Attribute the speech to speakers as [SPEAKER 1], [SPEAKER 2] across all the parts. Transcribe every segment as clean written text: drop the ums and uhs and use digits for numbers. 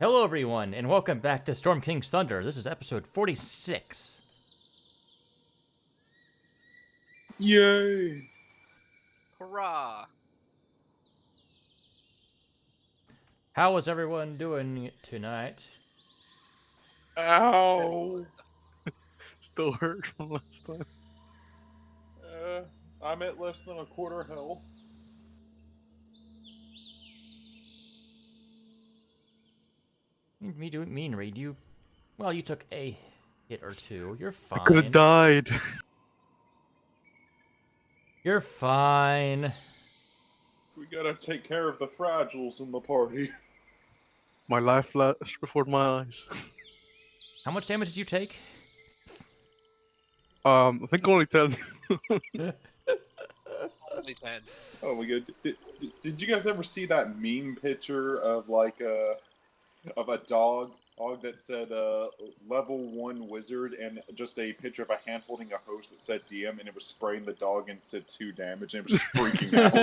[SPEAKER 1] Hello, everyone, and welcome back to Storm King's Thunder. This is episode 46.
[SPEAKER 2] Yay!
[SPEAKER 3] Hurrah!
[SPEAKER 1] How is everyone doing tonight?
[SPEAKER 2] Ow!
[SPEAKER 4] Still hurt from last time.
[SPEAKER 2] I'm at less than a quarter health.
[SPEAKER 1] Me and Reed, you took a hit or two. You're fine.
[SPEAKER 4] I could have died.
[SPEAKER 1] You're fine.
[SPEAKER 2] We gotta take care of the fragiles in the party.
[SPEAKER 4] My life flashed before my eyes.
[SPEAKER 1] How much damage did you take?
[SPEAKER 4] I think only 10.
[SPEAKER 3] Only 10.
[SPEAKER 2] Oh my god. Did you guys ever see that meme picture of like a dog that said level 1 wizard and just a picture of a hand holding a hose that said DM and it was spraying the dog and it said 2 damage and it was just freaking out.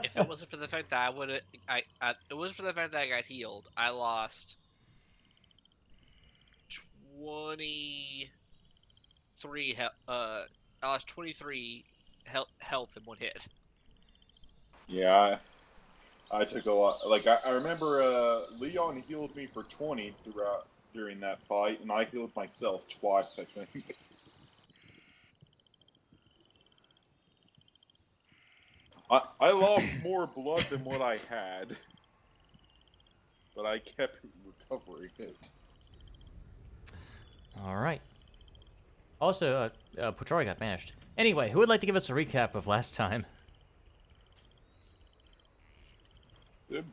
[SPEAKER 3] If it wasn't for the fact that it wasn't for the fact that I got healed, I lost 23 health in one hit.
[SPEAKER 2] Yeah, I took a lot. Like I remember Leon healed me for 20 during that fight, and I healed myself twice, I think. I lost more blood than what I had, but I kept recovering it.
[SPEAKER 1] All right. Also, Pochari got banished. Anyway, who would like to give us a recap of last time?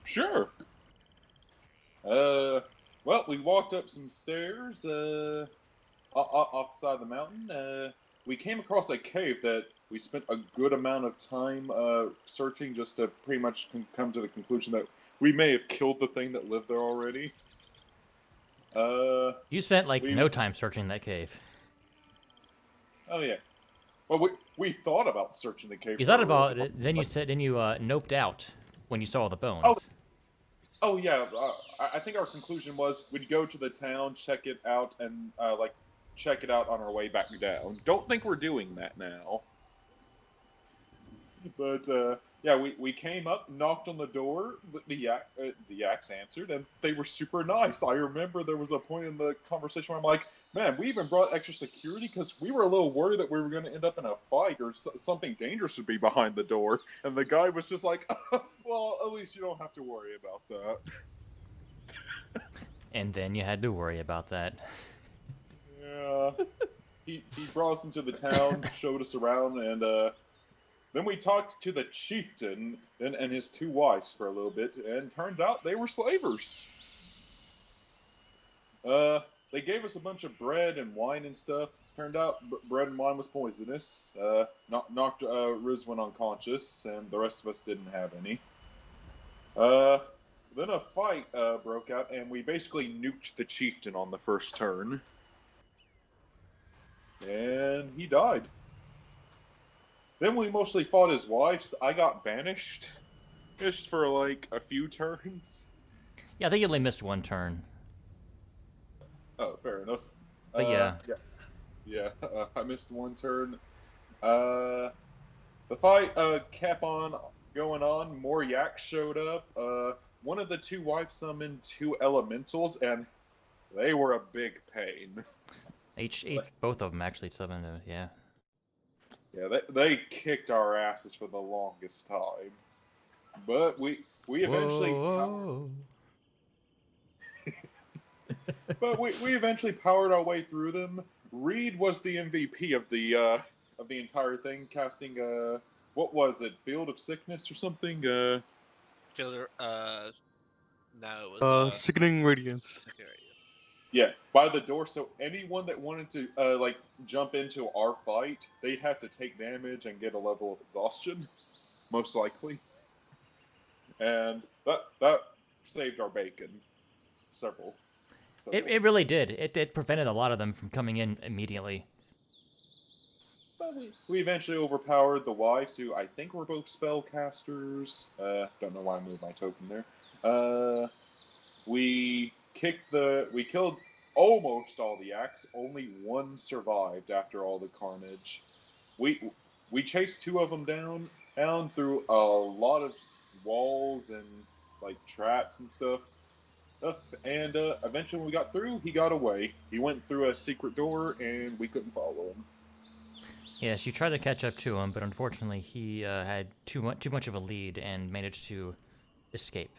[SPEAKER 2] Sure. Well, we walked up some stairs off the side of the mountain. We came across a cave that we spent a good amount of time searching just to pretty much come to the conclusion that we may have killed the thing that lived there already.
[SPEAKER 1] You spent no time searching that cave.
[SPEAKER 2] Oh yeah. Well, we thought about searching the cave.
[SPEAKER 1] You thought about it, then you noped out when you saw all the bones.
[SPEAKER 2] Oh yeah. I think our conclusion was we'd go to the town, check it out, and check it out on our way back down. Don't think we're doing that now. But yeah, we came up, knocked on the door. The yaks answered, and they were super nice. I remember there was a point in the conversation where I'm like, "Man, we even brought extra security because we were a little worried that we were going to end up in a fight or something dangerous would be behind the door." And the guy was just like, "Well, at least you don't have to worry about that."
[SPEAKER 1] And then you had to worry about that.
[SPEAKER 2] Yeah. He brought us into the town, showed us around, and then we talked to the chieftain and his 2 wives for a little bit, and turned out they were slavers. They gave us a bunch of bread and wine and stuff. Turned out bread and wine was poisonous. Knocked Rizwan unconscious, and the rest of us didn't have any. Then a fight broke out, and we basically nuked the chieftain on the first turn. And he died. Then we mostly fought his wives. I got banished. Just for like a few turns.
[SPEAKER 1] Yeah, I think you only missed one turn.
[SPEAKER 2] Oh, fair enough.
[SPEAKER 1] But yeah.
[SPEAKER 2] I missed one turn. The fight kept on going on. More yaks showed up. One of the 2 wives summoned 2 elementals, and they were a big pain.
[SPEAKER 1] Both of them actually summoned, yeah.
[SPEAKER 2] Yeah, they kicked our asses for the longest time. But we eventually we eventually powered our way through them. Reed was the MVP of the entire thing, casting what was it, Field of Sickness or something?
[SPEAKER 3] No, it was
[SPEAKER 4] Sickening Radiance.
[SPEAKER 2] Yeah, by the door, so anyone that wanted to jump into our fight, they'd have to take damage and get a level of exhaustion, most likely. And that saved our bacon. Several.
[SPEAKER 1] It really did. It prevented a lot of them from coming in immediately.
[SPEAKER 2] But we eventually overpowered the wives, who I think were both spellcasters. Don't know why I moved my token there. We killed almost all the Yaks. Only one survived after all the carnage. We chased two of them down through a lot of walls and like traps and stuff. And eventually, when we got through, he got away. He went through a secret door, and we couldn't follow him.
[SPEAKER 1] Yes, you tried to catch up to him, but unfortunately he had too much of a lead and managed to escape.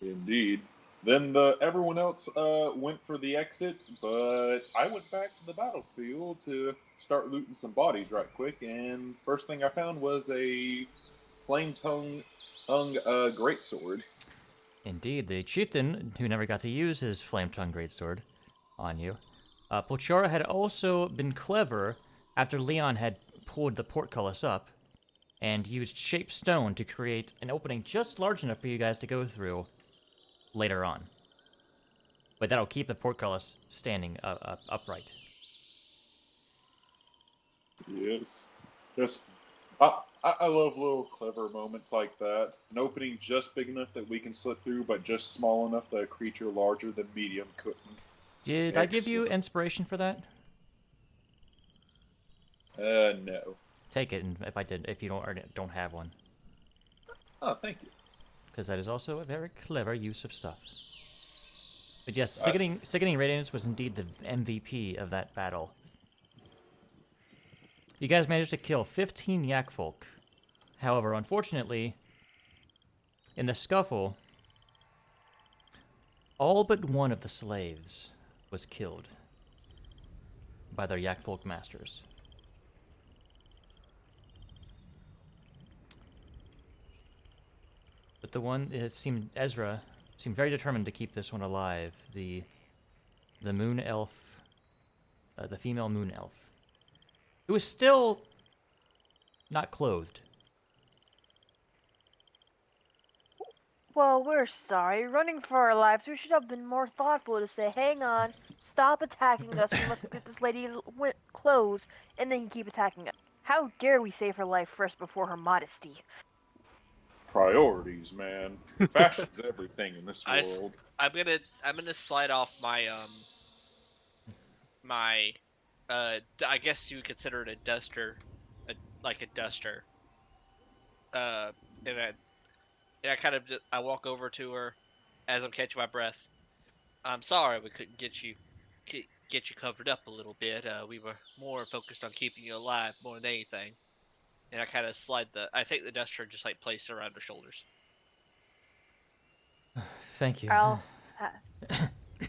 [SPEAKER 2] Indeed. Then everyone else went for the exit, but I went back to the battlefield to start looting some bodies right quick. And first thing I found was a flame-tongue greatsword.
[SPEAKER 1] Indeed, the chieftain, who never got to use his flame-tongue greatsword on you. Pochora had also been clever after Leon had pulled the portcullis up and used shaped stone to create an opening just large enough for you guys to go through later on. But that'll keep the portcullis standing upright.
[SPEAKER 2] Yes. Yes. I love little clever moments like that. An opening just big enough that we can slip through, but just small enough that a creature larger than medium couldn't.
[SPEAKER 1] Did I give you inspiration for that?
[SPEAKER 2] No.
[SPEAKER 1] Take it, and if you don't have one,
[SPEAKER 2] Oh, thank you.
[SPEAKER 1] because that is also a very clever use of stuff. But yes, Sickening Radiance was indeed the MVP of that battle. You guys managed to kill 15 Yak folk. However, unfortunately, in the scuffle, all but one of the slaves was killed by their Yak folk masters. But Ezra seemed very determined to keep this one alive. The moon elf, the female moon elf, who is still not clothed.
[SPEAKER 5] Well, we're sorry. Running for our lives, we should have been more thoughtful to say, hang on, stop attacking us, we must get this lady clothes, and then keep attacking us. How dare we save her life first before her modesty?
[SPEAKER 2] Priorities, man. Fashion's everything in this world.
[SPEAKER 3] I'm gonna slide off my I guess you would consider it a duster, like a duster. And I kind of I walk over to her as I'm catching my breath. I'm sorry we couldn't get you covered up a little bit. We were more focused on keeping you alive more than anything. And I kind of I take the duster and just like place it around her shoulders.
[SPEAKER 1] Thank you.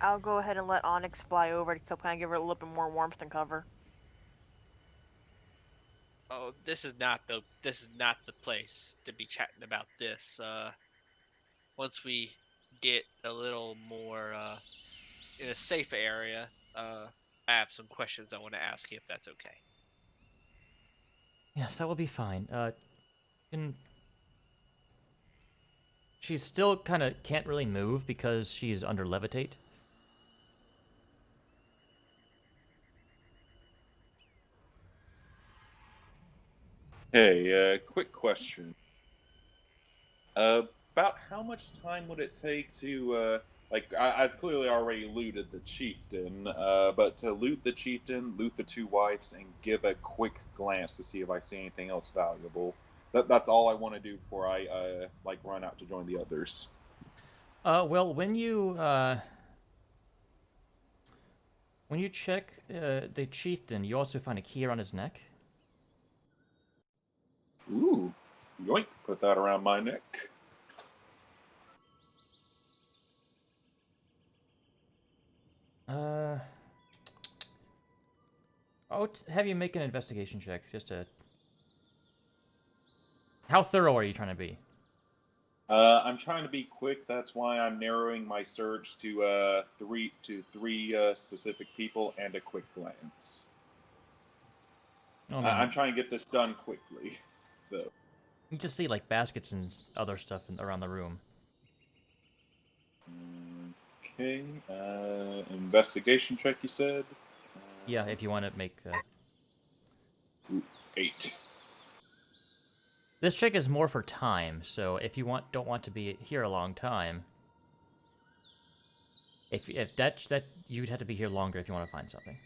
[SPEAKER 5] I'll go ahead and let Onyx fly over to kind of give her a little bit more warmth and cover.
[SPEAKER 3] Oh, this is not the place to be chatting about this. Once we get a little more in a safe area, I have some questions I want to ask you if that's okay.
[SPEAKER 1] Yes, that will be fine. She's still kind of can't really move because she's under levitate.
[SPEAKER 2] Hey, quick question. About how much time would it take to, I've clearly already looted the chieftain, but to loot the chieftain, loot the two wives, and give a quick glance to see if I see anything else valuable. That's all I want to do before I, run out to join the others.
[SPEAKER 1] Well, when you check the chieftain, you also find a key around his neck.
[SPEAKER 2] Ooh, yoink, put that around my neck.
[SPEAKER 1] I'll have you make an investigation check, just to... How thorough are you trying to be?
[SPEAKER 2] I'm trying to be quick. That's why I'm narrowing my search to three specific people and a quick glance.
[SPEAKER 1] Oh, man.
[SPEAKER 2] I'm trying to get this done quickly, though.
[SPEAKER 1] You just see like baskets and other stuff around the room.
[SPEAKER 2] Okay. Investigation check, you said?
[SPEAKER 1] Yeah, if you want to make.
[SPEAKER 2] Ooh, 8.
[SPEAKER 1] This check is more for time, so if you don't want to be here a long time, if that you'd have to be here longer if you want to find something.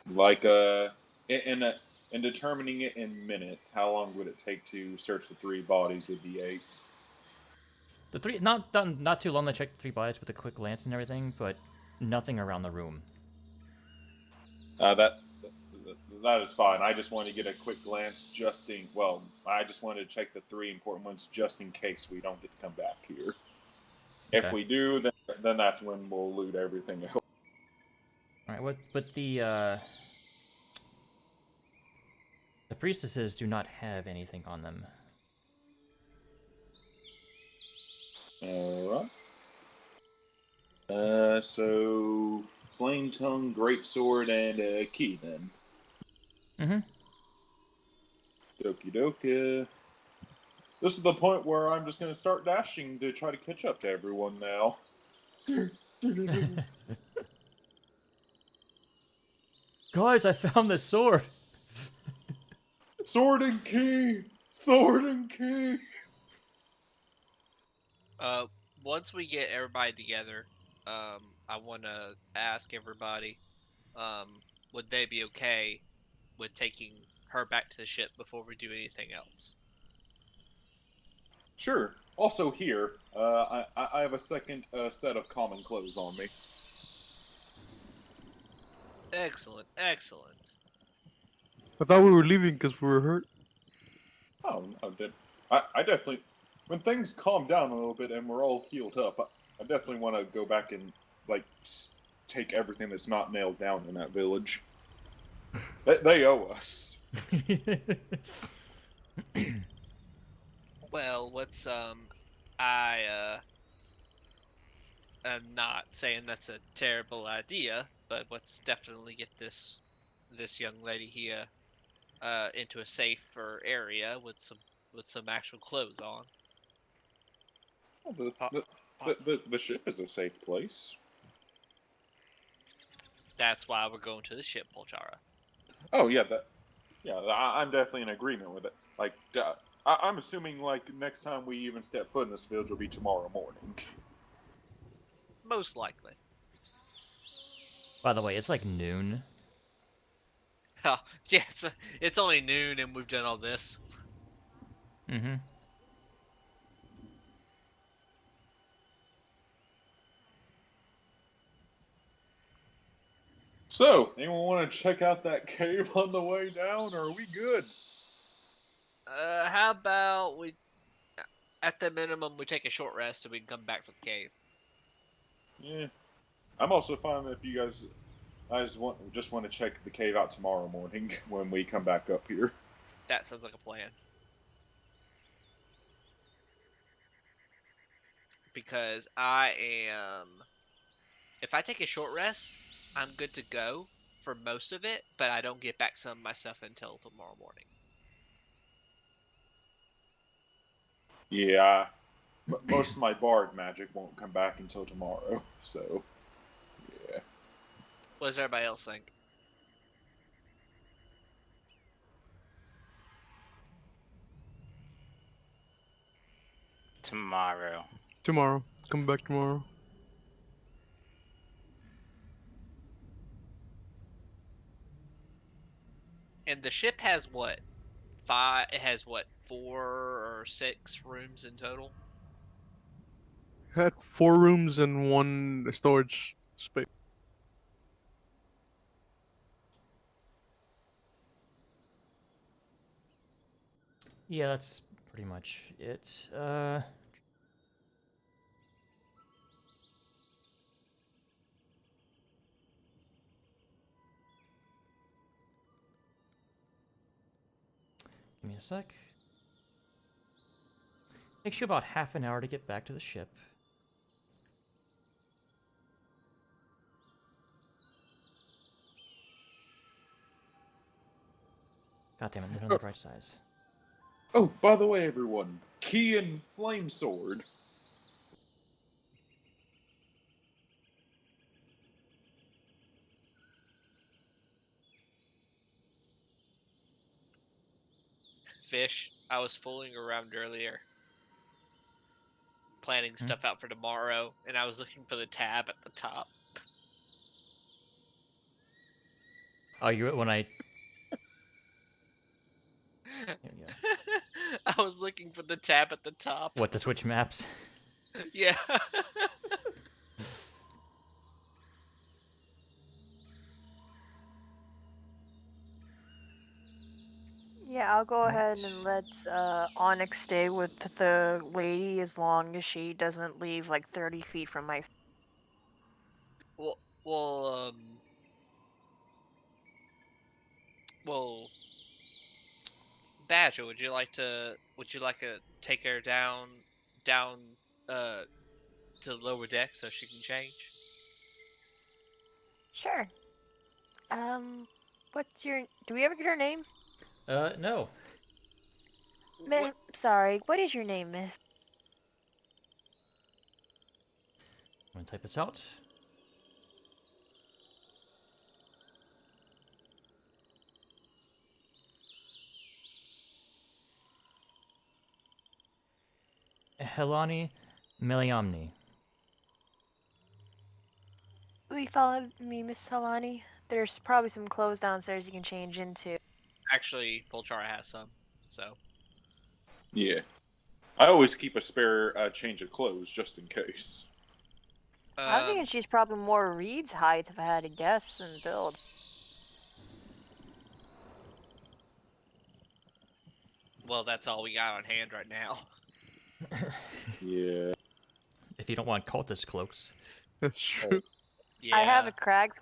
[SPEAKER 2] Like, in determining it in minutes, how long would it take to search the 3 bodies with the 8?
[SPEAKER 1] The three not too long to check the 3 bodies with a quick glance and everything, but nothing around the room.
[SPEAKER 2] That is fine. I just wanted to get a quick glance I just wanted to check the 3 important ones just in case we don't get to come back here.
[SPEAKER 1] Okay.
[SPEAKER 2] If we do, then that's when we'll loot everything else.
[SPEAKER 1] All right. But the priestesses do not have anything on them.
[SPEAKER 2] Alright. So Flame Tongue, Greatsword, and a key then.
[SPEAKER 1] Mm-hmm.
[SPEAKER 2] Dokie dokie. This is the point where I'm just going to start dashing to try to catch up to everyone now.
[SPEAKER 1] Guys, I found the sword.
[SPEAKER 2] Sword and key! Sword and key!
[SPEAKER 3] Once we get everybody together, I want to ask everybody, would they be okay with taking her back to the ship before we do anything else?
[SPEAKER 2] Sure. Also here, I have a second set of common clothes on me.
[SPEAKER 3] Excellent, excellent.
[SPEAKER 4] I thought we were leaving because we were hurt.
[SPEAKER 2] Oh, no, I definitely... When things calm down a little bit and we're all healed up, I definitely want to go back and, take everything that's not nailed down in that village. They owe us.
[SPEAKER 3] Well, I am not saying that's a terrible idea, but let's definitely get this young lady here into a safer area with some actual clothes on.
[SPEAKER 2] Well,
[SPEAKER 3] Po-
[SPEAKER 2] the ship is a safe place.
[SPEAKER 3] That's why we're going to the ship, Polchara.
[SPEAKER 2] Oh, yeah, I'm definitely in agreement with it. I'm assuming, next time we even step foot in this village will be tomorrow morning.
[SPEAKER 3] Most likely.
[SPEAKER 1] By the way, it's like noon.
[SPEAKER 3] Oh, yeah, it's only noon and we've done all this.
[SPEAKER 1] Mm-hmm.
[SPEAKER 2] So, anyone want to check out that cave on the way down, or are we good?
[SPEAKER 3] How about at the minimum, we take a short rest so we can come back for the cave.
[SPEAKER 2] Yeah. I'm also fine if you guys just want to check the cave out tomorrow morning when we come back up here.
[SPEAKER 3] That sounds like a plan. Because if I take a short rest, I'm good to go for most of it, but I don't get back some of my stuff until tomorrow morning.
[SPEAKER 2] Yeah. Most of my bard magic won't come back until tomorrow, so yeah.
[SPEAKER 3] What does everybody else think?
[SPEAKER 6] Tomorrow.
[SPEAKER 4] Tomorrow. Come back tomorrow.
[SPEAKER 3] And the ship has what? It has what? 4 or 6 rooms in total?
[SPEAKER 4] Had 4 rooms and 1 storage space.
[SPEAKER 1] Yeah, that's pretty much it. Give me a sec. Takes you about half an hour to get back to the ship. God damn it, they're on the right size.
[SPEAKER 2] Oh, by the way, everyone, key and flame sword.
[SPEAKER 3] Fish, I was fooling around earlier, planning stuff out for tomorrow, and I was looking for the tab at the top.
[SPEAKER 1] Oh, you when I. Here we go.
[SPEAKER 3] I was looking for the tab at the top.
[SPEAKER 1] What, to switch maps?
[SPEAKER 3] Yeah.
[SPEAKER 5] Yeah, I'll go ahead
[SPEAKER 1] Right.
[SPEAKER 5] and let Onyx stay with the lady as long as she doesn't leave like 30 feet from my.
[SPEAKER 3] well, well, um, well, Badger, would you like to take her down, uh, to the lower deck so she can change?
[SPEAKER 5] Sure. What's your? Do we ever get her name?
[SPEAKER 1] No.
[SPEAKER 5] Miss, sorry. What is your name, Miss?
[SPEAKER 1] I'm gonna type this out. Helani Meliamni.
[SPEAKER 5] Will you follow me, Miss Helani? There's probably some clothes downstairs you can change into.
[SPEAKER 3] Actually, Polchara has some, so.
[SPEAKER 2] Yeah. I always keep a spare change of clothes just in case.
[SPEAKER 5] I'm thinking she's probably more Reed's height if I had to guess and build.
[SPEAKER 3] Well, that's all we got on hand right now.
[SPEAKER 2] Yeah.
[SPEAKER 1] If you don't want cultist cloaks.
[SPEAKER 4] That's true.
[SPEAKER 3] Yeah.
[SPEAKER 5] I have a Crag's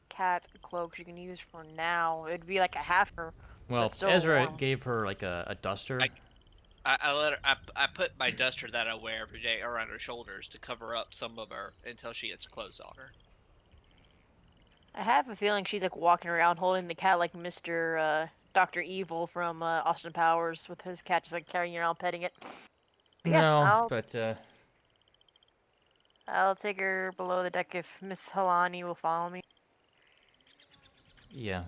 [SPEAKER 5] cat cloak you can use for now. It'd be like a halfer,
[SPEAKER 1] Well,
[SPEAKER 5] but still
[SPEAKER 1] Ezra
[SPEAKER 5] warm.
[SPEAKER 1] gave her like a duster.
[SPEAKER 3] I let her. I put my duster that I wear every day around her shoulders to cover up some of her until she gets clothes on her.
[SPEAKER 5] I have a feeling she's like walking around holding the cat like Mr. Dr. Evil from Austin Powers with his cat just like carrying it around petting it. But yeah,
[SPEAKER 1] No, but
[SPEAKER 5] I'll take her below the deck if Miss Helani will follow me.
[SPEAKER 1] yeah.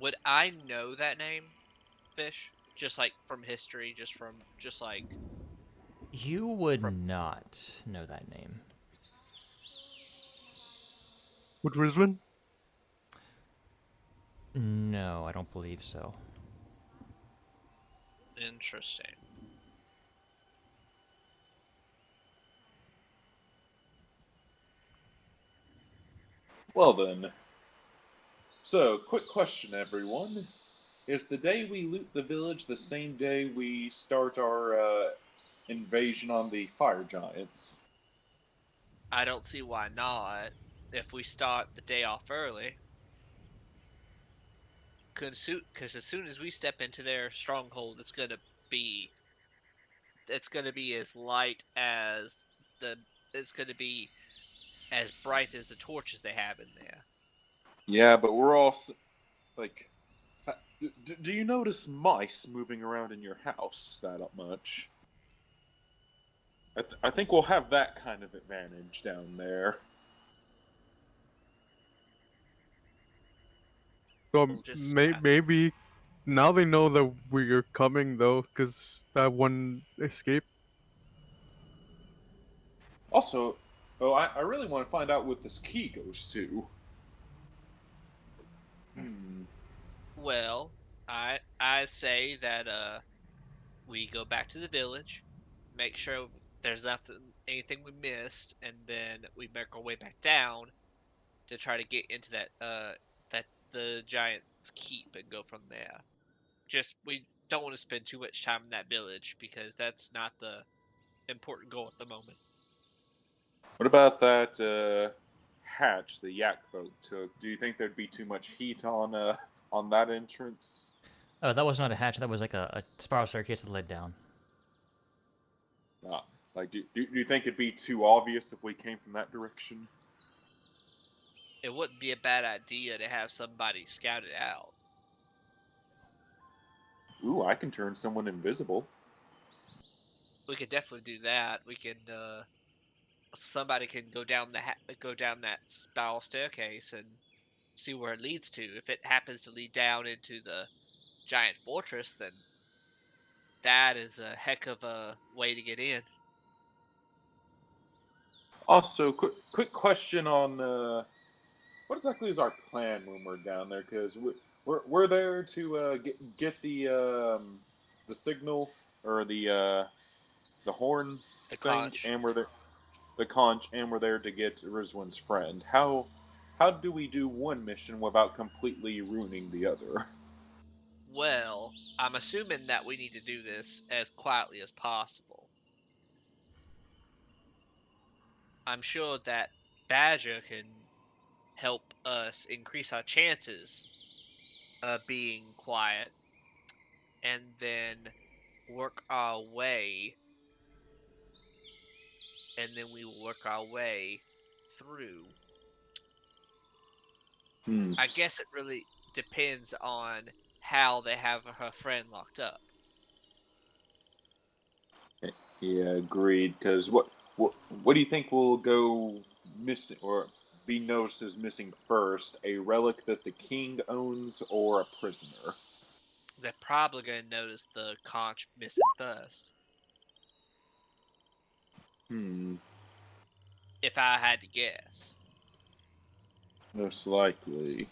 [SPEAKER 3] Would I know that name, Fish? Just like from history, just like.
[SPEAKER 1] You would not know that name.
[SPEAKER 4] With Rizlin?
[SPEAKER 1] No, I don't believe so.
[SPEAKER 3] Interesting.
[SPEAKER 2] Well then. So, quick question, everyone. Is the day we loot the village the same day we start our invasion on the fire giants?
[SPEAKER 3] I don't see why not. If we start the day off early, because as soon as we step into their stronghold, be it's gonna be as light as the it's gonna be as bright as the torches they have in there.
[SPEAKER 2] Yeah, but we're all like. Do you notice mice moving around in your house that much? I think we'll have that kind of advantage down there.
[SPEAKER 4] So
[SPEAKER 3] We'll just
[SPEAKER 4] maybe now they know that we're coming though, because that one escape.
[SPEAKER 2] Also, I really want to find out what this key goes to.
[SPEAKER 3] well, I say that we go back to the village, make sure there's anything we missed, and then we make our way back down to try to get into that the giant's keep and go from there. Just we don't want to spend too much time in that village because that's not the important goal at the moment.
[SPEAKER 2] What about that hatch the yak folk took? Do you think there'd be too much heat on that entrance?
[SPEAKER 1] Oh, that was not a hatch. That was like a spiral staircase that led down.
[SPEAKER 2] Like, do you think it'd be too obvious if we came from that direction?
[SPEAKER 3] It wouldn't be a bad idea to have somebody scout it out.
[SPEAKER 2] Ooh, I can turn someone invisible.
[SPEAKER 3] We could definitely do that. We can somebody can go down that spiral staircase and see where it leads to. If it happens to lead down into the giant fortress, then that is a heck of a way to get in.
[SPEAKER 2] Also, quick question on what exactly is our plan when we're down there? Because we're there to get the signal or the horn
[SPEAKER 3] The
[SPEAKER 2] thing,
[SPEAKER 3] conch.
[SPEAKER 2] and we're there the conch, and we're there to get Rizwan's friend. How do we do one mission without completely ruining the other?
[SPEAKER 3] Well, I'm assuming that we need to do this as quietly as possible. I'm sure that Badger can help us increase our chances of being quiet and then work our way we will work our way through.
[SPEAKER 2] Hmm.
[SPEAKER 3] I guess it really depends on how they have her friend locked up.
[SPEAKER 2] Yeah, agreed. Because what do you think will go missing or be noticed as missing first? A relic that the king owns or a prisoner?
[SPEAKER 3] They're probably going to notice the conch missing first,
[SPEAKER 2] Hmm.
[SPEAKER 3] if I had to guess.
[SPEAKER 2] Most likely.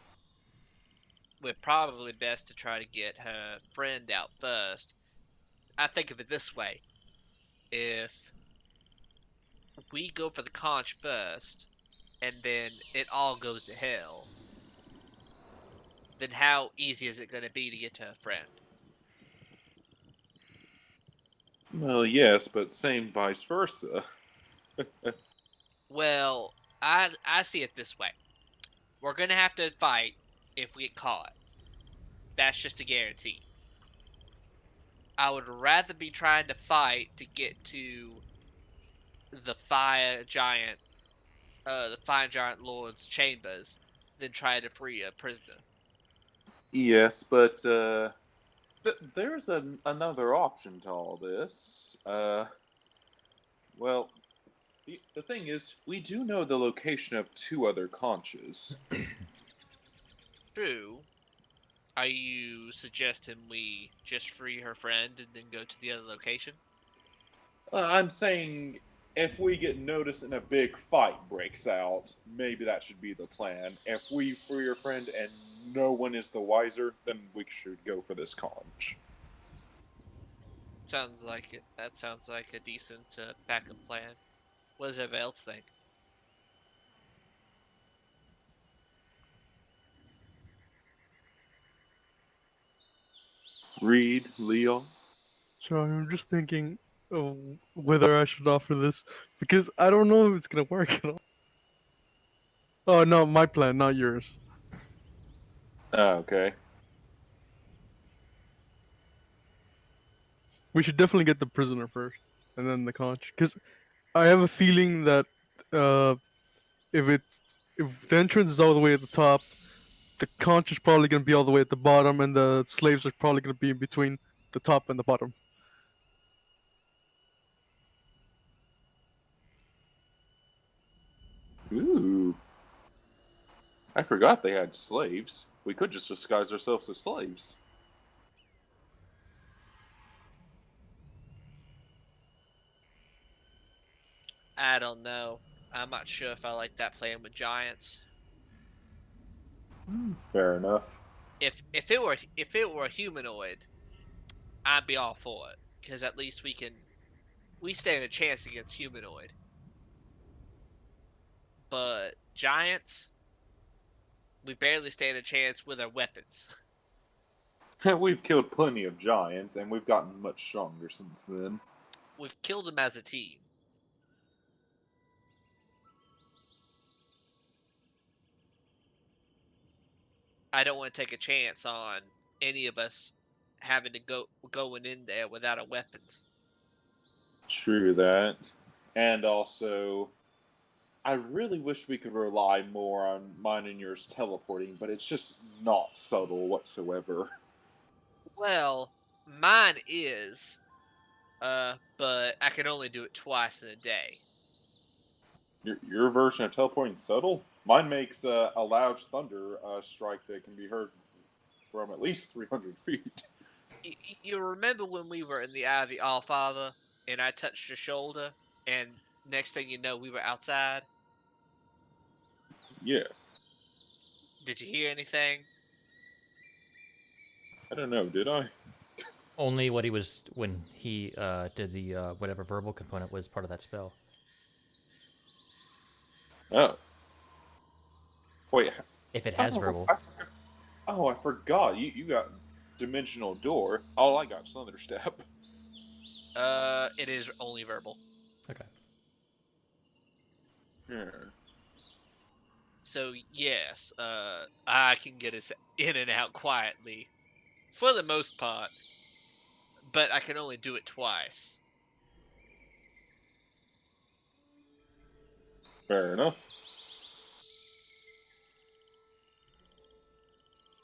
[SPEAKER 3] We're probably best to try to get her friend out first. I think of it this way: if we go for the conch first, and then it all goes to hell, then how easy is it going to be to get to her friend?
[SPEAKER 2] Well, yes, but same vice versa.
[SPEAKER 3] Well, I see it this way: we're going to have to fight if we get caught. That's just a guarantee. I would rather be trying to fight to get to the the fire giant lord's chambers than try to free a prisoner.
[SPEAKER 2] Yes, but there's another option to all this. Well, the thing is, we do know the location of two other conches.
[SPEAKER 3] True. Are you suggesting we just free her friend and then go to the other location?
[SPEAKER 2] I'm saying if we get noticed and a big fight breaks out, maybe that should be the plan. If we free your friend and no one is the wiser, then we should go for this conch.
[SPEAKER 3] Sounds like it. That sounds like a decent backup plan. What does everybody else think?
[SPEAKER 2] Reed, Leon.
[SPEAKER 4] Sorry, I'm just thinking of whether I should offer this because I don't know if it's gonna work at all. Oh no, my plan, not yours.
[SPEAKER 2] Okay.
[SPEAKER 4] We should definitely get the prisoner first, and then the conch. Because I have a feeling that uh, if the entrance is all the way at the top, the conch is probably gonna be all the way at the bottom, and the slaves are probably gonna be in between the top and the bottom.
[SPEAKER 2] Ooh. I forgot they had slaves. We could just disguise ourselves as slaves.
[SPEAKER 3] I don't know. I'm not sure if I like that plan with giants.
[SPEAKER 2] Fair enough.
[SPEAKER 3] If it were a humanoid, I'd be all for it because at least we stand a chance against humanoid. But giants, we barely stand a chance with our weapons.
[SPEAKER 2] We've killed plenty of giants, and we've gotten much stronger since then.
[SPEAKER 3] We've killed them as a team. I don't want to take a chance on any of us having to going in there without our weapons.
[SPEAKER 2] True that. And also, I really wish we could rely more on mine and yours teleporting, but it's just not subtle whatsoever.
[SPEAKER 3] Well, mine is, but I can only do it twice in a day.
[SPEAKER 2] Your version of teleporting subtle? Mine makes a loud thunder strike that can be heard from at least 300 feet.
[SPEAKER 3] You remember when we were in the Eye of the Allfather and I touched your shoulder, and next thing you know, we were outside?
[SPEAKER 2] Yeah,
[SPEAKER 3] Did you hear anything?
[SPEAKER 2] I don't know. Did I?
[SPEAKER 1] Only what he was when he did the whatever verbal component was part of that spell.
[SPEAKER 2] Oh, wait.
[SPEAKER 1] If it has
[SPEAKER 2] Oh,
[SPEAKER 1] verbal.
[SPEAKER 2] I forgot. You got dimensional door. All I got is thunderstep.
[SPEAKER 3] It is only verbal.
[SPEAKER 1] Okay.
[SPEAKER 2] Yeah.
[SPEAKER 3] So yes, I can get us in and out quietly, for the most part, but I can only do it twice.
[SPEAKER 2] Fair enough.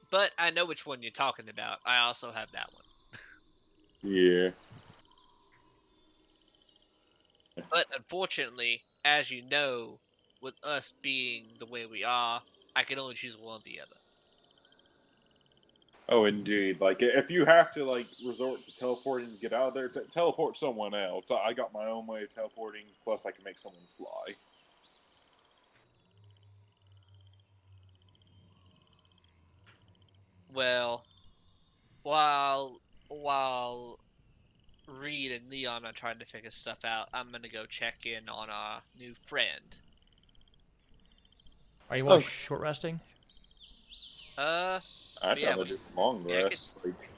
[SPEAKER 3] But I know which one you're talking about. I also have that one.
[SPEAKER 2] Yeah.
[SPEAKER 3] But unfortunately, as you know, with us being the way we are, I can only choose one or the other.
[SPEAKER 2] Oh, indeed. Like, if you have to like resort to teleporting to get out of there, teleport someone else. I got my own way of teleporting. Plus, I can make someone fly.
[SPEAKER 3] Well, while Reed and Leon are trying to figure stuff out, I'm gonna go check in on our new friend.
[SPEAKER 1] Are you want
[SPEAKER 2] Okay.
[SPEAKER 1] short resting?
[SPEAKER 2] I'd
[SPEAKER 3] Yeah,
[SPEAKER 2] rather do a long
[SPEAKER 3] yeah, I could-
[SPEAKER 2] rest. Like,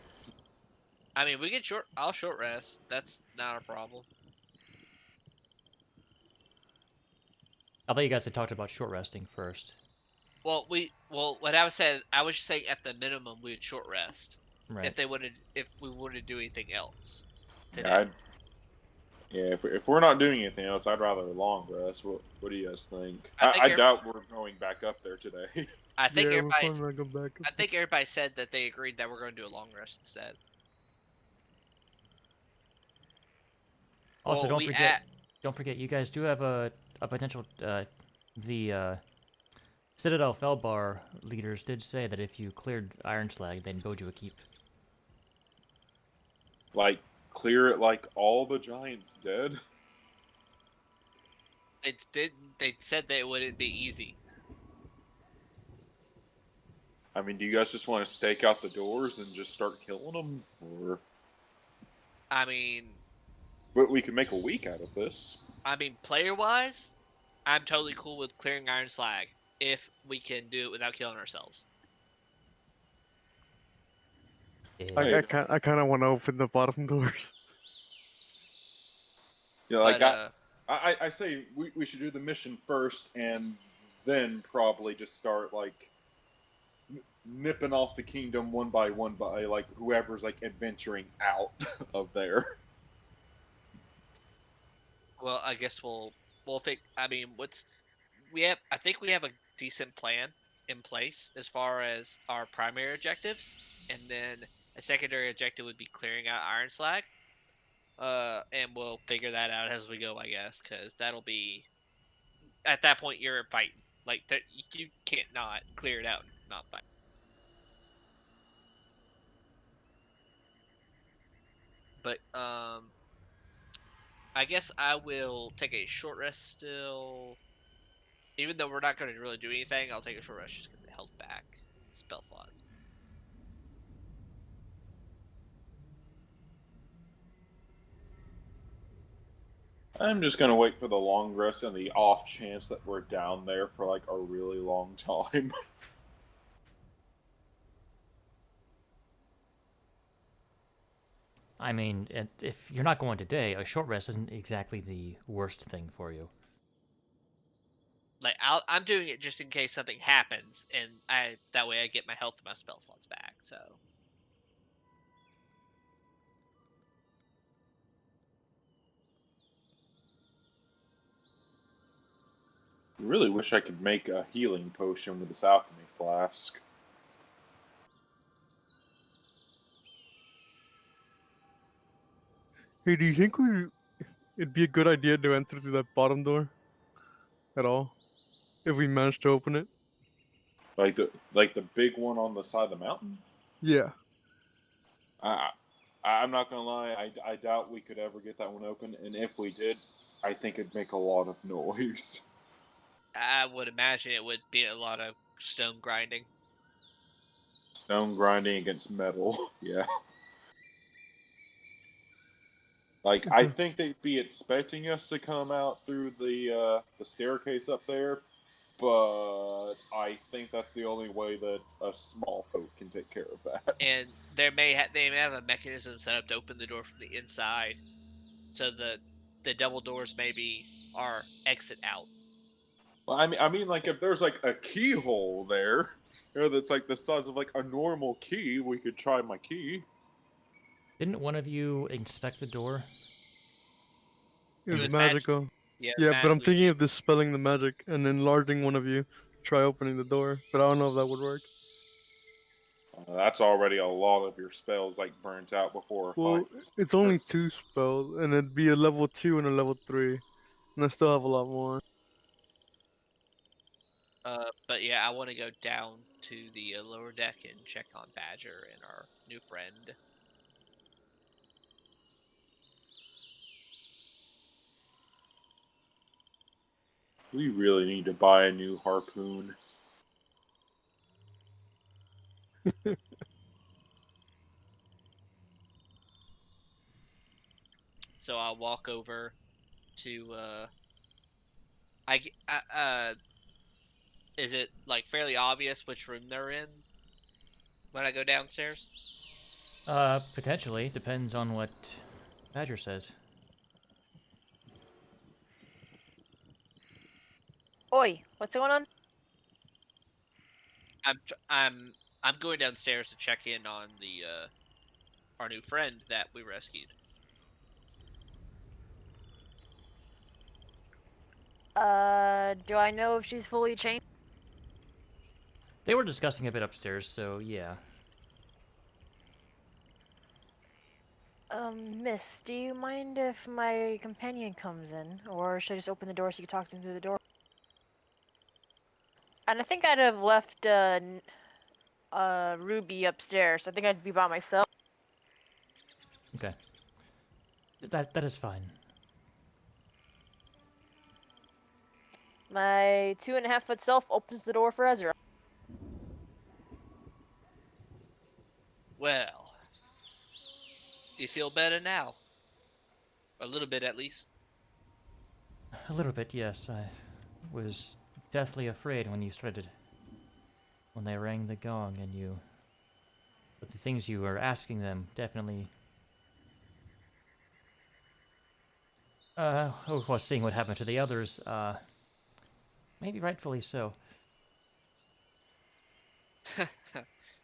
[SPEAKER 3] I mean, we can short. I'll short rest. That's not a problem.
[SPEAKER 1] I thought you guys had talked about short resting first.
[SPEAKER 3] Well, what I was saying, I was saying at the minimum we would short rest
[SPEAKER 1] Right.
[SPEAKER 3] if we wanted to do anything else today.
[SPEAKER 2] yeah, if we're not doing anything else, I'd rather a long rest. What do you guys think?
[SPEAKER 3] I think
[SPEAKER 2] I doubt we're going back up there today.
[SPEAKER 3] I think
[SPEAKER 4] Yeah, we're
[SPEAKER 3] everybody's.
[SPEAKER 4] probably not going back.
[SPEAKER 3] I think everybody said that they agreed that we're going to do a long rest instead.
[SPEAKER 1] Also,
[SPEAKER 3] Well,
[SPEAKER 1] don't forget, you guys do have a potential. The Citadel Felbar leaders did say that if you cleared Ironslag, they'd build you a keep.
[SPEAKER 2] Like, clear it like all the giants dead.
[SPEAKER 3] They said that it wouldn't be easy.
[SPEAKER 2] I mean, do you guys just want to stake out the doors and just start killing them, or?
[SPEAKER 3] I mean,
[SPEAKER 2] But we can make a week out of this.
[SPEAKER 3] player wise, I'm totally cool with clearing Ironslag if we can do it without killing ourselves.
[SPEAKER 2] Hey.
[SPEAKER 4] I kind of want to open the bottom doors.
[SPEAKER 2] Yeah, like
[SPEAKER 3] But
[SPEAKER 2] I say we should do the mission first, and then probably just start like nipping off the kingdom one by like whoever's like adventuring out of there.
[SPEAKER 3] well, I guess we'll think. I mean, I think we have a decent plan in place as far as our primary objectives, and then a secondary objective would be clearing out Ironslag. And we'll figure that out as we go, I guess, because that'll be at that point you're fighting. Like that, you can't not clear it out and not fight. But I guess I will take a short rest still. Even though we're not going to really do anything, I'll take a short rest just to get the health back, spell slots.
[SPEAKER 2] I'm just gonna wait for the long rest and the off chance that we're down there for like a really long time.
[SPEAKER 1] I mean, if you're not going today, a short rest isn't exactly the worst thing for you.
[SPEAKER 3] Like I'm doing it just in case something happens, and that way I get my health and my spell slots back. So
[SPEAKER 2] Really wish I could make a healing potion with this alchemy flask.
[SPEAKER 4] Hey, do you think it'd be a good idea to enter through that bottom door at all? if we manage to open it.
[SPEAKER 2] Like the big one on the side of the mountain.
[SPEAKER 4] Yeah.
[SPEAKER 2] I I'm not gonna lie. I doubt we could ever get that one open. And if we did, I think it'd make a lot of noise.
[SPEAKER 3] I would imagine it would be a lot of stone grinding.
[SPEAKER 2] Stone grinding against metal. Yeah. Like I
[SPEAKER 4] Mhm.
[SPEAKER 2] think they'd be expecting us to come out through the staircase up there, but I think that's the only way that a small folk can take care of that.
[SPEAKER 3] And they may have a mechanism set up to open the door from the inside, so the double doors maybe are exit out.
[SPEAKER 2] Well, I mean, like if there's like a keyhole there, that's like the size of like a normal key, we could try my key.
[SPEAKER 1] Didn't one of you inspect the door?
[SPEAKER 4] It
[SPEAKER 3] It
[SPEAKER 4] was
[SPEAKER 3] was
[SPEAKER 4] magical.
[SPEAKER 3] yeah, it was
[SPEAKER 4] Yeah, but I'm
[SPEAKER 3] magically
[SPEAKER 4] thinking
[SPEAKER 3] sealed.
[SPEAKER 4] of dispelling the magic and enlarging one of you to try opening the door. But I don't know if that would work.
[SPEAKER 2] That's already a lot of your spells like burnt out before. Like,
[SPEAKER 4] Well, it's only 2 spells, and it'd be a level 2 and a level 3. And I still have a lot more.
[SPEAKER 3] But yeah, I want to go down to the lower deck and check on Badger and our new friend.
[SPEAKER 2] we really need to buy a new harpoon.
[SPEAKER 3] So I'll walk over to I g- is it like fairly obvious which room they're in when I go downstairs?
[SPEAKER 1] Potentially. Depends on what Badger says.
[SPEAKER 5] Oi, what's going on?
[SPEAKER 3] I'm tr- I'm I'm going downstairs to check in on the our new friend that we rescued.
[SPEAKER 5] Do I know if she's fully changed?
[SPEAKER 1] They were discussing a bit upstairs, so yeah.
[SPEAKER 5] Miss, do you mind if my companion comes in? Or should I just open the door so you can talk to him through the door? And I think I'd have left, Ruby upstairs. I think I'd be by myself.
[SPEAKER 1] Okay. That is fine.
[SPEAKER 5] My 2.5-foot self opens the door for Ezra.
[SPEAKER 3] Well, do you feel better now? A little bit at least.
[SPEAKER 1] A little bit, yes. I was deathly afraid when you started. When they rang the gong and you. But the things you were asking them definitely. Well, seeing what happened to the others, maybe rightfully so.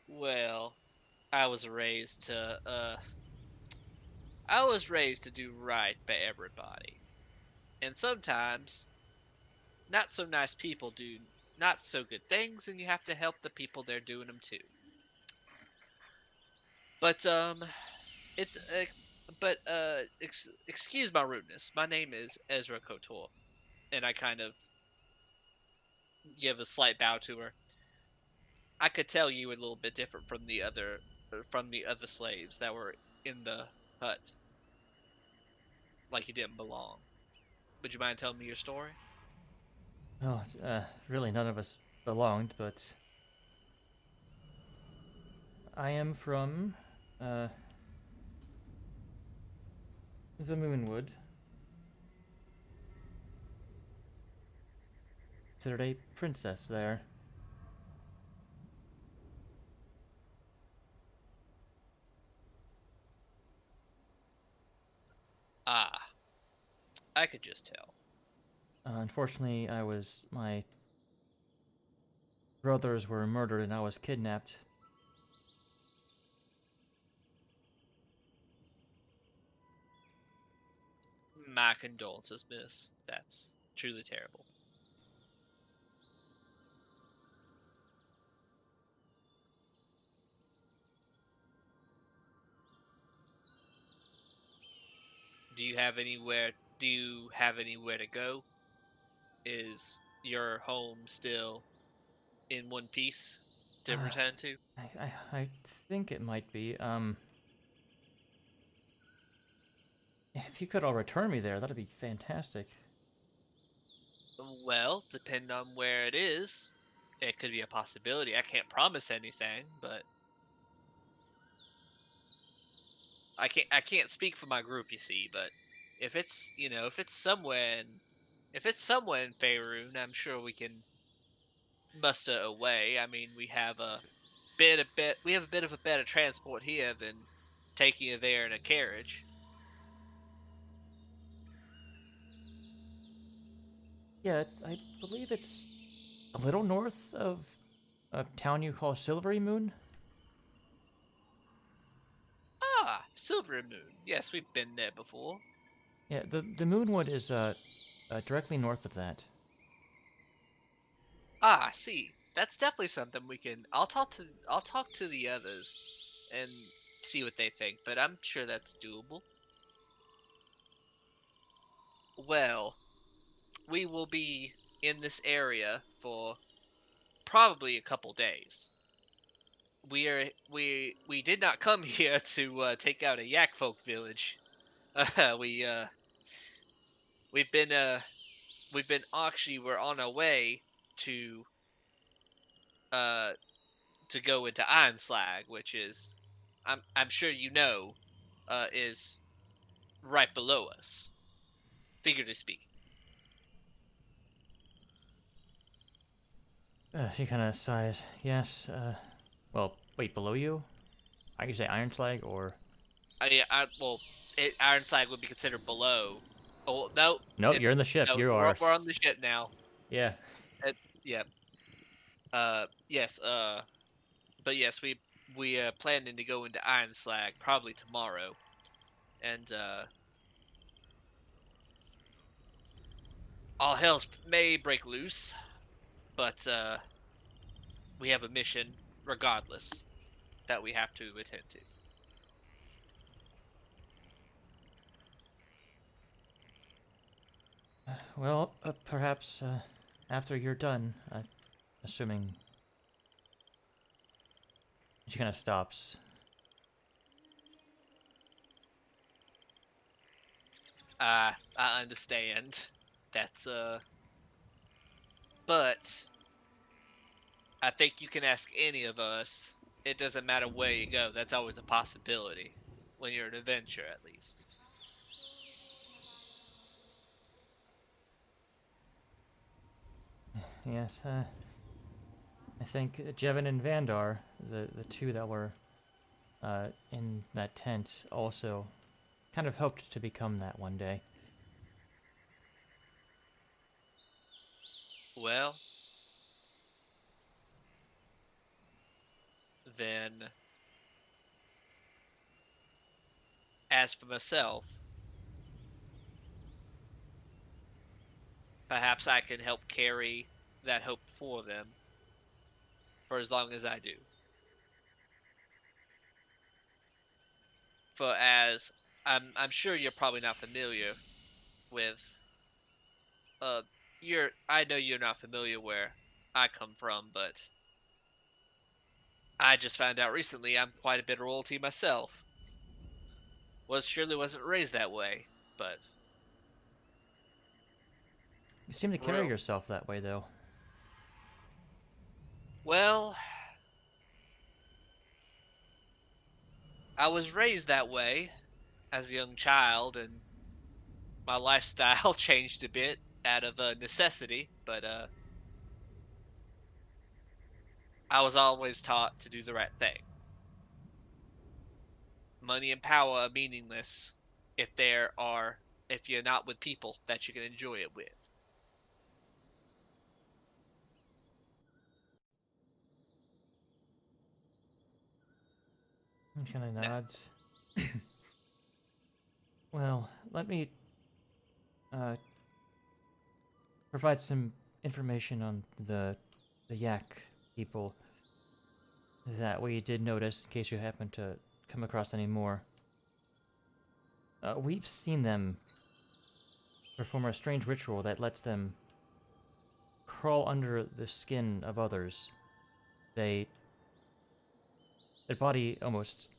[SPEAKER 3] Well, I was raised to I was raised to do right by everybody. And sometimes not so nice people do not so good things and you have to help the people they're doing them to. But it's excuse my rudeness. My name is Ezra Kotor, and I kind of give a slight bow to her. I could tell you were a little bit different from the other slaves that were in the hut, like you didn't belong. Would you mind telling me your story?
[SPEAKER 1] Well, really none of us belonged, but. I am from, uh. the Moonwood. Considered a princess there.
[SPEAKER 3] Ah, I could just tell.
[SPEAKER 1] Unfortunately, my brothers were murdered and I was kidnapped.
[SPEAKER 3] My condolences, miss. That's truly terrible. Do you have anywhere? Do you have anywhere to go? Is your home still in one piece to
[SPEAKER 1] Uh,
[SPEAKER 3] return to?
[SPEAKER 1] I think it might be. If you could all return me there, that'd be fantastic.
[SPEAKER 3] Well, depending on where it is, it could be a possibility. I can't promise anything, but I can't speak for my group, you see, but if it's somewhere in Faerun, I'm sure we can muster a way. I mean, we have a bit of a better transport here than taking you there in a carriage.
[SPEAKER 1] Yeah, I believe it's a little north of a town you call Silvery Moon.
[SPEAKER 3] Ah, Silver Moon. Yes, we've been there before.
[SPEAKER 1] Yeah, the Moonwood is directly north of that.
[SPEAKER 3] Ah, I see. That's definitely something we can. I'll talk to the others and see what they think, but I'm sure that's doable. Well, we will be in this area for probably a couple days. We did not come here to take out a yak folk village. We we've been actually we're on our way to uh to go into Ironslag, which is I'm sure you know is right below us, figuratively speaking.
[SPEAKER 1] She kind of sighs. Yes. Well, wait, below you? I could say Ironslag or
[SPEAKER 3] Well, Ironslag would be considered below. Oh no,
[SPEAKER 1] no, you're in
[SPEAKER 3] it's
[SPEAKER 1] the ship.
[SPEAKER 3] no.
[SPEAKER 1] You
[SPEAKER 3] We're
[SPEAKER 1] are.
[SPEAKER 3] we're on the ship now.
[SPEAKER 1] Yeah.
[SPEAKER 3] Yeah. Yes. But yes, we planning to go into Ironslag probably tomorrow, and all hell may break loose, but we have a mission regardless that we have to attend to.
[SPEAKER 1] Well, perhaps after you're done, assuming she kind of stops.
[SPEAKER 3] I understand. That's but I think you can ask any of us. It doesn't matter where you go. That's always a possibility when you're an adventurer, at least.
[SPEAKER 1] Yes. I think Jevin and Vandar, the two that were in that tent, also kind of hoped to become that one day.
[SPEAKER 3] Well, then, as for myself, perhaps I can help carry that hope for them for as long as I do. For as I'm sure you're probably not familiar with uh I know you're not familiar where I come from, but I just found out recently I'm quite a bit of royalty myself. Surely wasn't raised that way, but
[SPEAKER 1] You seem to carry
[SPEAKER 3] real.
[SPEAKER 1] yourself that way, though.
[SPEAKER 3] Well, I was raised that way as a young child, and my lifestyle changed a bit out of necessity, but I was always taught to do the right thing. Money and power are meaningless if if you're not with people that you can enjoy it with.
[SPEAKER 1] She kind of
[SPEAKER 3] Now,
[SPEAKER 1] nods. Well, let me uh, provide some information on the Yak people that we did notice, in case you happen to come across any more. We've seen them perform a strange ritual that lets them crawl under the skin of others. Their body almost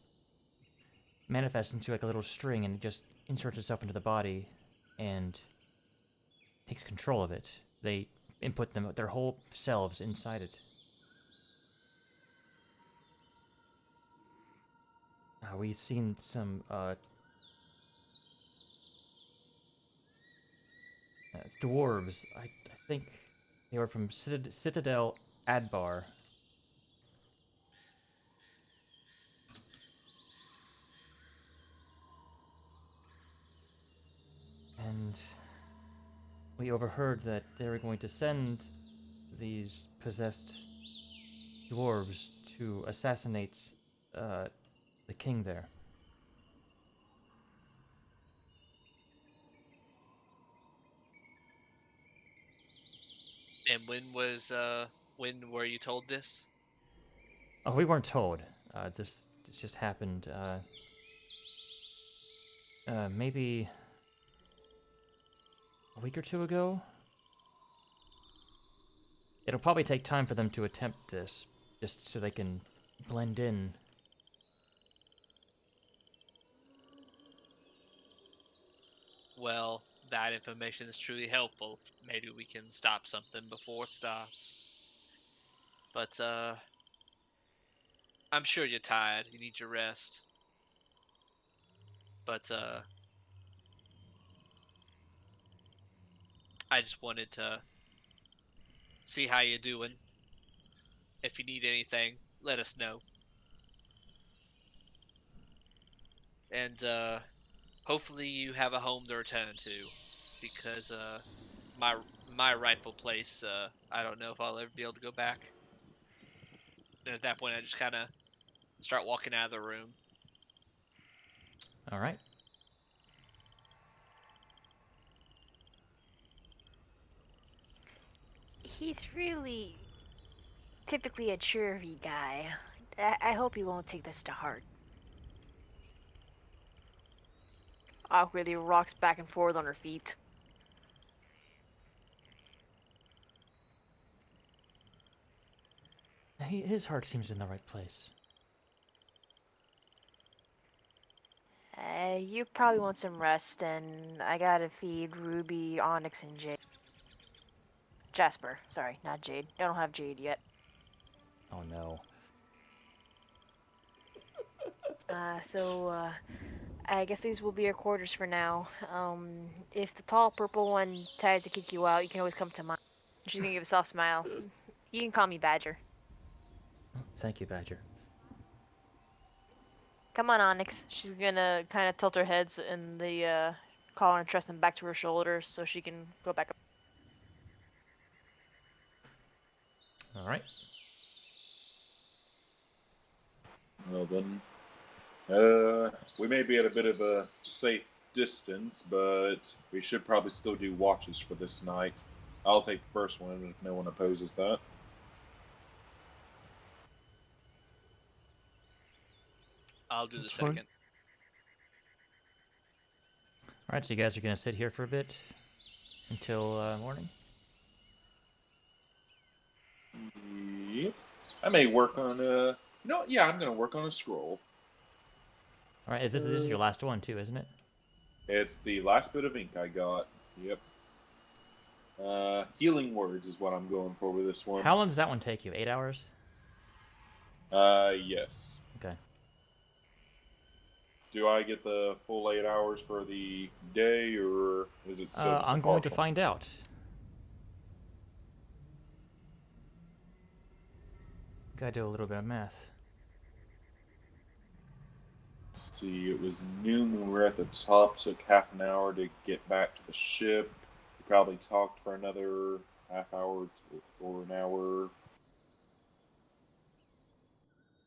[SPEAKER 1] manifests into like a little string, and it just inserts itself into the body and takes control of it. They input their whole selves inside it. We've seen some dwarves. I think they were from Citadel Adbar. And we overheard that they were going to send these possessed dwarves to assassinate the king there.
[SPEAKER 3] And when were you told this?
[SPEAKER 1] Oh, we weren't told. This just happened. Maybe a week or two ago. It'll probably take time for them to attempt this, just so they can blend in.
[SPEAKER 3] Well, that information is truly helpful. Maybe we can stop something before it starts. But, I'm sure you're tired. You need your rest. But, I just wanted to see how you're doing. If you need anything, let us know. And, hopefully you have a home to return to. Because, my rightful place, I don't know if I'll ever be able to go back. And at that point, I just kind of start walking out of the room.
[SPEAKER 1] All right.
[SPEAKER 5] He's really typically a cheery guy. I hope he won't take this to heart. Awkwardly rocks back and forth on her feet.
[SPEAKER 1] His heart seems in the right place.
[SPEAKER 5] You probably want some rest, and I gotta feed Ruby, Onyx, and Jade. Jasper, sorry, not Jade. I don't have Jade yet.
[SPEAKER 1] Oh no.
[SPEAKER 5] So I guess these will be your quarters for now. If the tall purple one tries to kick you out, you can always come to mine. She's gonna give a soft smile. You can call me Badger.
[SPEAKER 1] Thank you, Badger.
[SPEAKER 5] Come on, Onyx. She's gonna kind of tilt her heads in the collar and trust them back to her shoulders so she can go back up.
[SPEAKER 1] All right.
[SPEAKER 2] Well then, we may be at a bit of a safe distance, but we should probably still do watches for this night. I'll take the first one if no one opposes that.
[SPEAKER 3] I'll do the
[SPEAKER 4] That's fine.
[SPEAKER 3] second.
[SPEAKER 1] All right, so you guys are gonna sit here for a bit until morning.
[SPEAKER 2] Yep. I may work on yeah, I'm gonna work on a scroll.
[SPEAKER 1] All right, this is your last one too, isn't it?
[SPEAKER 2] It's the last bit of ink I got. Yep. Healing words is what I'm going for with this one.
[SPEAKER 1] How long does that one take you? 8 hours?
[SPEAKER 2] Yes.
[SPEAKER 1] Okay.
[SPEAKER 2] Do I get the full 8 hours for the day, or is it still just a
[SPEAKER 1] I'm going to
[SPEAKER 2] partial?
[SPEAKER 1] find out. Gotta do a little bit of math.
[SPEAKER 2] Let's see, it was noon when we were at the top. Took half an hour to get back to the ship. We probably talked for another half hour or an hour.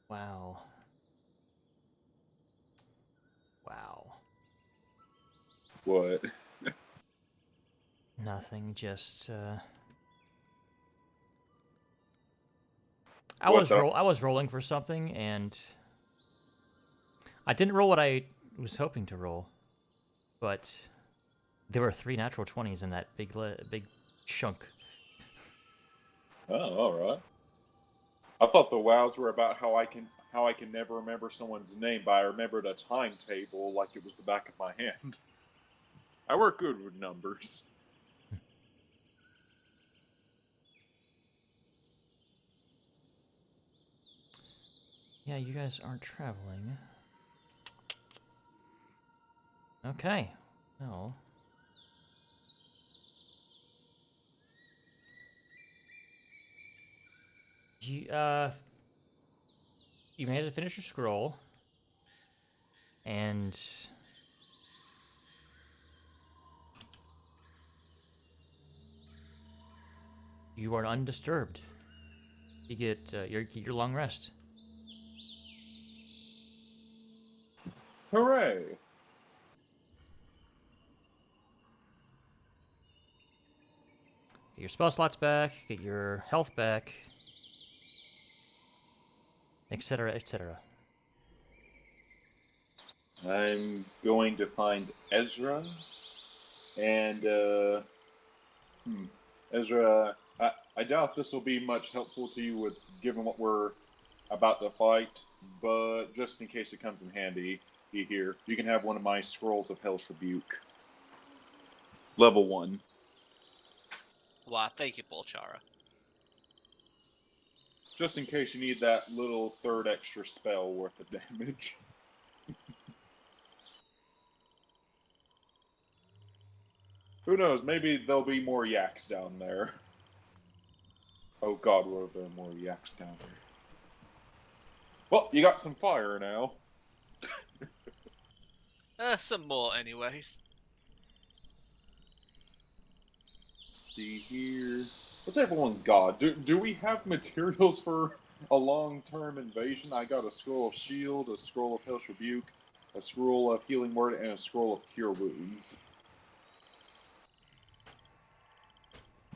[SPEAKER 1] Wow. Wow.
[SPEAKER 2] What?
[SPEAKER 1] Nothing, just
[SPEAKER 2] What's up?
[SPEAKER 1] I was rolling for something, and I didn't roll what I was hoping to roll, but there were 3 natural 20s in that big chunk.
[SPEAKER 2] Oh, all right. I thought the wows were about how I can never remember someone's name, but I remembered a timetable like it was the back of my hand. I work good with numbers.
[SPEAKER 1] Yeah, you guys aren't traveling. Okay. Well. You managed to finish your scroll, and you are undisturbed. You get your long rest.
[SPEAKER 2] Hooray!
[SPEAKER 1] Get your spell slots back. Get your health back. Etc. Etc.
[SPEAKER 2] I'm going to find Ezra, and Ezra, I doubt this will be much helpful to you with given what we're about to fight, but just in case it comes in handy, here you can have one of my scrolls of Hell's Rebuke, level 1.
[SPEAKER 3] Why, thank you, Bolchara.
[SPEAKER 2] Just in case you need that little third extra spell worth of damage. Who knows? Maybe there'll be more yaks down there. Oh god, were there more yaks down there? Well, you got some fire now.
[SPEAKER 3] Some more, anyways.
[SPEAKER 2] Let's see here. What's everyone got? Do we have materials for a long-term invasion? I got a scroll of shield, a scroll of Hell's Rebuke, a scroll of healing word, and a scroll of cure wounds.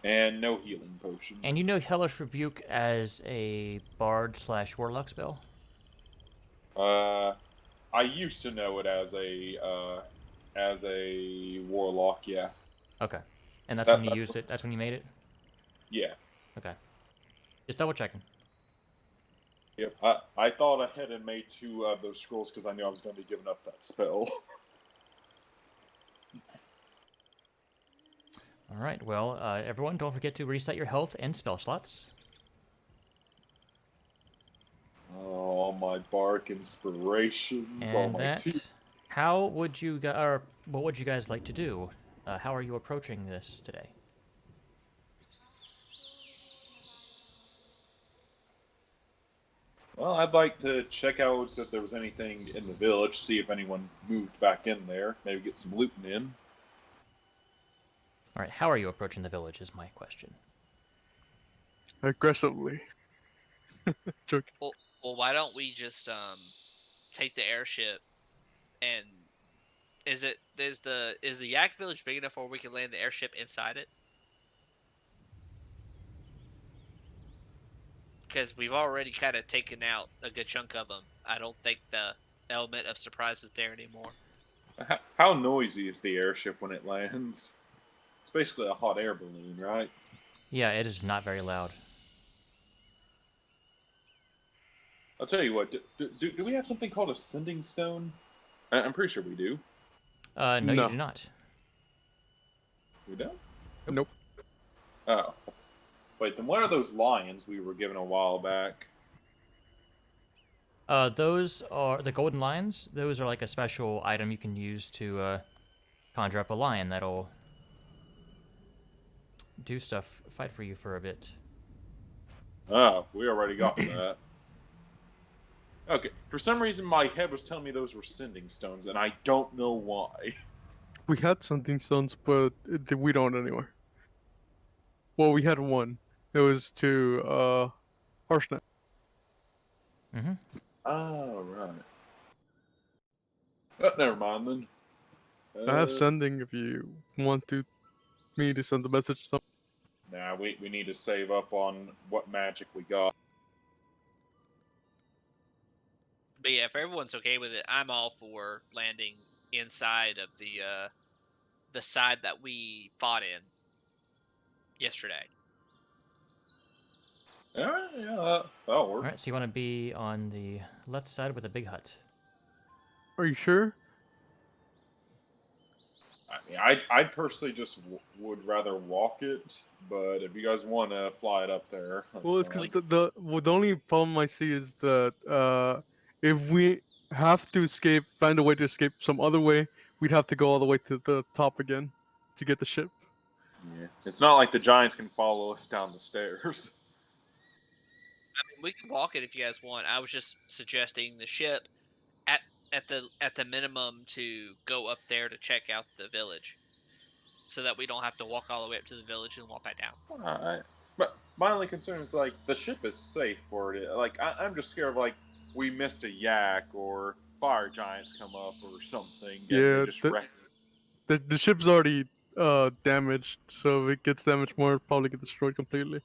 [SPEAKER 2] And no healing potions.
[SPEAKER 1] And you know Hellish Rebuke as a bard/warlock spell?
[SPEAKER 2] I used to know it as a warlock, yeah.
[SPEAKER 1] Okay. And that's
[SPEAKER 2] That-
[SPEAKER 1] when you used it? That's when you made it?
[SPEAKER 2] Yeah.
[SPEAKER 1] Okay. Just double checking.
[SPEAKER 2] Yep. I thought ahead and made 2 of those scrolls because I knew I was going to be giving up that spell.
[SPEAKER 1] Alright, well, everyone, don't forget to reset your health and spell slots.
[SPEAKER 2] Oh, my bark inspirations, all
[SPEAKER 1] And
[SPEAKER 2] my
[SPEAKER 1] that,
[SPEAKER 2] teeth.
[SPEAKER 1] how would you guys, or what would you guys like to do? How are you approaching this today?
[SPEAKER 2] Well, I'd like to check out if there was anything in the village, see if anyone moved back in there, maybe get some looting in.
[SPEAKER 1] Alright, how are you approaching the village is my question.
[SPEAKER 4] Aggressively. Joking.
[SPEAKER 3] Well, why don't we just take the airship and is the Yak village big enough where we can land the airship inside it? Because we've already kind of taken out a good chunk of them. I don't think the element of surprise is there anymore.
[SPEAKER 2] How noisy is the airship when it lands? It's basically a hot air balloon, right?
[SPEAKER 1] Yeah, it is not very loud.
[SPEAKER 2] I'll tell you what, do we have something called a sending stone? I'm pretty sure we do.
[SPEAKER 1] No,
[SPEAKER 4] No.
[SPEAKER 1] you do not.
[SPEAKER 2] We don't?
[SPEAKER 4] Nope.
[SPEAKER 2] Oh. Wait, then what are those lions we were given a while back?
[SPEAKER 1] Those are the golden lions. Those are like a special item you can use to conjure up a lion that'll do stuff, fight for you for a bit.
[SPEAKER 2] Oh, we already got that. Okay, for some reason my head was telling me those were sending stones, and I don't know why.
[SPEAKER 4] We had something stones, but we don't anymore. Well, we had one. It was to Harshnett.
[SPEAKER 1] Mm-hmm.
[SPEAKER 2] Oh, right. Never mind then.
[SPEAKER 4] I have sending if you want me to send the message to someone.
[SPEAKER 2] Nah, we need to save up on what magic we got.
[SPEAKER 3] But yeah, if everyone's okay with it, I'm all for landing inside of the side that we fought in yesterday.
[SPEAKER 2] Yeah, that'll work.
[SPEAKER 1] Alright, so you want to be on the left side with a big hut.
[SPEAKER 4] Are you sure?
[SPEAKER 2] I mean, I personally just would rather walk it, but if you guys want to fly it up there, that's
[SPEAKER 4] Well, it's because
[SPEAKER 2] fine.
[SPEAKER 4] the only problem I see is that if we have to escape, find a way to escape some other way, we'd have to go all the way to the top again to get the ship.
[SPEAKER 2] Yeah. It's not like the giants can follow us down the stairs.
[SPEAKER 3] I mean, we can walk it if you guys want. I was just suggesting the ship at at the minimum to go up there to check out the village, so that we don't have to walk all the way up to the village and walk back down.
[SPEAKER 2] Alright. But my only concern is like the ship is safe for it. Like I'm just scared of like we missed a yak or fire giants come up or something and they
[SPEAKER 4] Yeah,
[SPEAKER 2] just wreck it.
[SPEAKER 4] the ship's already damaged, so if it gets damaged more, it'll probably get destroyed completely.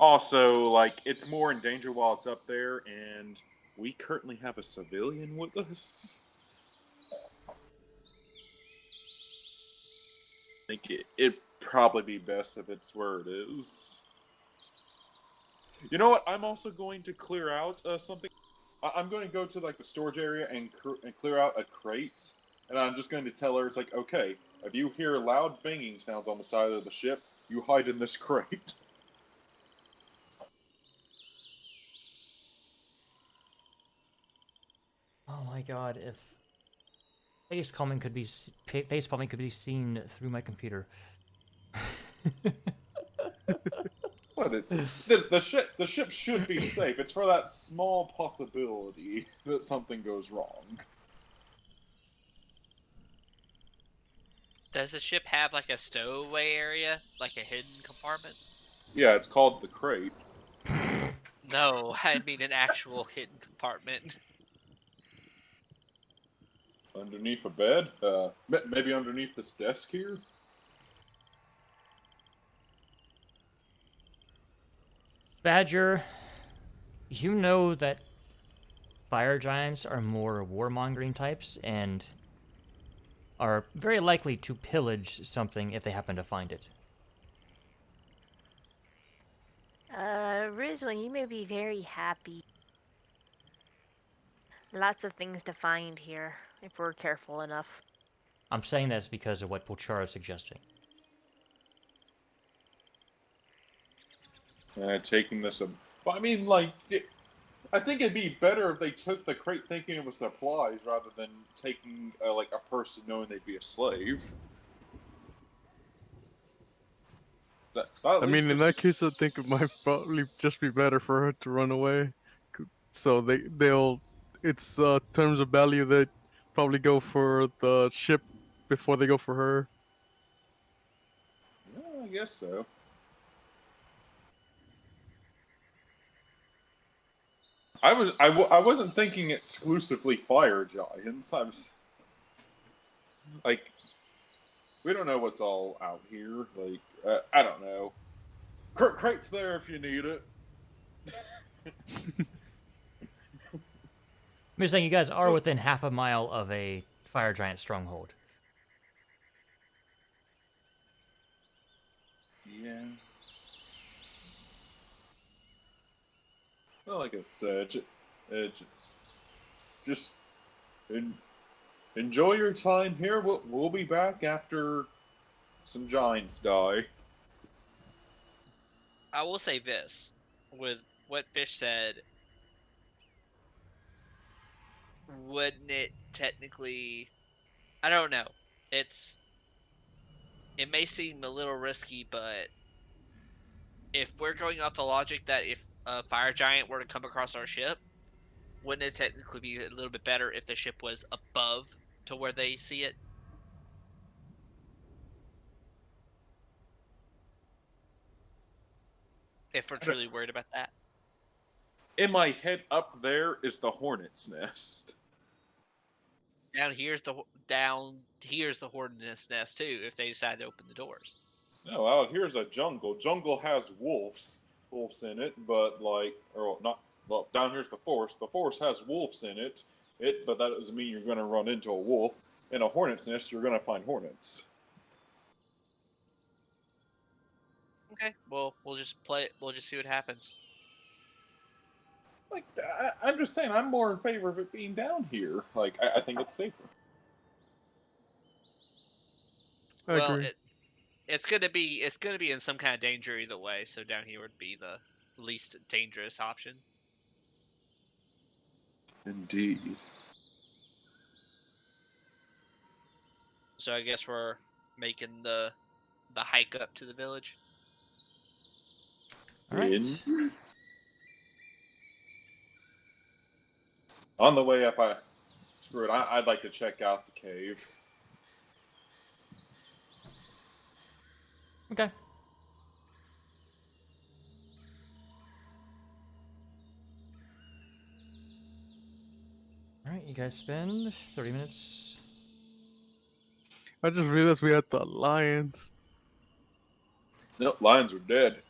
[SPEAKER 2] Also, like it's more in danger while it's up there, and we currently have a civilian with us. I think it'd probably be best if it's where it is. You know what? I'm also going to clear out something. I'm going to go to like the storage area and clear out a crate, and I'm just going to tell her it's like, okay, if you hear loud banging sounds on the side of the ship, you hide in this crate.
[SPEAKER 1] Oh my god, if facepalming could be facepalming could be seen through my computer.
[SPEAKER 2] But it's the ship should be safe. It's for that small possibility that something goes wrong.
[SPEAKER 3] Does the ship have like a stowaway area, like a hidden compartment?
[SPEAKER 2] Yeah, it's called the crate.
[SPEAKER 3] No, I mean an actual hidden compartment.
[SPEAKER 2] Underneath a bed? Maybe underneath this desk here?
[SPEAKER 1] Badger, you know that fire giants are more warmongering types and are very likely to pillage something if they happen to find it.
[SPEAKER 5] Rizwan, you may be very happy. Lots of things to find here, if we're careful enough.
[SPEAKER 1] I'm saying that's because of what Pulchara is suggesting.
[SPEAKER 2] Taking this. But I mean, like, I think it'd be better if they took the crate thinking it was supplies rather than taking like a person knowing they'd be a slave.
[SPEAKER 4] I mean, in that case, I think it might probably just be better for her to run away. So they'll, it's terms of value, they probably go for the ship before they go for her.
[SPEAKER 2] Yeah, I guess so. I wasn't thinking exclusively fire giants. I was like, we don't know what's all out here. Like, I don't know. Crate's there if you need it.
[SPEAKER 1] I'm just saying you guys are within half a mile of a fire giant stronghold.
[SPEAKER 2] Yeah. Well, like I said, just enjoy your time here. We'll be back after some giants die.
[SPEAKER 3] I will say this, with what Fish said, wouldn't it technically? I don't know. It may seem a little risky, but if we're going off the logic that if a fire giant were to come across our ship, wouldn't it technically be a little bit better if the ship was above to where they see it? If we're truly worried about that.
[SPEAKER 2] In my head, up there is the hornet's nest.
[SPEAKER 3] Down here's the hornet's nest too. If they decide to open the doors.
[SPEAKER 2] No, out here's a jungle. Jungle has wolves in it, but like, or not. Well, down here's the forest. The forest has wolves in it. But that doesn't mean you're going to run into a wolf. In a hornet's nest, you're going to find hornets.
[SPEAKER 3] Okay, well, we'll just play it. We'll just see what happens.
[SPEAKER 2] Like, I'm just saying, I'm more in favor of it being down here. Like, I think it's safer.
[SPEAKER 4] I
[SPEAKER 3] Well,
[SPEAKER 4] agree.
[SPEAKER 3] it's gonna be in some kind of danger either way. So down here would be the least dangerous option.
[SPEAKER 2] Indeed.
[SPEAKER 3] So I guess we're making the hike up to the village.
[SPEAKER 1] All right.
[SPEAKER 2] On the way up, screw it. I'd like to check out the cave.
[SPEAKER 1] Okay. All right, you guys spend 30 minutes.
[SPEAKER 4] I just realized we had the lions.
[SPEAKER 2] No, lions are dead.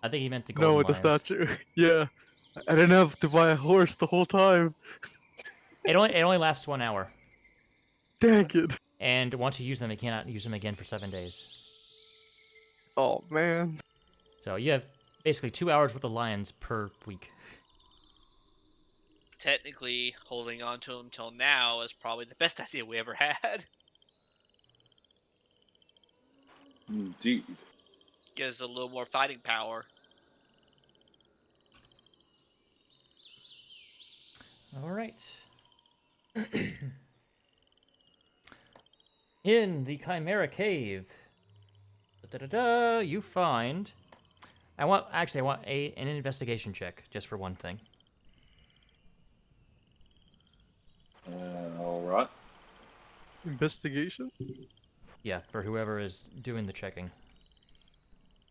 [SPEAKER 1] I think he meant the
[SPEAKER 4] No,
[SPEAKER 1] golden
[SPEAKER 4] with the
[SPEAKER 1] lions.
[SPEAKER 4] statue. Yeah. I didn't have to buy a horse the whole time.
[SPEAKER 1] It only lasts 1 hour,
[SPEAKER 4] Dang it.
[SPEAKER 1] and once you use them, you cannot use them again for 7 days.
[SPEAKER 4] Oh, man.
[SPEAKER 1] So you have basically 2 hours with the lions per week.
[SPEAKER 3] Technically, holding on to them till now is probably the best idea we ever had.
[SPEAKER 2] Indeed.
[SPEAKER 3] Gives a little more fighting power.
[SPEAKER 1] All right. In the Chimera Cave, you find. I want an investigation check just for one thing.
[SPEAKER 2] All right.
[SPEAKER 4] Investigation?
[SPEAKER 1] Yeah, for whoever is doing the checking.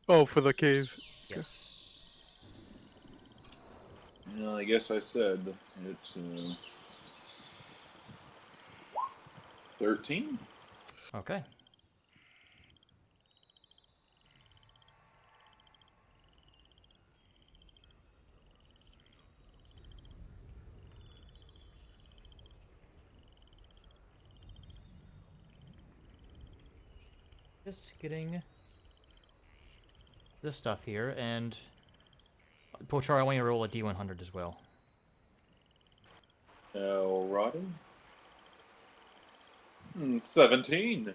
[SPEAKER 4] Oh, for the cave.
[SPEAKER 1] Yes.
[SPEAKER 2] Yeah, I guess I said it's 13.
[SPEAKER 1] Okay. Just getting this stuff here, and Pochar, I want you to roll a D100 as well.
[SPEAKER 2] Alrighty. 17.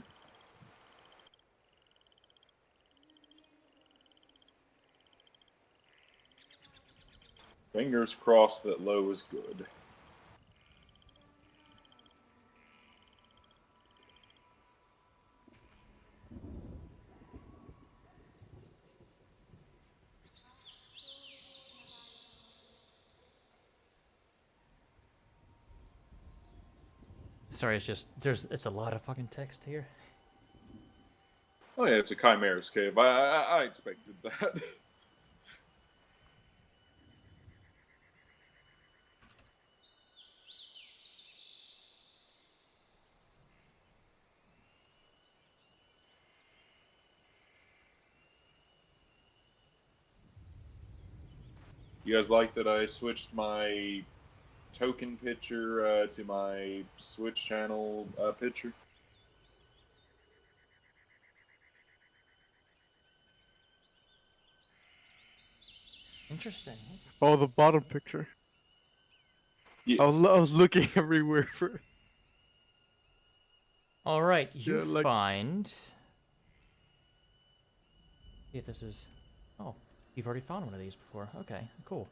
[SPEAKER 2] Fingers crossed that low is good.
[SPEAKER 1] Sorry, it's a lot of fucking text here.
[SPEAKER 2] Oh yeah, it's a Chimera's cave. I expected that. You guys like that I switched my token picture to my Switch channel picture?
[SPEAKER 1] Interesting.
[SPEAKER 4] Oh, the bottom picture.
[SPEAKER 2] Yeah.
[SPEAKER 4] I was looking everywhere for it.
[SPEAKER 1] All right, you
[SPEAKER 4] Yeah, like-
[SPEAKER 1] find. See if this is. Oh, you've already found one of these before. Okay, cool.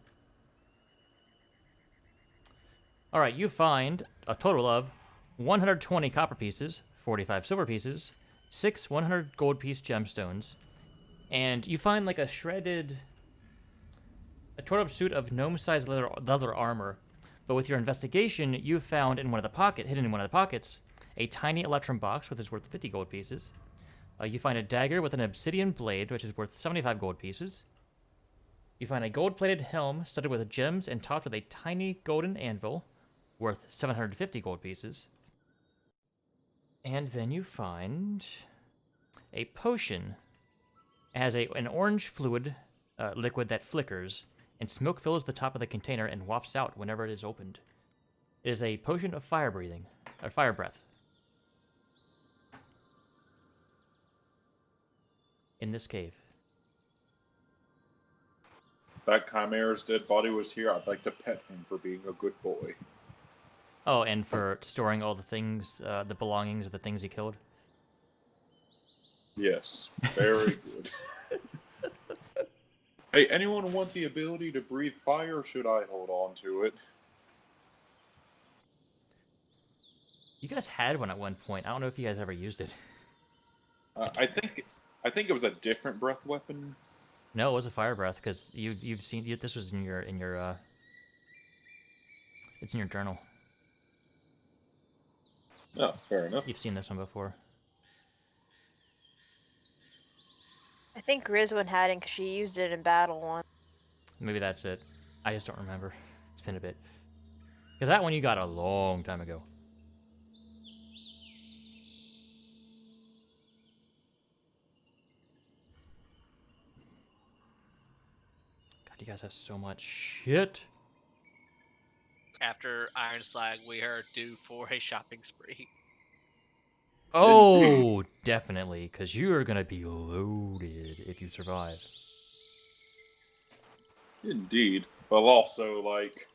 [SPEAKER 1] All right, you find a total of 120 copper pieces, 45 silver pieces, 6 100 gold piece gemstones, and you find like a torn-up suit of gnome-sized leather armor. But with your investigation, you found hidden in one of the pockets, a tiny electrum box, which is worth 50 gold pieces. You find a dagger with an obsidian blade, which is worth 75 gold pieces. You find a gold-plated helm studded with gems and topped with a tiny golden anvil, worth 750 gold pieces. And then you find a potion. It has an orange fluid liquid that flickers, and smoke fills the top of the container and wafts out whenever it is opened. It is a potion of fire breath. in this cave.
[SPEAKER 2] If that Chimera's dead body was here, I'd like to pet him for being a good boy.
[SPEAKER 1] Oh, and for storing all the things, the belongings of the things he killed.
[SPEAKER 2] Yes, very good. Hey, anyone want the ability to breathe fire, or should I hold on to it?
[SPEAKER 1] You guys had one at one point. I don't know if you guys ever used it.
[SPEAKER 2] I think it was a different breath weapon.
[SPEAKER 1] No, it was a fire breath because you've seen this was in your it's in your journal.
[SPEAKER 2] Oh, fair enough.
[SPEAKER 1] You've seen this one before.
[SPEAKER 5] I think Rizwin had it because she used it in battle once.
[SPEAKER 1] Maybe that's it. I just don't remember. It's been a bit. Because that one you got a long time ago. God, you guys have so much shit.
[SPEAKER 3] After Ironslag, we are due for a shopping spree.
[SPEAKER 1] Oh, definitely, because you are gonna be loaded if you survive.
[SPEAKER 2] Indeed, but also like,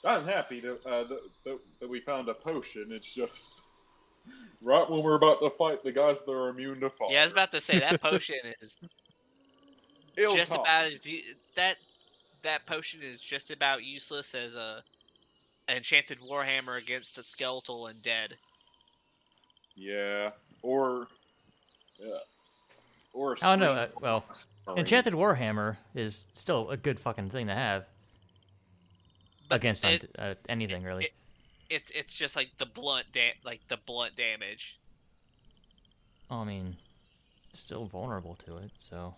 [SPEAKER 2] I'm happy that we found a potion. It's just right when we're about to fight the guys that are immune to fire.
[SPEAKER 3] Yeah, I was about to say that potion is
[SPEAKER 2] Ill
[SPEAKER 3] just
[SPEAKER 2] talk.
[SPEAKER 3] about that potion is just about useless as a enchanted warhammer against a skeletal and dead.
[SPEAKER 2] Yeah, or yeah, or a
[SPEAKER 1] I don't know.
[SPEAKER 2] string
[SPEAKER 1] Well,
[SPEAKER 2] marine.
[SPEAKER 1] Enchanted Warhammer is still a good fucking thing to have
[SPEAKER 3] But
[SPEAKER 1] against anything really.
[SPEAKER 3] it's just like the blunt damage.
[SPEAKER 1] I mean, still vulnerable to it. So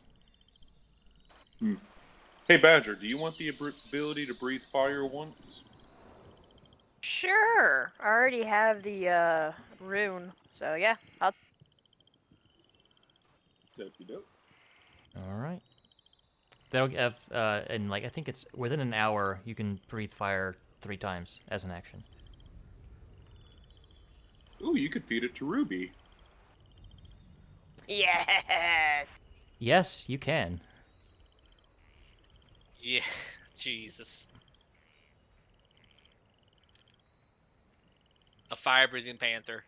[SPEAKER 2] Hey Badger, do you want the ability to breathe fire once?
[SPEAKER 5] Sure. I already have the rune, so yeah. I'll
[SPEAKER 2] Dope.
[SPEAKER 1] all right. That'll have and like I think it's within an hour you can breathe fire 3 times as an action.
[SPEAKER 2] Ooh, you could feed it to Ruby.
[SPEAKER 5] Yes.
[SPEAKER 1] Yes, you can.
[SPEAKER 3] Yeah, Jesus. A fire-breathing panther.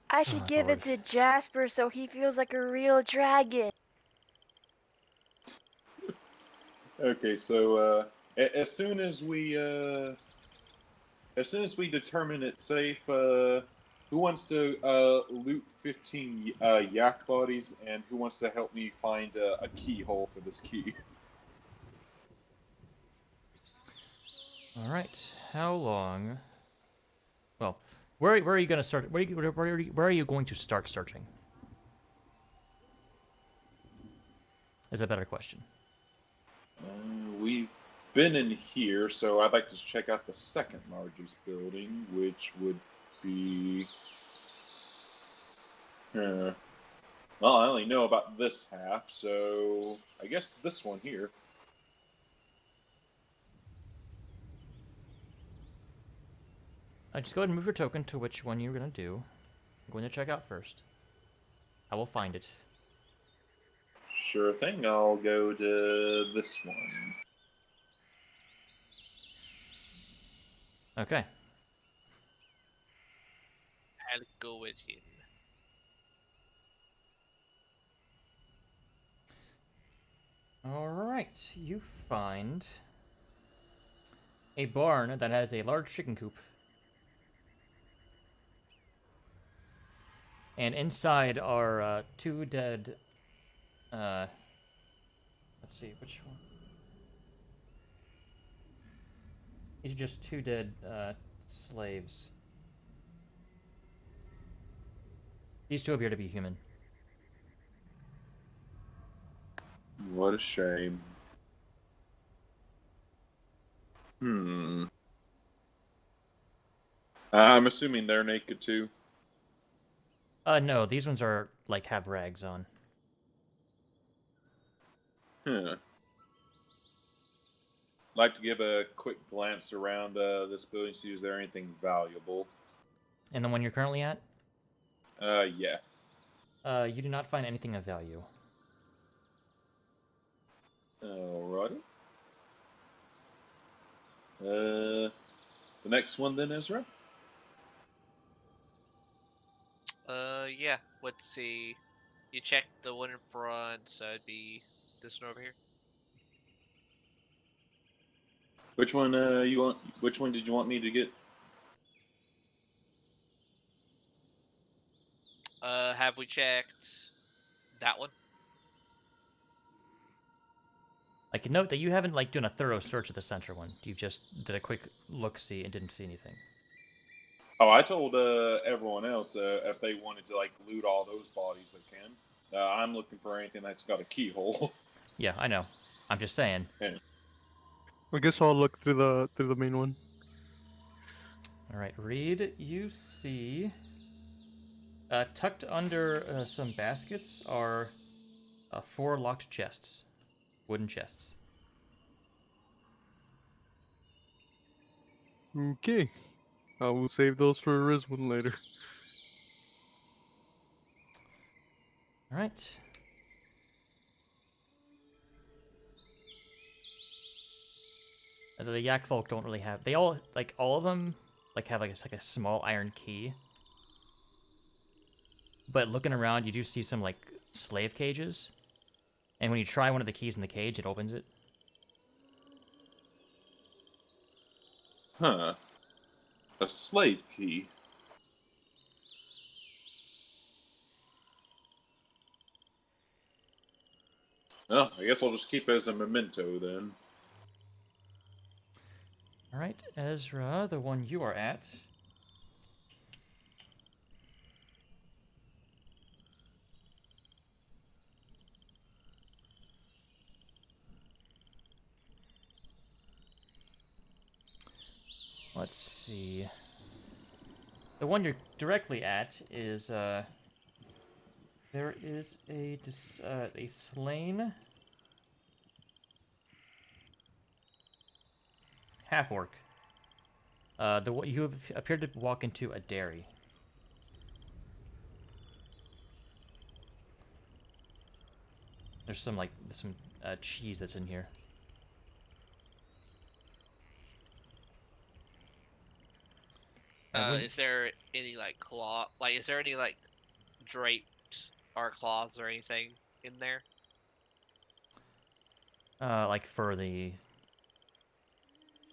[SPEAKER 5] I should
[SPEAKER 1] Oh,
[SPEAKER 5] give
[SPEAKER 1] Lord.
[SPEAKER 5] it to Jasper so he feels like a real dragon.
[SPEAKER 2] Okay, so as soon as we determine it's safe, who wants to loot 15 yak bodies, and who wants to help me find a keyhole for this key?
[SPEAKER 1] All right. How long? Well, where are you gonna start? Where are you going to start searching? Is a better question.
[SPEAKER 2] We've been in here, so I'd like to check out the second largest building, which would be. Well, I only know about this half, so I guess this one here.
[SPEAKER 1] Just go ahead and move your token to which one you're gonna do. I'm going to check out first. I will find it.
[SPEAKER 2] Sure thing, I'll go to this one.
[SPEAKER 1] Okay.
[SPEAKER 3] I'll go with him.
[SPEAKER 1] All right. You find a barn that has a large chicken coop. And inside are 2 dead. Let's see, which one? These are just 2 dead slaves. These 2 appear to be human.
[SPEAKER 2] What a shame. I'm assuming they're naked too.
[SPEAKER 1] No, these ones are like have rags on.
[SPEAKER 2] Huh. Like to give a quick glance around this building, see is there anything valuable.
[SPEAKER 1] And the one you're currently at?
[SPEAKER 2] Yeah.
[SPEAKER 1] You do not find anything of value.
[SPEAKER 2] Alrighty. The next one then, Ezra.
[SPEAKER 3] Yeah. Let's see. You check the one in front, so it'd be this one over here.
[SPEAKER 2] Which one you want? Which one did you want me to get?
[SPEAKER 3] Have we checked that one?
[SPEAKER 1] I can note that you haven't like done a thorough search of the center one. You just did a quick look-see and didn't see anything.
[SPEAKER 2] Oh, I told everyone else if they wanted to like loot all those bodies, they can. I'm looking for anything that's got a keyhole.
[SPEAKER 1] Yeah, I know. I'm just saying.
[SPEAKER 2] Yeah.
[SPEAKER 4] I guess I'll look through the main one.
[SPEAKER 1] All right, Reed, you see tucked under some baskets are 4 locked chests, wooden chests.
[SPEAKER 4] Okay. I will save those for Riz one later.
[SPEAKER 1] All right. The Yak folk don't really have. They all like all of them like have like a small iron key. But looking around, you do see some like slave cages, and when you try one of the keys in the cage, it opens it.
[SPEAKER 2] Huh. A slave key. Well, I guess I'll just keep it as a memento then.
[SPEAKER 1] All right, Ezra, the one you are at. Let's see. The one you're directly at is there is a slain half orc. You have appeared to walk into a dairy. There's some cheese that's in here.
[SPEAKER 3] Is there any like claw? Like, is there any like draped or claws or anything in there?
[SPEAKER 1] Like for the.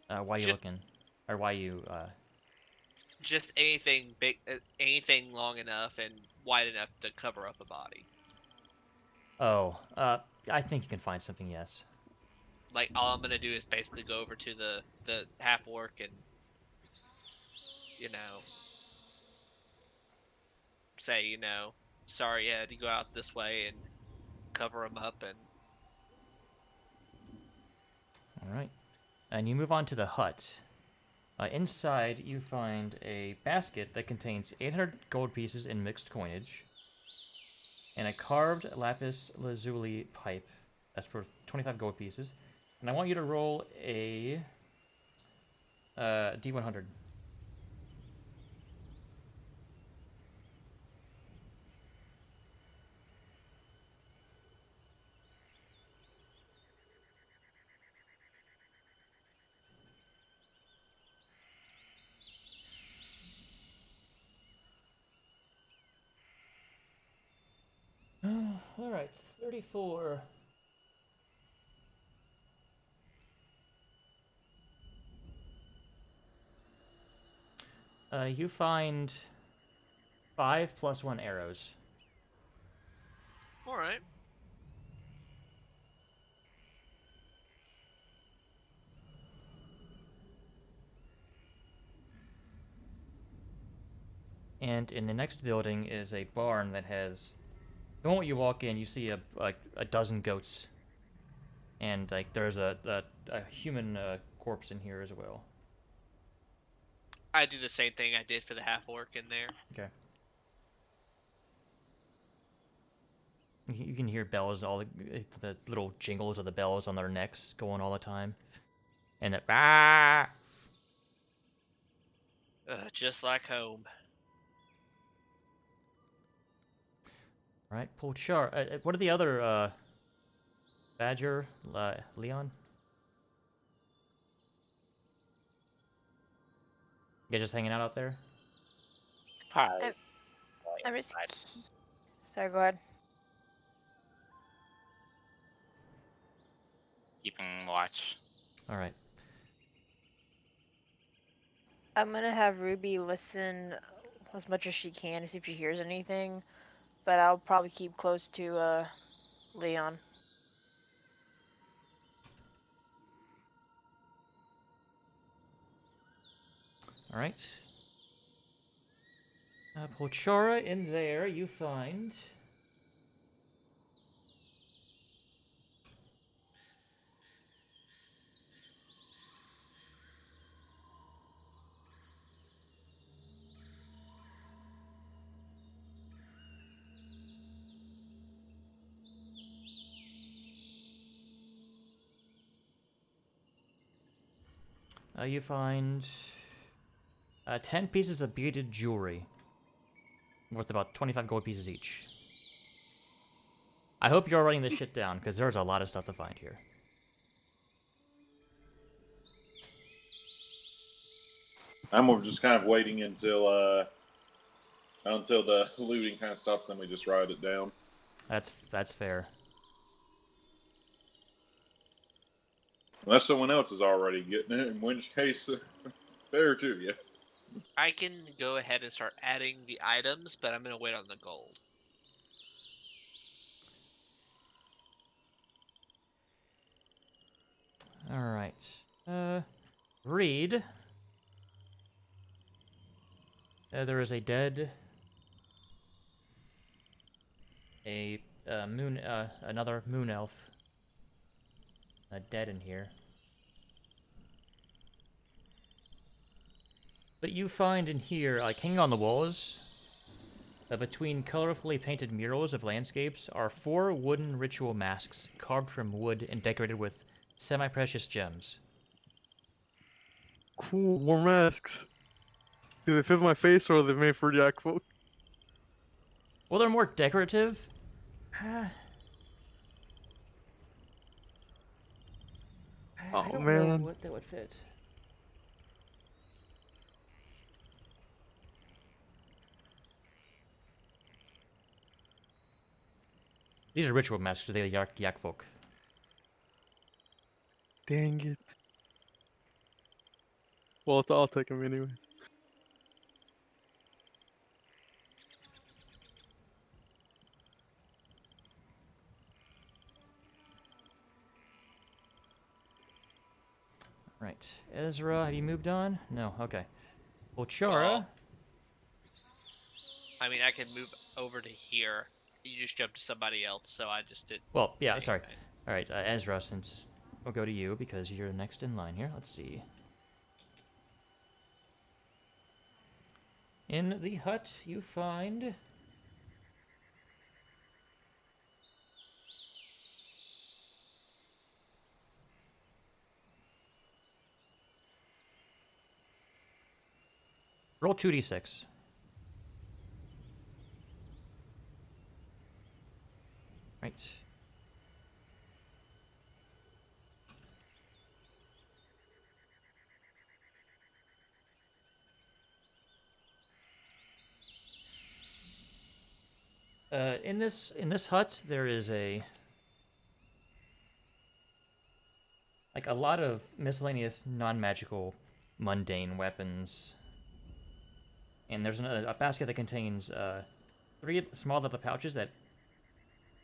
[SPEAKER 1] Why are you
[SPEAKER 3] Just-
[SPEAKER 1] looking? Or why you
[SPEAKER 3] Just anything big, anything long enough and wide enough to cover up a body.
[SPEAKER 1] Oh, I think you can find something. Yes.
[SPEAKER 3] Like, all I'm gonna do is basically go over to the half orc and, you know, say, sorry, you had to go out this way and cover him up and.
[SPEAKER 1] All right, and you move on to the hut. Inside, you find a basket that contains 800 gold pieces in mixed coinage, and a carved lapis lazuli pipe. That's for 25 gold pieces. And I want you to roll a D100. All right, 34. You find 5 plus 1 arrows.
[SPEAKER 3] All right.
[SPEAKER 1] And in the next building is a barn that has. The moment you walk in, you see a dozen goats, and like there's a human corpse in here as well.
[SPEAKER 3] I do the same thing I did for the half orc in there.
[SPEAKER 1] Okay. You can hear bells, the little jingles of the bells on their necks going all the time, and the ah.
[SPEAKER 3] Just like home.
[SPEAKER 1] All right, Pulchar. What are the other Badger, Leon? You guys just hanging out there?
[SPEAKER 6] Probably.
[SPEAKER 5] I'm just. Sorry, go ahead.
[SPEAKER 6] Keeping watch.
[SPEAKER 1] Alright.
[SPEAKER 5] I'm gonna have Ruby listen as much as she can to see if she hears anything, but I'll probably keep close to Leon.
[SPEAKER 1] Alright. Polchara, in there you find... you find 10 pieces of beaded jewelry, worth about 25 gold pieces each. I hope you're writing this shit down, because there's a lot of stuff to find here.
[SPEAKER 2] I'm more just kind of waiting until the looting kind of stops, then we just write it down.
[SPEAKER 1] That's fair.
[SPEAKER 2] Unless someone else is already getting it, in which case, fair too, yeah.
[SPEAKER 3] I can go ahead and start adding the items, but I'm gonna wait on the gold.
[SPEAKER 1] Alright. Read. There is a dead... another moon elf. Dead in here. But you find in here, like hanging on the walls, between colorfully painted murals of landscapes, are 4 wooden ritual masks carved from wood and decorated with semi-precious gems.
[SPEAKER 4] Cool, more masks. Do they fit my face or are they made for yak folk?
[SPEAKER 1] Well, they're more decorative. I don't know
[SPEAKER 4] man.
[SPEAKER 1] what that would fit. These are ritual masks, so they're yak folk.
[SPEAKER 4] Dang it. Well, I'll take them anyways.
[SPEAKER 1] Right. Ezra, have you moved on? No, okay. Well, Chara...
[SPEAKER 3] I mean, I can move over to here. You just jumped to somebody else, so I just did.
[SPEAKER 1] Well, yeah,
[SPEAKER 3] say
[SPEAKER 1] sorry.
[SPEAKER 3] anything.
[SPEAKER 1] Alright, Ezra, since we'll go to you because you're next in line here. Let's see. In the hut, you find... Roll 2d6. Right. In this hut, there is a lot of miscellaneous non-magical mundane weapons. And there's a basket that contains 3 small leather pouches that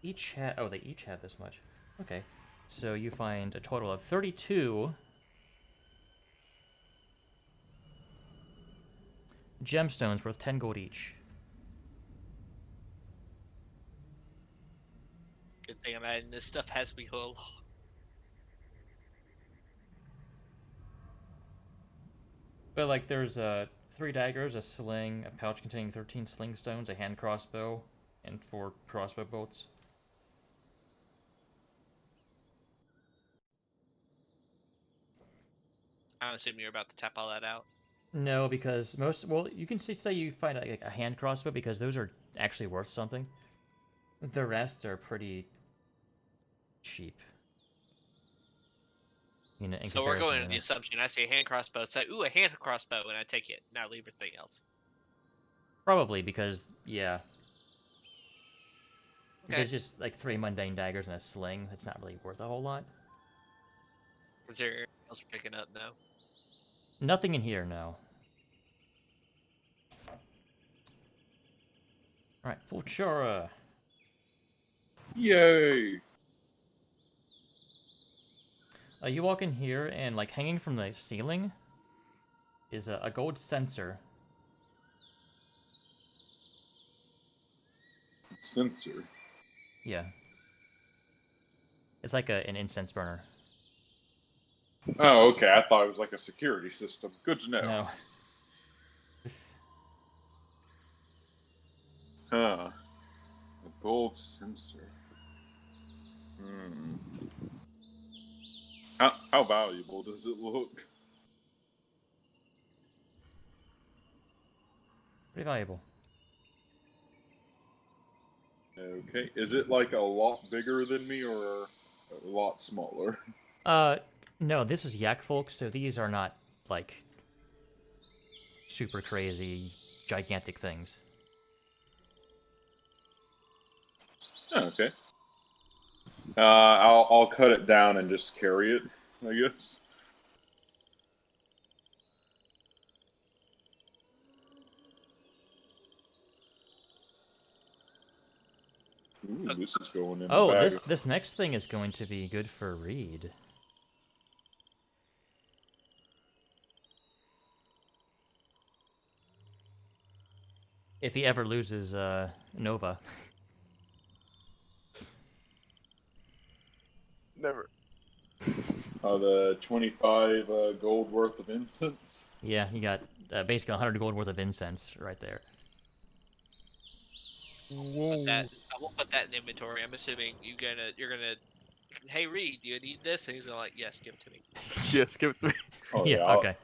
[SPEAKER 1] each have... Oh, they each have this much. Okay. So you find a total of 32 gemstones worth 10 gold each.
[SPEAKER 3] Good thing I'm adding this stuff as we go along.
[SPEAKER 1] But, like, there's 3 daggers, a sling, a pouch containing 13 sling stones, a hand crossbow, and 4 crossbow bolts.
[SPEAKER 3] I'm assuming you're about to tap all that out.
[SPEAKER 1] No, because well, you can say you find a hand crossbow because those are actually worth something. The rest are pretty cheap. In
[SPEAKER 3] So we're
[SPEAKER 1] comparison,
[SPEAKER 3] going on the assumption I see a hand crossbow, say, ooh, a hand crossbow, and I take it, and I leave everything else.
[SPEAKER 1] Probably because, yeah.
[SPEAKER 3] Okay.
[SPEAKER 1] There's just like 3 mundane daggers and a sling. That's not really worth a whole lot.
[SPEAKER 3] Is there anything else we're picking up? No.
[SPEAKER 1] Nothing in here, no. Alright, Pulchora.
[SPEAKER 2] Yay!
[SPEAKER 1] You walk in here, and like hanging from the ceiling is a gold censer.
[SPEAKER 2] Sensor.
[SPEAKER 1] Yeah. It's like an incense burner.
[SPEAKER 2] Oh, okay. I thought it was like a security system. Good to know.
[SPEAKER 1] No.
[SPEAKER 2] Huh. A gold sensor. Hmm. How valuable does it look?
[SPEAKER 1] Pretty valuable.
[SPEAKER 2] Okay. Is it like a lot bigger than me or a lot smaller?
[SPEAKER 1] No, this is yak folk, so these are not, like, super crazy, gigantic things.
[SPEAKER 2] Oh, okay. I'll cut it down and just carry it, I guess. Ooh, this is going in the
[SPEAKER 1] Oh,
[SPEAKER 2] bag.
[SPEAKER 1] this next thing is going to be good for Reed. If he ever loses Nova.
[SPEAKER 4] Never.
[SPEAKER 2] The 25 gold worth of incense.
[SPEAKER 1] Yeah, you got basically 100 gold worth of incense right there.
[SPEAKER 4] Whoa.
[SPEAKER 3] I won't put that in inventory. I'm assuming you're gonna. Hey Reed, do you need this? And he's gonna like, yes, give it to me.
[SPEAKER 4] Yes, give it to me.
[SPEAKER 2] Oh
[SPEAKER 1] Yeah,
[SPEAKER 2] yeah.
[SPEAKER 1] okay.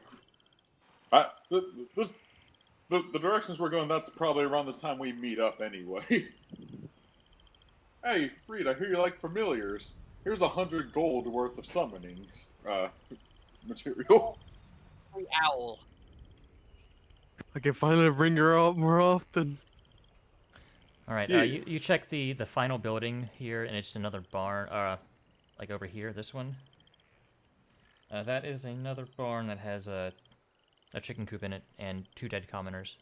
[SPEAKER 2] The directions we're going. That's probably around the time we meet up anyway. Hey, Reed, I hear you like familiars. Here's 100 gold worth of summoning material.
[SPEAKER 3] Hey, owl.
[SPEAKER 4] I can finally bring her out more often.
[SPEAKER 1] All right,
[SPEAKER 2] Yeah.
[SPEAKER 1] you check the final building here, and it's another barn. Like over here, this one. That is another barn that has a chicken coop in it and 2 dead commoners.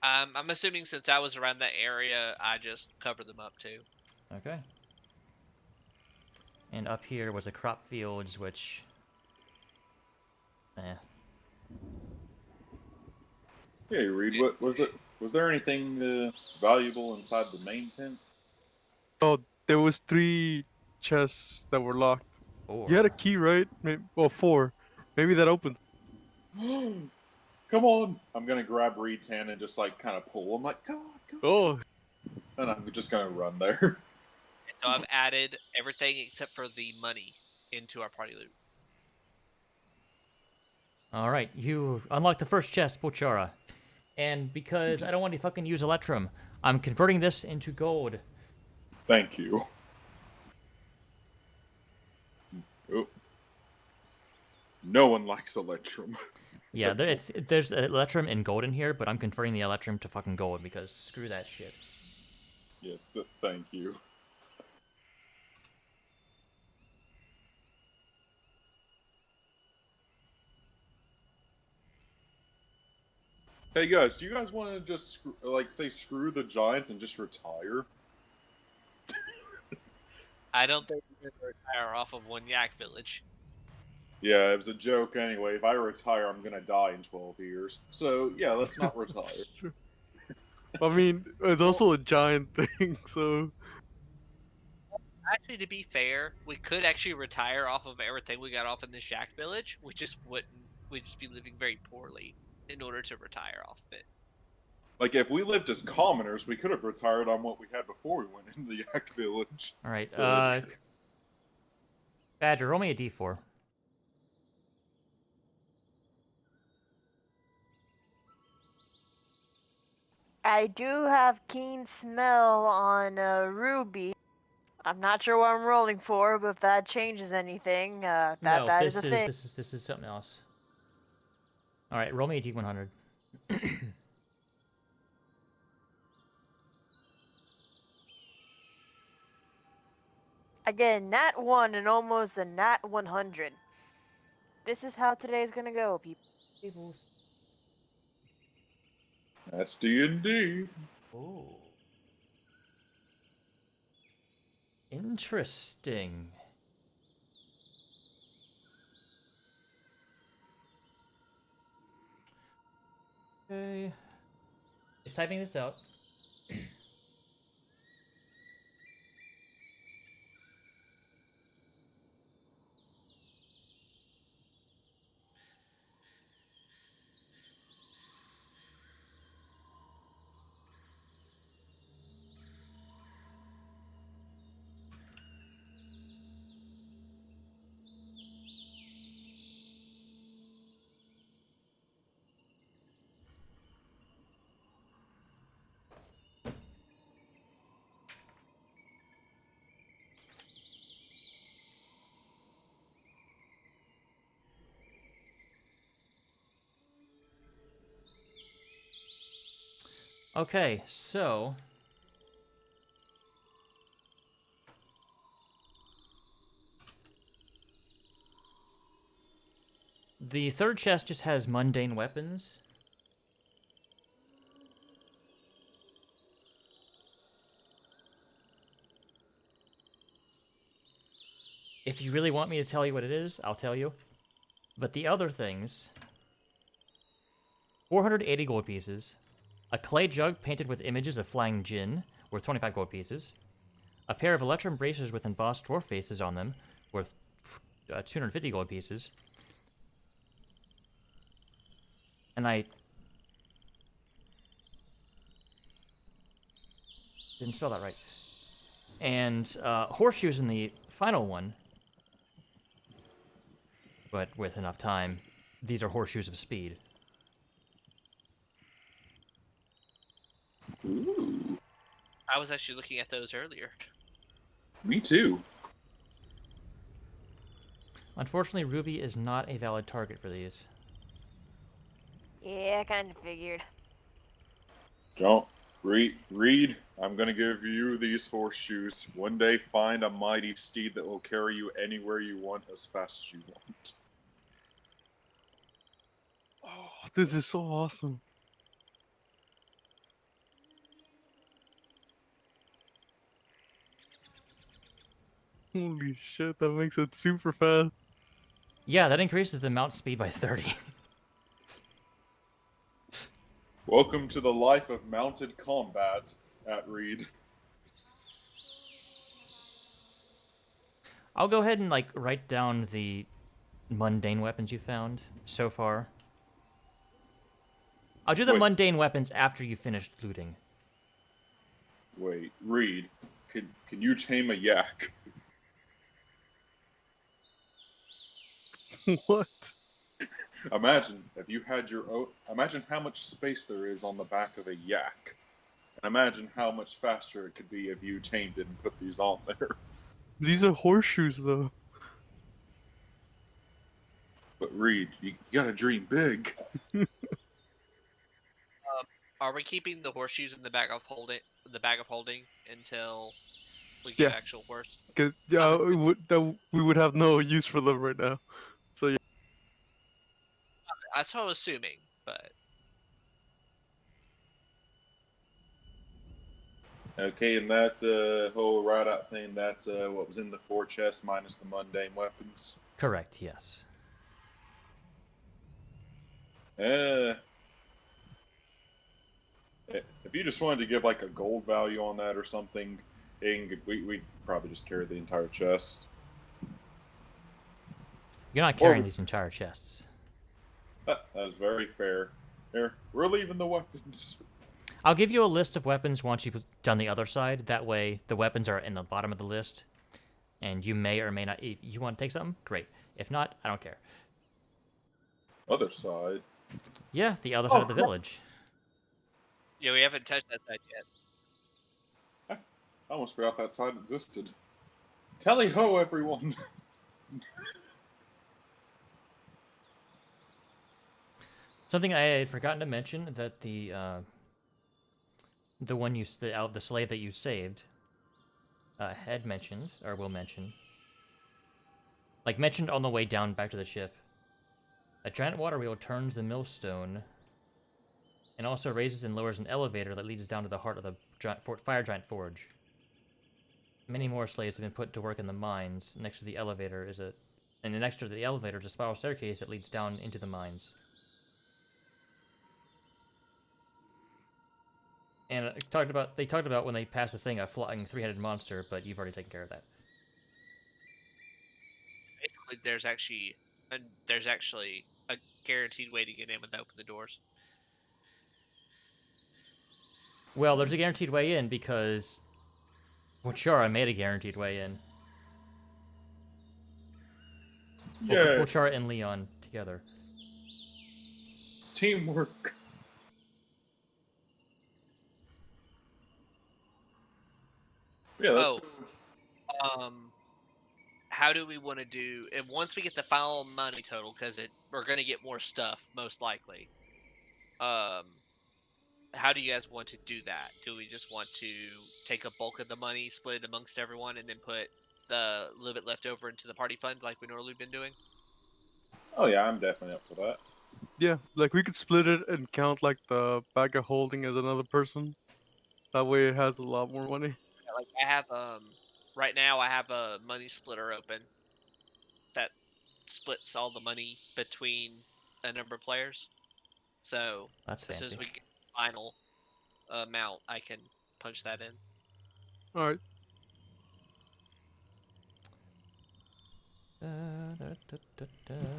[SPEAKER 3] I'm assuming since I was around that area, I just covered them up too.
[SPEAKER 1] Okay. And up here was the crop fields, which...
[SPEAKER 2] Hey, Reed, what was there anything valuable inside the main tent?
[SPEAKER 4] Oh, there was 3 chests that were locked. You had a key, right? Maybe, well, 4. Maybe that opens.
[SPEAKER 2] Come on! I'm gonna grab Reed's hand and just like kind of pull him, like, come on, come on.
[SPEAKER 4] Oh,
[SPEAKER 2] And I'm just gonna run there.
[SPEAKER 3] So I've added everything except for the money into our party loot.
[SPEAKER 1] Alright, you unlock the first chest, Pochara. And because I don't want to fucking use Electrum, I'm converting this into gold.
[SPEAKER 2] Thank you. Oh. No one likes Electrum.
[SPEAKER 1] Yeah,
[SPEAKER 2] Except for-
[SPEAKER 1] there's Electrum and gold in here, but I'm converting the Electrum to fucking gold because screw that shit.
[SPEAKER 2] Yes, thank you. Hey guys, do you guys want to just say screw the Giants and just retire?
[SPEAKER 3] I don't think we're gonna retire off of one yak village.
[SPEAKER 2] Yeah, it was a joke anyway. If I retire, I'm gonna die in 12 years. So yeah, let's not retire.
[SPEAKER 4] I mean, it's also a giant thing, so...
[SPEAKER 3] Actually, to be fair, we could actually retire off of everything we got off in this yak village. We just wouldn't. We'd just be living very poorly in order to retire off of it.
[SPEAKER 2] Like if we lived as commoners, we could have retired on what we had before we went into the Yak Village.
[SPEAKER 1] Alright,
[SPEAKER 2] But-
[SPEAKER 1] Badger, roll me a d4.
[SPEAKER 5] I do have keen smell on Ruby. I'm not sure what I'm rolling for, but if that changes anything, that
[SPEAKER 1] No,
[SPEAKER 5] is a thing.
[SPEAKER 1] this is something else. All right, roll me a d100.
[SPEAKER 5] I get a nat 1 and almost a nat 100. This is how today's gonna go, people.
[SPEAKER 2] That's D&D.
[SPEAKER 1] Oh. Interesting. Okay. Just typing this out. Okay, so the third chest just has mundane weapons. If you really want me to tell you what it is, I'll tell you. But the other things, 480 gold pieces, a clay jug painted with images of flying djinn, worth 25 gold pieces, a pair of electrum bracers with embossed dwarf faces on them, worth 250 gold pieces, and I didn't spell that right, and horseshoes in the final one, but with enough time, these are horseshoes of speed.
[SPEAKER 2] Ooh,
[SPEAKER 3] I was actually looking at those earlier.
[SPEAKER 2] me too.
[SPEAKER 1] Unfortunately, Ruby is not a valid target for these.
[SPEAKER 5] Yeah, I kind of figured.
[SPEAKER 2] Don't read. I'm gonna give you these horseshoes. One day, find a mighty steed that will carry you anywhere you want, as fast as you want.
[SPEAKER 4] Oh, this is so awesome. Holy shit, that makes it super fast.
[SPEAKER 1] Yeah, that increases the mount speed by 30.
[SPEAKER 2] Welcome to the life of mounted combat at Reed.
[SPEAKER 1] I'll go ahead and like write down the mundane weapons you found so far. I'll do the
[SPEAKER 2] Wait.
[SPEAKER 1] mundane weapons after you finished looting.
[SPEAKER 2] Wait, Reed, can you tame a yak?
[SPEAKER 4] What?
[SPEAKER 2] Imagine if you had your own. Imagine how much space there is on the back of a yak. And imagine how much faster it could be if you tamed it and put these on there.
[SPEAKER 4] These are horseshoes, though.
[SPEAKER 2] But Reed, you gotta dream big.
[SPEAKER 3] Are we keeping the horseshoes in the bag of holding until we get
[SPEAKER 4] Yeah.
[SPEAKER 3] actual horse?
[SPEAKER 4] Cause yeah, we would have no use for them right now. So yeah.
[SPEAKER 3] That's what I was assuming, but
[SPEAKER 2] Okay, and that whole ride-out thing, that's what was in the 4 chests minus the mundane weapons.
[SPEAKER 1] Correct, yes.
[SPEAKER 2] If you just wanted to give like a gold value on that or something, we'd probably just carry the entire chest.
[SPEAKER 1] You're not carrying these entire chests.
[SPEAKER 2] That is very fair. Here, we're leaving the weapons.
[SPEAKER 1] I'll give you a list of weapons once you've done the other side. That way, the weapons are in the bottom of the list. And you may or may not... If you want to take something? Great. If not, I don't care.
[SPEAKER 2] Other side.
[SPEAKER 1] Yeah, the other side of the village.
[SPEAKER 3] yeah, we haven't touched that side yet.
[SPEAKER 2] I almost forgot that side existed. Tally ho, everyone!
[SPEAKER 1] Something I had forgotten to mention that the one the slave that you saved had mentioned or will mention, like mentioned on the way down back to the ship. A giant water wheel turns the millstone, and also raises and lowers an elevator that leads down to the heart of the fire giant forge. Many more slaves have been put to work in the mines. Next to the elevator is next to the elevator is a spiral staircase that leads down into the mines. And they talked about when they passed the thing, a flying three-headed monster, but you've already taken care of that.
[SPEAKER 3] Basically, there's actually a guaranteed way to get in without open the doors.
[SPEAKER 1] Well, there's a guaranteed way in because Pulchara made a guaranteed way in.
[SPEAKER 2] Yeah,
[SPEAKER 1] Pulchara and Leon together.
[SPEAKER 2] teamwork. Yeah, let's
[SPEAKER 3] Oh. How do we want to do? And once we get the final money total, because we're gonna get more stuff most likely. How do you guys want to do that? Do we just want to take a bulk of the money, split it amongst everyone, and then put the little bit left over into the party fund like we normally been doing?
[SPEAKER 2] Oh yeah, I'm definitely up for that.
[SPEAKER 4] Yeah, like we could split it and count like the bag of holding as another person. That way it has a lot more money.
[SPEAKER 3] Yeah, like I have right now I have a money splitter open that splits all the money between a number of players. So
[SPEAKER 1] That's
[SPEAKER 3] as soon as
[SPEAKER 1] fancy.
[SPEAKER 3] we get the final amount, I can punch that in.
[SPEAKER 4] Alright.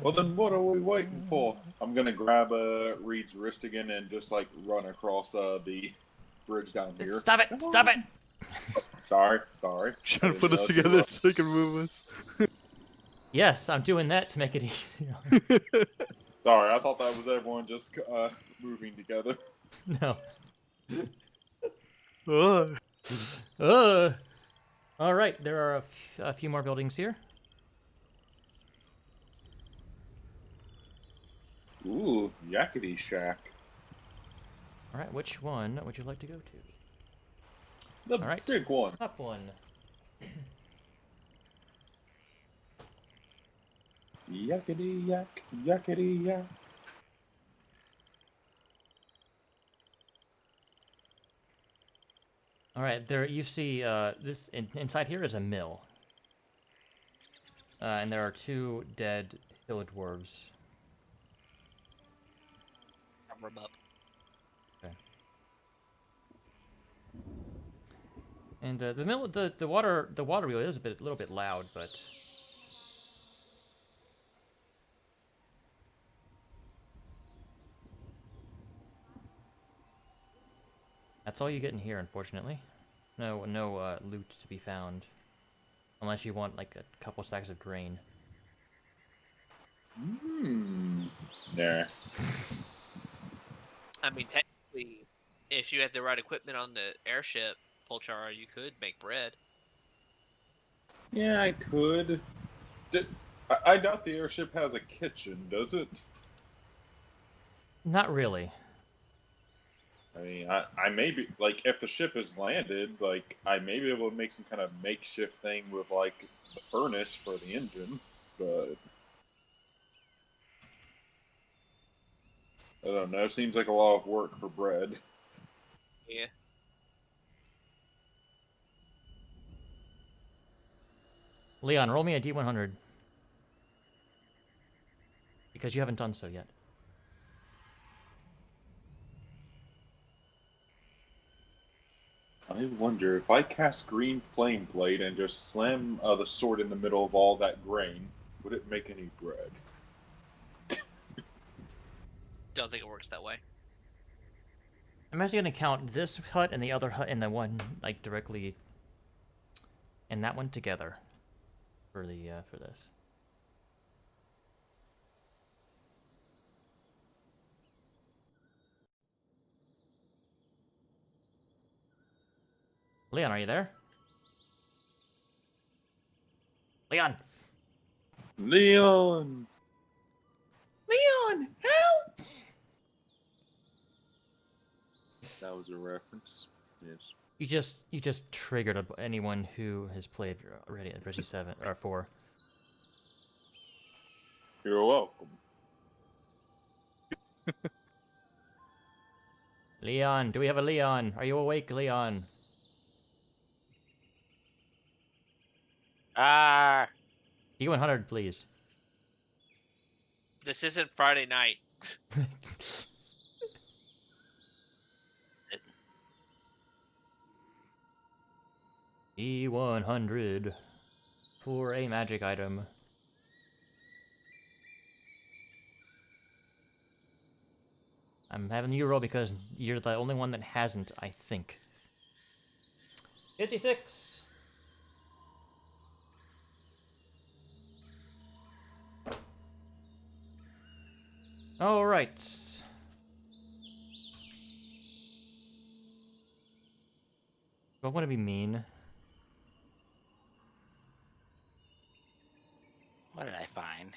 [SPEAKER 2] Well then, what are we waiting for? I'm gonna grab Reed's wrist again and just like run across the bridge down here.
[SPEAKER 1] Stop it!
[SPEAKER 2] Come
[SPEAKER 1] Stop
[SPEAKER 2] on.
[SPEAKER 1] it!
[SPEAKER 2] Sorry.
[SPEAKER 4] Trying to put us together so he can move us.
[SPEAKER 1] Yes, I'm doing that to make it easier.
[SPEAKER 2] Sorry, I thought that was everyone just moving together.
[SPEAKER 1] No.
[SPEAKER 4] Ugh.
[SPEAKER 1] All right, there are a few more buildings here.
[SPEAKER 2] Ooh, Yakety Shack.
[SPEAKER 1] All right, which one would you like to go to?
[SPEAKER 2] The
[SPEAKER 1] All right.
[SPEAKER 2] big one.
[SPEAKER 1] Top one.
[SPEAKER 2] Yakety yak, yakety yak.
[SPEAKER 1] All right, there you see inside here is a mill. And there are two dead hill dwarves.
[SPEAKER 3] Cover 'em up.
[SPEAKER 1] Okay. And the water wheel is a little bit loud, but that's all you get in here, unfortunately. No loot to be found, unless you want like a couple stacks of grain.
[SPEAKER 2] Nah.
[SPEAKER 3] I mean, technically, if you had the right equipment on the airship, Polchara, you could make bread.
[SPEAKER 2] Yeah, I could. I doubt the airship has a kitchen, does it?
[SPEAKER 1] Not really.
[SPEAKER 2] I mean, I may be, like, if the ship is landed, like, I may be able to make some kind of makeshift thing with, like, the furnace for the engine, but I don't know. It seems like a lot of work for bread.
[SPEAKER 3] Yeah.
[SPEAKER 1] Leon, roll me a D100. Because you haven't done so yet.
[SPEAKER 2] I wonder if I cast Green Flame Blade and just slam the sword in the middle of all that grain, would it make any bread?
[SPEAKER 3] Don't think it works that way.
[SPEAKER 1] I'm actually gonna count this hut and the other hut and the one like directly and that one together for for this. Leon, are you there? Leon.
[SPEAKER 2] Leon! Leon, help! That was a reference. Yes.
[SPEAKER 1] You just triggered anyone who has played already at Resi 7 or 4.
[SPEAKER 2] You're welcome.
[SPEAKER 1] Leon, do we have a Leon? Are you awake, Leon?
[SPEAKER 6] Ah,
[SPEAKER 1] D100, please.
[SPEAKER 3] This isn't Friday night.
[SPEAKER 1] D100 for a magic item. I'm having you roll because you're the only one that hasn't, I think. 56. All right. I want to be mean.
[SPEAKER 6] what did I find?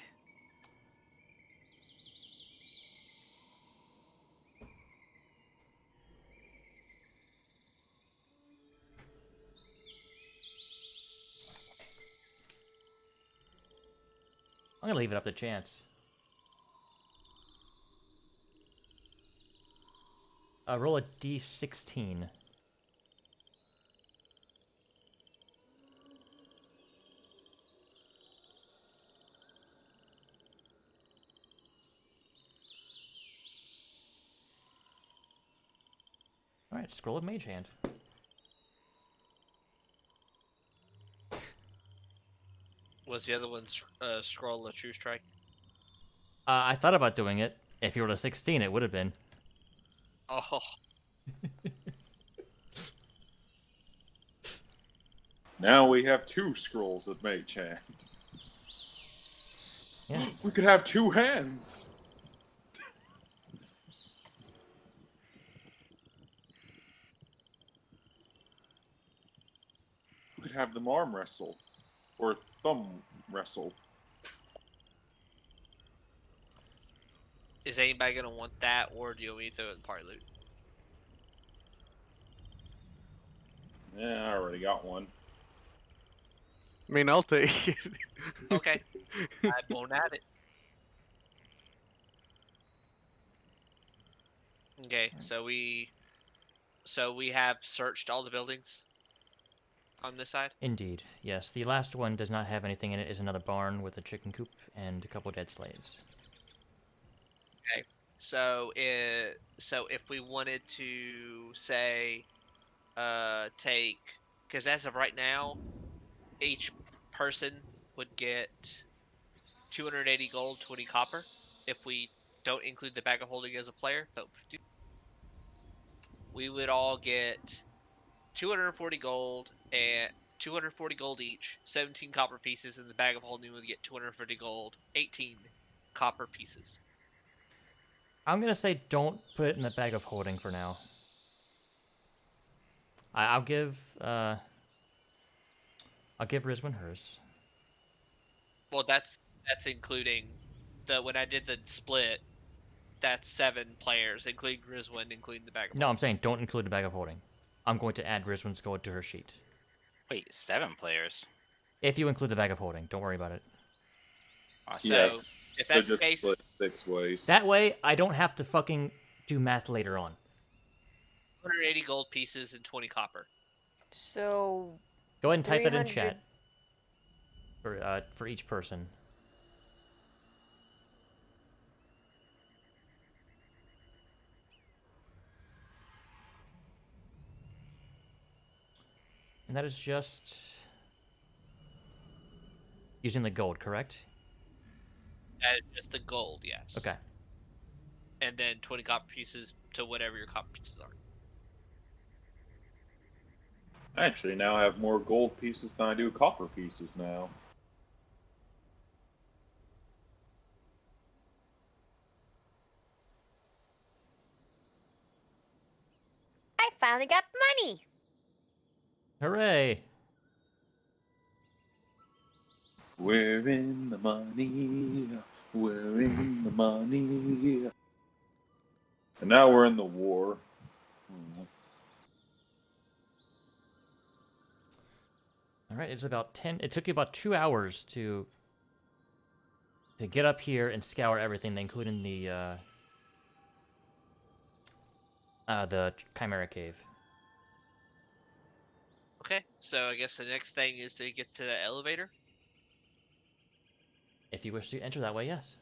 [SPEAKER 1] I'm gonna leave it up to chance. Roll a d16. Alright, scroll of Mage Hand.
[SPEAKER 3] Was the other one scroll a true strike?
[SPEAKER 1] I thought about doing it. If you rolled a 16, it would have been.
[SPEAKER 3] Oh,
[SPEAKER 2] Now we have 2 scrolls of Mage Hand.
[SPEAKER 1] Yeah.
[SPEAKER 2] We could have 2 hands! We could have them arm wrestle. Or thumb wrestle.
[SPEAKER 3] is anybody gonna want that, or do you want me to throw it in party loot?
[SPEAKER 2] Yeah, I already got one.
[SPEAKER 4] I mean, I'll take it.
[SPEAKER 3] Okay, I won't add it. Okay, so we have searched all the buildings on this side.
[SPEAKER 1] Indeed, yes. The last one does not have anything in it. Is another barn with a chicken coop and a couple dead slaves.
[SPEAKER 3] So if we wanted to say, take, because as of right now, each person would get 280 gold, 20 copper. If we don't include the bag of holding as a player, but we would all get 240 gold and 240 gold each, 17 copper pieces, and the bag of holding would get 250 gold, 18 copper pieces.
[SPEAKER 1] I'm gonna say don't put it in the bag of holding for now. I'll give Rizwan hers.
[SPEAKER 3] Well, that's including when I did the split. That's 7 players, including Rizwan, including the bag of
[SPEAKER 1] No, I'm
[SPEAKER 3] holding.
[SPEAKER 1] saying don't include the bag of holding. I'm going to add Rizwan's gold to her sheet.
[SPEAKER 6] Wait, 7 players.
[SPEAKER 1] If you include the bag of holding, don't worry about it.
[SPEAKER 6] Oh,
[SPEAKER 3] So
[SPEAKER 2] Yeah,
[SPEAKER 3] if
[SPEAKER 2] They
[SPEAKER 3] that's the
[SPEAKER 2] just
[SPEAKER 3] case,
[SPEAKER 2] split 6 ways.
[SPEAKER 1] That way, I don't have to fucking do math later on.
[SPEAKER 3] 180 gold pieces and 20 copper.
[SPEAKER 5] So
[SPEAKER 1] Go ahead and type that in
[SPEAKER 5] 300.
[SPEAKER 1] chat for each person. And that is just using the gold, correct?
[SPEAKER 3] That is just the gold, yes.
[SPEAKER 1] Okay.
[SPEAKER 3] And then 20 copper pieces to whatever your copper pieces are.
[SPEAKER 2] I actually now have more gold pieces than I do copper pieces now.
[SPEAKER 5] I finally got money.
[SPEAKER 1] Hooray!
[SPEAKER 2] We're in the money. We're in the money. And now we're in the war.
[SPEAKER 1] All right, it's about 10. It took you about 2 hours to get up here and scour everything, including the Chimera Cave.
[SPEAKER 3] Okay, so I guess the next thing is to get to the elevator.
[SPEAKER 1] If you wish to enter that way, yes.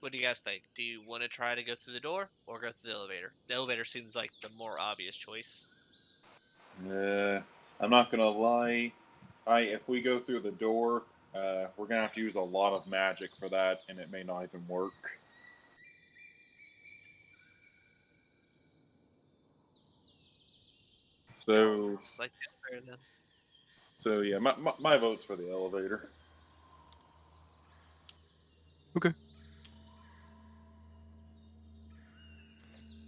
[SPEAKER 3] What do you guys think? Do you want to try to go through the door or go through the elevator? The elevator seems like the more obvious choice.
[SPEAKER 2] I'm not gonna lie. If we go through the door, we're gonna have to use a lot of magic for that, and it may not even work. So,
[SPEAKER 3] It's like the elevator then.
[SPEAKER 2] so yeah, my vote's for the elevator.
[SPEAKER 4] Okay.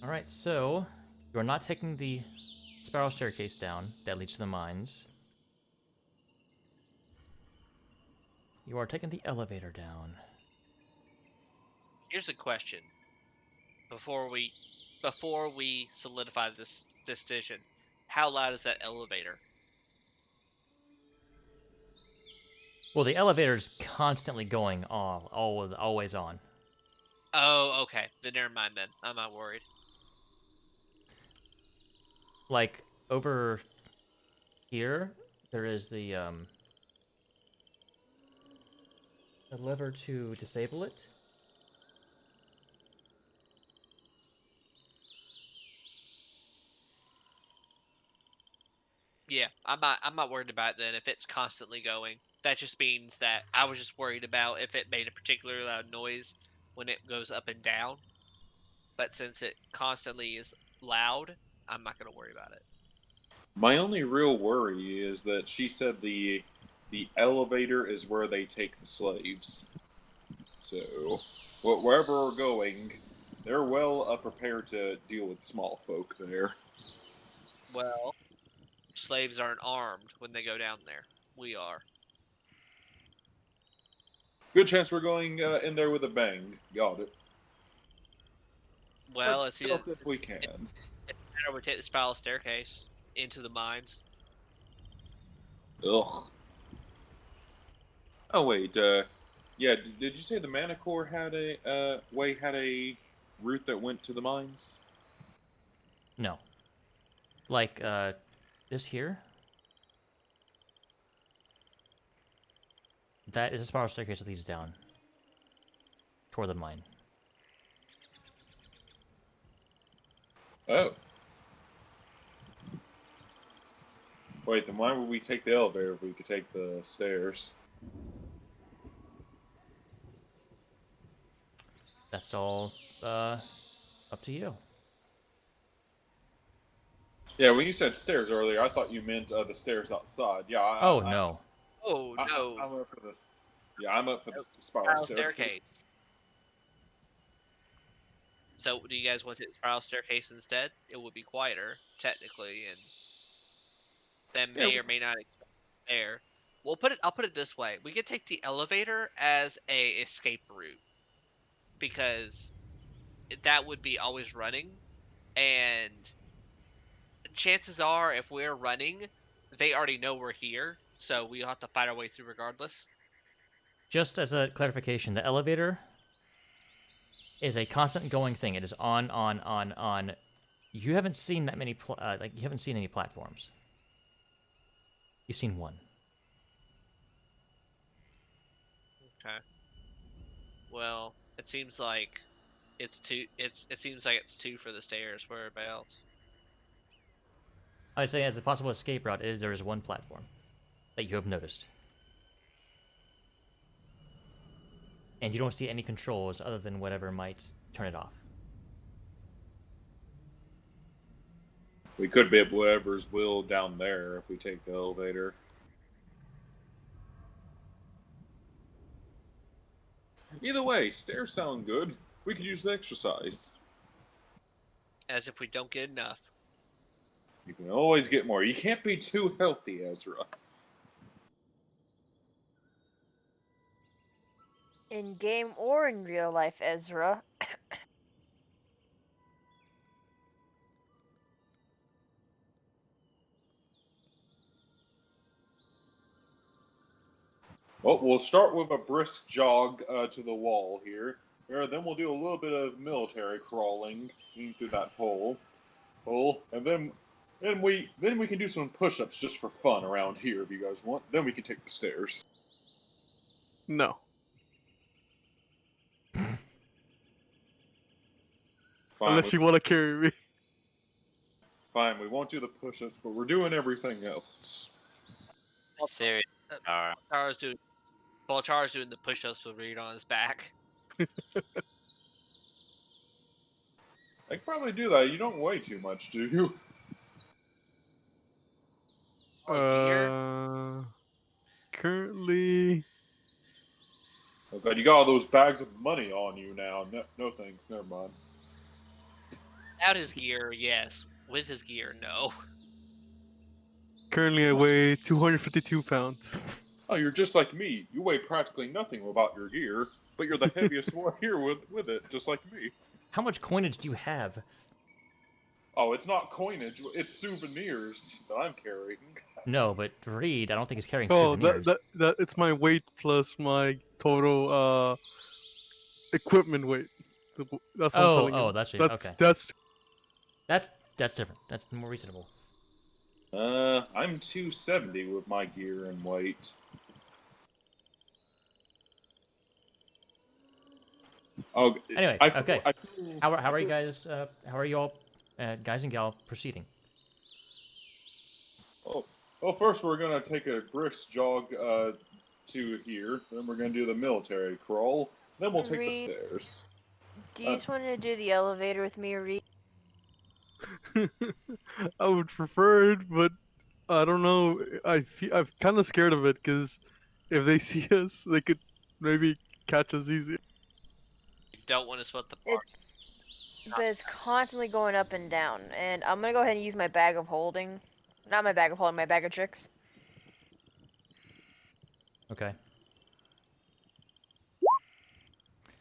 [SPEAKER 1] All right, so you are not taking the spiral staircase down that leads to the mines. You are taking the elevator down.
[SPEAKER 3] Here's a question. Before we solidify this decision, how loud is that elevator?
[SPEAKER 1] Well, the elevator's constantly going always on.
[SPEAKER 3] Oh, okay. Then never mind then. I'm not worried.
[SPEAKER 1] Like over here, there is the lever to disable it.
[SPEAKER 3] Yeah, I'm not worried about it then if it's constantly going. That just means that I was just worried about if it made a particularly loud noise when it goes up and down. But since it constantly is loud, I'm not going to worry about it.
[SPEAKER 2] My only real worry is that she said the elevator is where they take the slaves. So, wherever we're going, they're well prepared to deal with small folk there.
[SPEAKER 3] Well, slaves aren't armed when they go down there. We are.
[SPEAKER 2] Good chance we're going in there with a bang. Got it.
[SPEAKER 3] Well,
[SPEAKER 2] Let's
[SPEAKER 3] it's either
[SPEAKER 2] stealth if we can.
[SPEAKER 3] or we take the spiral staircase into the mines.
[SPEAKER 2] Ugh. Oh wait, yeah. Did you say the Manicore had a route that went to the mines?
[SPEAKER 1] No. Like this here. That is a spiral staircase that leads down toward the mine.
[SPEAKER 2] Oh. Wait, then why would we take the elevator if we could take the stairs?
[SPEAKER 1] That's all up to you.
[SPEAKER 2] Yeah, when you said stairs earlier, I thought you meant the stairs outside. Yeah.
[SPEAKER 1] Oh no.
[SPEAKER 3] Oh no!
[SPEAKER 2] I'm up for the. Yeah, I'm up for the spiral
[SPEAKER 3] Spiral
[SPEAKER 2] staircase.
[SPEAKER 3] staircase. So, do you guys want to take the spiral staircase instead? It would be quieter, technically, and that
[SPEAKER 2] Yeah,
[SPEAKER 3] may or may not expect there. We'll put it. I'll put it this way: we could take the elevator as a escape route because that would be always running, and chances are, if we're running, they already know we're here, so we'll have to fight our way through regardless.
[SPEAKER 1] Just as a clarification, the elevator is a constant going thing. It is on, on. You haven't seen that many, you haven't seen any platforms. You've seen one.
[SPEAKER 3] Okay. Well, it seems like it's two. It seems like it's two for the stairs. Whereabouts?
[SPEAKER 1] I'd say as a possible escape route, there is one platform that you have noticed. And you don't see any controls other than whatever might turn it off.
[SPEAKER 2] we could be at whatever's will down there if we take the elevator. Either way, stairs sound good. We could use the exercise.
[SPEAKER 3] As if we don't get enough.
[SPEAKER 2] You can always get more. You can't be too healthy, Ezra.
[SPEAKER 5] In game or in real life, Ezra.
[SPEAKER 2] Well, we'll start with a brisk jog to the wall here. Then we'll do a little bit of military crawling through that hole, and then we can do some push-ups just for fun around here if you guys want. Then we can take the stairs.
[SPEAKER 4] No.
[SPEAKER 2] Fine,
[SPEAKER 4] Unless you want to carry me.
[SPEAKER 2] fine. We won't do the push-ups, but we're doing everything else.
[SPEAKER 6] Serious. Are
[SPEAKER 3] Chara's doing. While Chara's doing the push-ups with Reed on his back.
[SPEAKER 2] I can probably do that. You don't weigh too much, do you?
[SPEAKER 3] His gear.
[SPEAKER 4] Currently,
[SPEAKER 2] Oh God, you got all those bags of money on you now. No thanks. Never mind.
[SPEAKER 3] Without his gear, yes. With his gear, no.
[SPEAKER 4] I weigh 252 pounds.
[SPEAKER 2] Oh, you're just like me. You weigh practically nothing without your gear, but you're the heaviest one here with it, just like me.
[SPEAKER 1] How much coinage do you have?
[SPEAKER 2] Oh, it's not coinage. It's souvenirs that I'm carrying.
[SPEAKER 1] No, but Reed, I don't think he's carrying
[SPEAKER 4] Oh,
[SPEAKER 1] souvenirs.
[SPEAKER 4] that it's my weight plus my total equipment weight. That's what I'm telling you.
[SPEAKER 1] Oh, that's it.
[SPEAKER 4] That's
[SPEAKER 1] Okay.
[SPEAKER 4] that's
[SPEAKER 1] different. That's more reasonable.
[SPEAKER 2] I'm 270 with my gear and weight. Oh,
[SPEAKER 1] Anyway,
[SPEAKER 2] I feel,
[SPEAKER 1] okay.
[SPEAKER 2] I feel,
[SPEAKER 1] How are you guys? How are you all, guys and gal, proceeding?
[SPEAKER 2] Well, first we're gonna take a brisk jog to here. Then we're gonna do the military crawl. Then we'll take the
[SPEAKER 5] Reed,
[SPEAKER 2] stairs.
[SPEAKER 5] Do you just want to do the elevator with me, Reed?
[SPEAKER 4] I would prefer it, but I don't know. I'm kind of scared of it because if they see us, they could maybe catch us easy.
[SPEAKER 3] You don't want to split the party.
[SPEAKER 5] But it's constantly going up and down. And I'm gonna go ahead and use my bag of holding. Not my bag of holding, my bag of tricks.
[SPEAKER 1] Okay.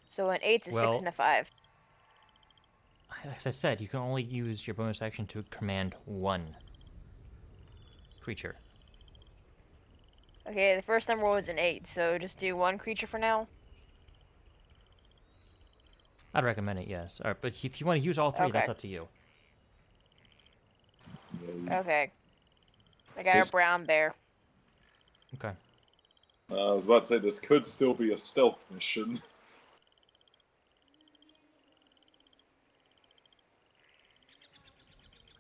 [SPEAKER 5] So an 8's a 6
[SPEAKER 1] Well-
[SPEAKER 5] and a 5.
[SPEAKER 1] As I said, you can only use your bonus action to command one creature.
[SPEAKER 5] Okay, the first number was an 8, so just do one creature for now.
[SPEAKER 1] I'd recommend it, yes. But if you want to use all three, that's
[SPEAKER 5] Okay.
[SPEAKER 1] up to you.
[SPEAKER 5] Okay. I got
[SPEAKER 2] This-
[SPEAKER 5] a brown bear.
[SPEAKER 1] Okay.
[SPEAKER 2] I was about to say this could still be a stealth mission.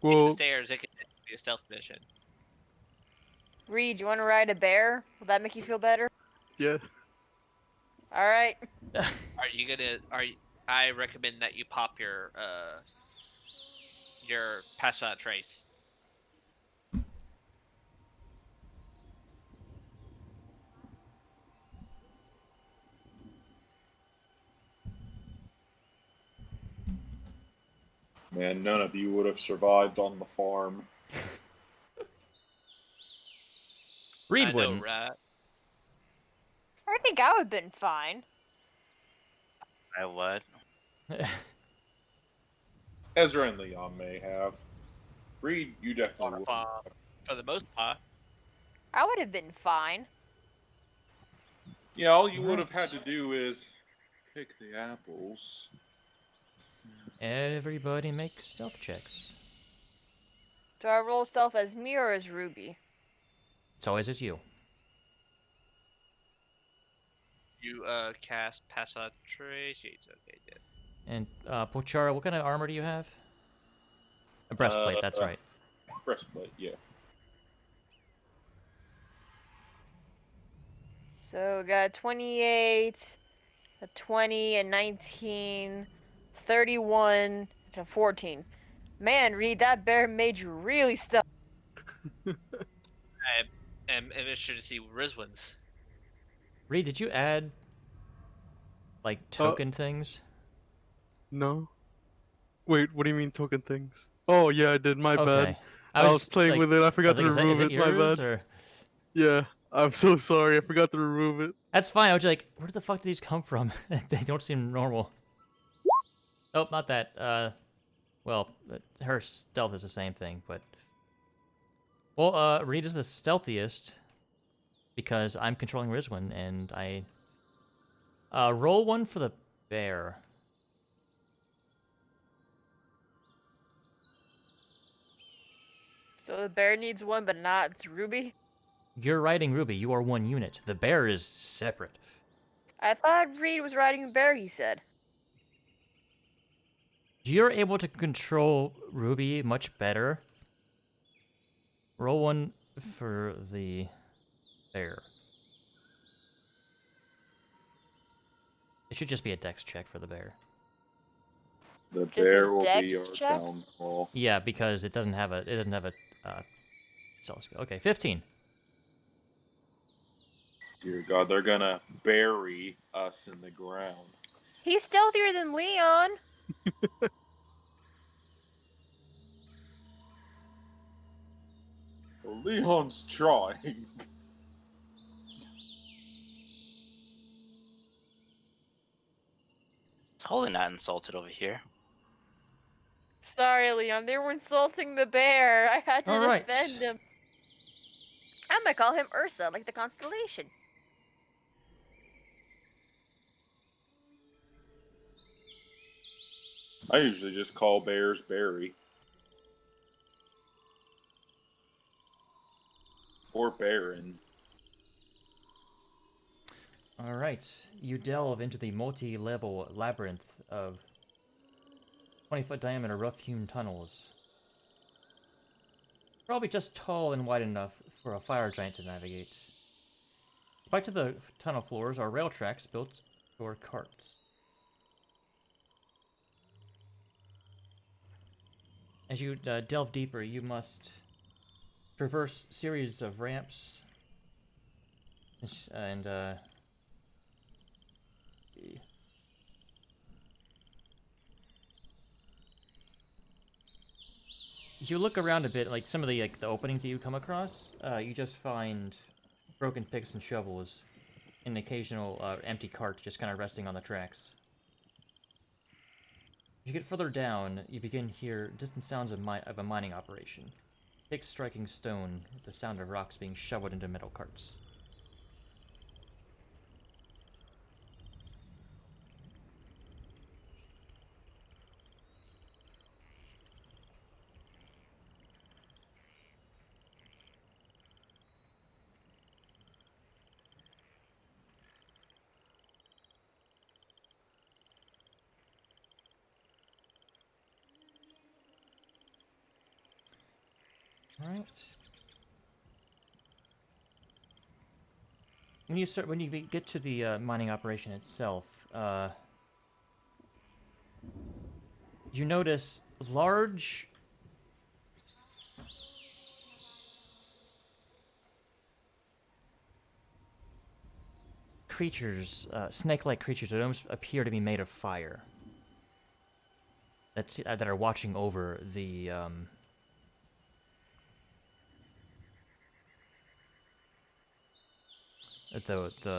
[SPEAKER 3] The
[SPEAKER 4] Well,
[SPEAKER 3] stairs, it could be a stealth mission.
[SPEAKER 5] Reed, you want to ride a bear? Will that make you feel better?
[SPEAKER 4] yeah.
[SPEAKER 5] Alright.
[SPEAKER 3] Are you gonna? I recommend that you pop your pass without trace.
[SPEAKER 2] Man, none of you would have survived on the farm.
[SPEAKER 1] Reed
[SPEAKER 3] I know,
[SPEAKER 1] wouldn't.
[SPEAKER 3] right?
[SPEAKER 5] I think I would have been fine.
[SPEAKER 6] I would.
[SPEAKER 2] Ezra and Leon may have. Reed, you
[SPEAKER 3] On
[SPEAKER 2] definitely
[SPEAKER 3] a
[SPEAKER 2] would.
[SPEAKER 3] farm, for the most part.
[SPEAKER 5] I would have been fine.
[SPEAKER 2] Yeah, all you would have had to do is pick the apples.
[SPEAKER 1] Everybody make stealth checks.
[SPEAKER 5] Do I roll stealth as me or as Ruby?
[SPEAKER 1] It's always as you.
[SPEAKER 3] You cast pass without trace. It's okay, good.
[SPEAKER 1] And Pochara, what kind of armor do you have? A breastplate, that's right.
[SPEAKER 2] Breastplate, yeah.
[SPEAKER 5] So we got a 28, a 20, a 19, 31, and a 14. Man, Reed, that bear made you really stuck.
[SPEAKER 3] I am interested to see Rizwin's.
[SPEAKER 1] Reed, did you add like token things?
[SPEAKER 4] No. Wait, what do you mean token things? Oh yeah, I did. My bad.
[SPEAKER 1] Okay.
[SPEAKER 4] I was playing with it. I forgot to
[SPEAKER 1] like,
[SPEAKER 4] remove
[SPEAKER 1] is it
[SPEAKER 4] it. My
[SPEAKER 1] yours,
[SPEAKER 4] bad.
[SPEAKER 1] or
[SPEAKER 4] Yeah. I'm so sorry. I forgot to remove it.
[SPEAKER 1] That's fine. I was like, where the fuck did these come from? They don't seem normal. Oh, not that. Well, her stealth is the same thing, but... Well, Reed is the stealthiest because I'm controlling Rizwin, and I... roll one for the bear.
[SPEAKER 5] So the bear needs one, but not Ruby?
[SPEAKER 1] You're riding Ruby. You are one unit. The bear is separate.
[SPEAKER 5] I thought Reed was riding a bear, he said.
[SPEAKER 1] You're able to control Ruby much better. Roll one for the bear. It should just be a dex check for the bear.
[SPEAKER 2] The
[SPEAKER 5] Just a
[SPEAKER 2] bear will
[SPEAKER 5] dex
[SPEAKER 2] be our
[SPEAKER 5] check?
[SPEAKER 2] downfall.
[SPEAKER 1] Yeah, because it doesn't have a stealth skill. Okay, 15.
[SPEAKER 2] Dear God, they're gonna bury us in the ground.
[SPEAKER 5] He's stealthier than Leon.
[SPEAKER 2] Well, Leon's trying.
[SPEAKER 6] Totally not insulted over here.
[SPEAKER 5] Sorry, Leon. They were insulting the bear. I had to
[SPEAKER 1] All right.
[SPEAKER 5] defend him. I'm gonna call him Ursa, like the constellation.
[SPEAKER 2] I usually just call bears Barry. Or Baron.
[SPEAKER 1] All right. You delve into the multi-level labyrinth of 20-foot diameter rough-hewn tunnels. Probably just tall and wide enough for a fire giant to navigate. Spiked to the tunnel floors are rail tracks built for carts. As you delve deeper, you must traverse series of ramps and you look around a bit, like some of the openings that you come across, you just find broken picks and shovels, and an occasional empty cart just kind of resting on the tracks. As you get further down, you begin to hear distant sounds of a mining operation. Picks striking stone, with the sound of rocks being shoveled into metal carts. Alright. When you get to the mining operation itself, you notice large creatures, snake-like creatures that almost appear to be made of fire. That are watching over the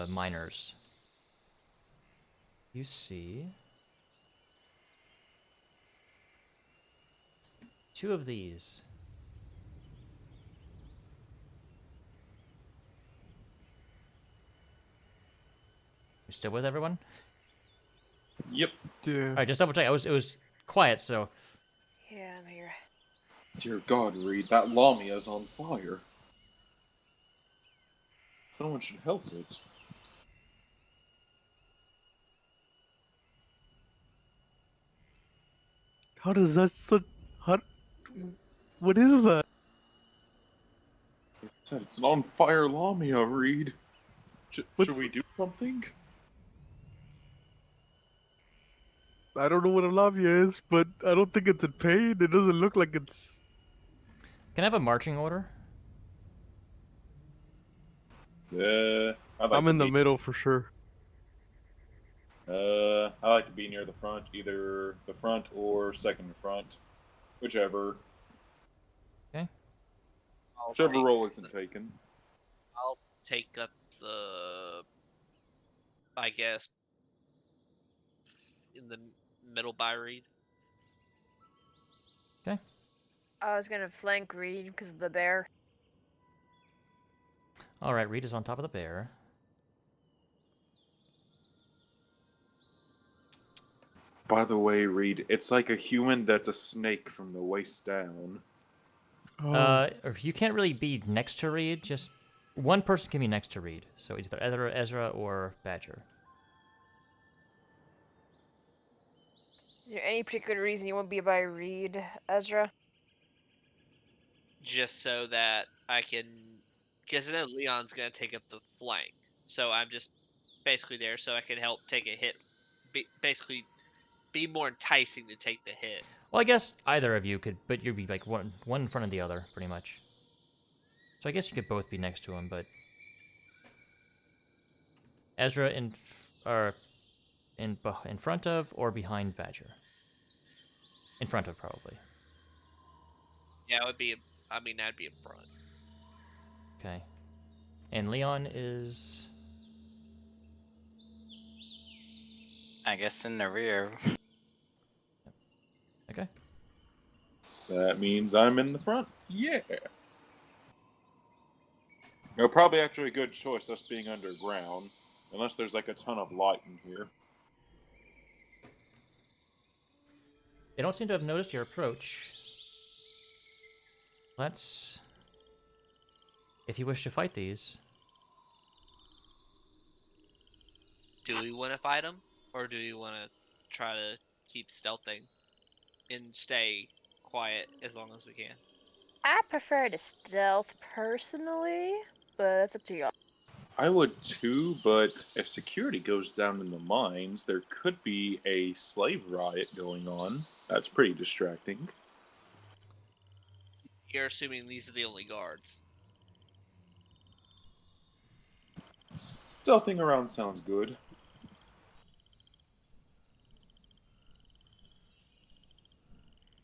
[SPEAKER 1] miners. You see two of these. You still with everyone?
[SPEAKER 2] Yep.
[SPEAKER 4] Yeah.
[SPEAKER 1] All right, just double check. It was quiet, so
[SPEAKER 5] Yeah, I'm here.
[SPEAKER 2] Dear God, Reed, that Lamia's on fire. Someone should help it.
[SPEAKER 4] How does that so? How? What is that?
[SPEAKER 2] It said it's an on fire Lamia, Reed.
[SPEAKER 4] What's-
[SPEAKER 2] Should we do something?
[SPEAKER 4] I don't know what a lavia is, but I don't think it's in pain. It doesn't look like it's.
[SPEAKER 1] can I have a marching order?
[SPEAKER 2] I'd like
[SPEAKER 4] I'm
[SPEAKER 2] to
[SPEAKER 4] in the
[SPEAKER 2] be-
[SPEAKER 4] middle for sure.
[SPEAKER 2] I like to be near the front, either the front or second to front, whichever.
[SPEAKER 3] I'll
[SPEAKER 2] Whichever
[SPEAKER 3] take-
[SPEAKER 2] role isn't taken.
[SPEAKER 3] take up the, I guess, in the middle by Reed.
[SPEAKER 5] I was gonna flank Reed because of the bear.
[SPEAKER 1] All right, Reed is on top of the bear.
[SPEAKER 2] By the way, Reed, it's like a human that's a snake from the waist down.
[SPEAKER 1] Or you can't really be next to Reed. Just one person can be next to Reed. So it's either Ezra or Badger.
[SPEAKER 5] Is there any particular reason you won't be by Reed, Ezra?
[SPEAKER 3] Just so that I can, because I know Leon's gonna take up the flank, so I'm just basically there so I can help take a hit, basically be more enticing to take the hit.
[SPEAKER 1] Well, I guess either of you could, but you'd be like one in front of the other, pretty much. So I guess you could both be next to him, but Ezra in front of or behind Badger. In front of, probably.
[SPEAKER 3] Yeah, it would be. I mean, that'd be in front.
[SPEAKER 1] Okay. And Leon is.
[SPEAKER 6] I guess in the rear.
[SPEAKER 1] Okay.
[SPEAKER 2] That means I'm in the front. Yeah. No, probably actually a good choice, us being underground. Unless there's like a ton of light in here.
[SPEAKER 1] They don't seem to have noticed your approach. Let's. If you wish to fight these.
[SPEAKER 3] Do we want to fight them, or do we want to try to keep stealthing and stay quiet as long as we can?
[SPEAKER 5] I prefer to stealth personally, but that's up to y'all.
[SPEAKER 2] I would too, but if security goes down in the mines, there could be a slave riot going on. That's pretty distracting.
[SPEAKER 3] You're assuming these are the only guards.
[SPEAKER 2] Stealthing around sounds good.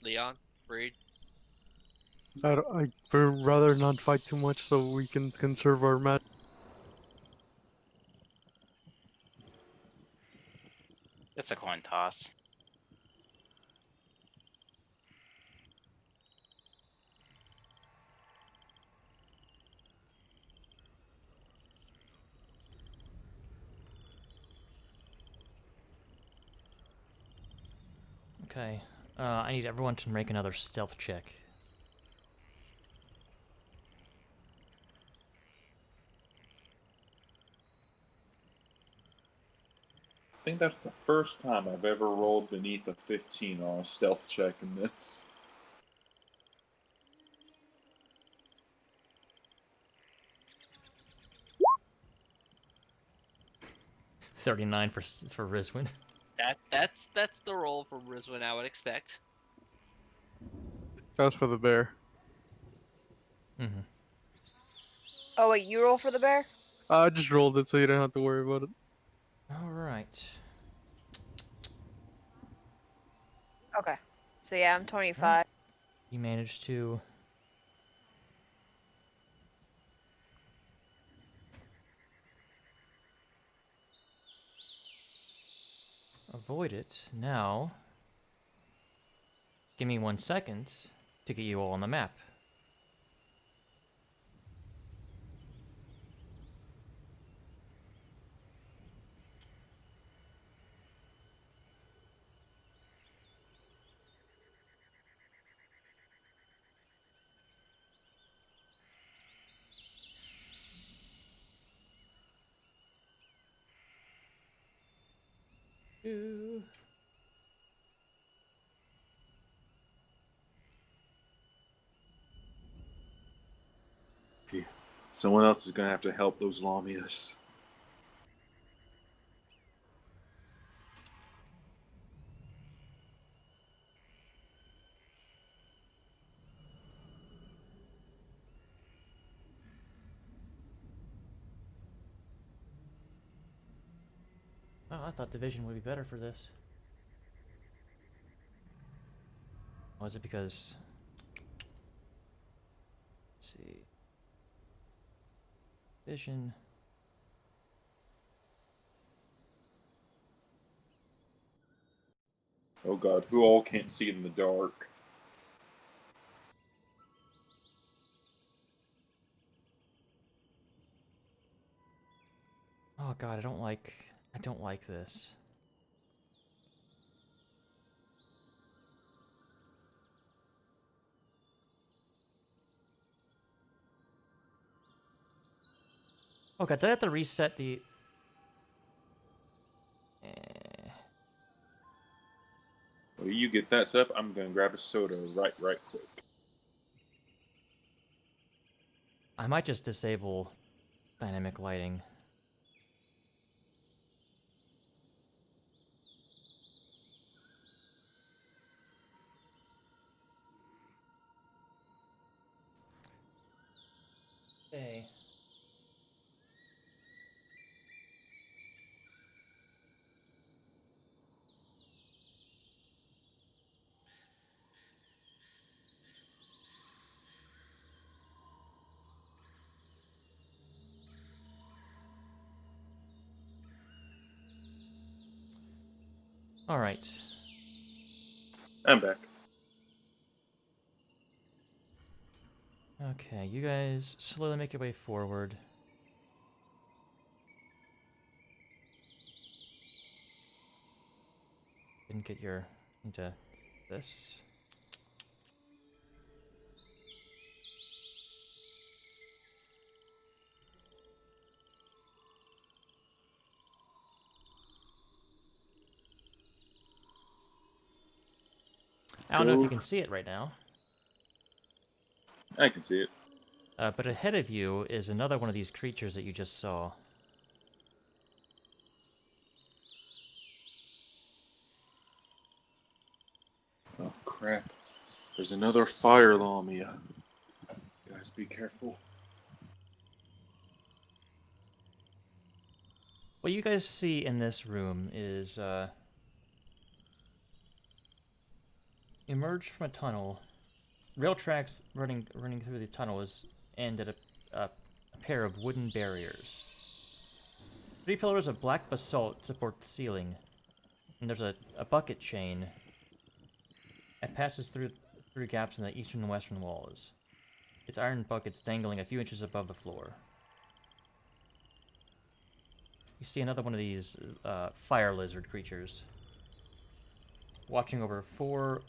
[SPEAKER 3] Leon, Reed.
[SPEAKER 4] I would rather not fight too much so we can conserve our match.
[SPEAKER 6] It's a coin toss.
[SPEAKER 1] Okay. I need everyone to make another stealth check.
[SPEAKER 2] I think that's the first time I've ever rolled beneath a 15 on a stealth check in this.
[SPEAKER 1] $39 for Rizwin.
[SPEAKER 3] That's the roll from Rizwin I would expect.
[SPEAKER 4] That's for the bear.
[SPEAKER 1] Mm-hmm.
[SPEAKER 5] Oh wait, you roll for the bear?
[SPEAKER 4] I just rolled it so you don't have to worry about it.
[SPEAKER 1] All right.
[SPEAKER 5] Okay. So yeah, I'm 25.
[SPEAKER 1] You managed to avoid it. Now, give me 1 second to get you all on the map.
[SPEAKER 2] Someone else is gonna have to help those Lamias.
[SPEAKER 1] Oh, I thought division would be better for this. Was it because... Let's see. vision.
[SPEAKER 2] Oh god, who all can't see in the dark?
[SPEAKER 1] Oh god, I don't like this. Oh god, did I have to reset the...
[SPEAKER 2] Well, you get that set up, I'm gonna grab a soda right quick.
[SPEAKER 1] I might just disable dynamic lighting. Okay. Alright.
[SPEAKER 2] I'm back.
[SPEAKER 1] Okay, you guys slowly make your way forward. Didn't get your... into this. I don't know if you
[SPEAKER 2] Go.
[SPEAKER 1] can see it right now.
[SPEAKER 2] I can see it.
[SPEAKER 1] But ahead of you is another one of these creatures that you just saw.
[SPEAKER 2] Oh crap. There's another fire lamia. Guys, be careful.
[SPEAKER 1] What you guys see in this room is, emerged from a tunnel. Rail tracks running through the tunnel end at a pair of wooden barriers. 3 pillars of black basalt support the ceiling, and there's a bucket chain that passes through gaps in the eastern and western walls. Its iron buckets dangling a few inches above the floor. You see another one of these fire lizard creatures watching over 4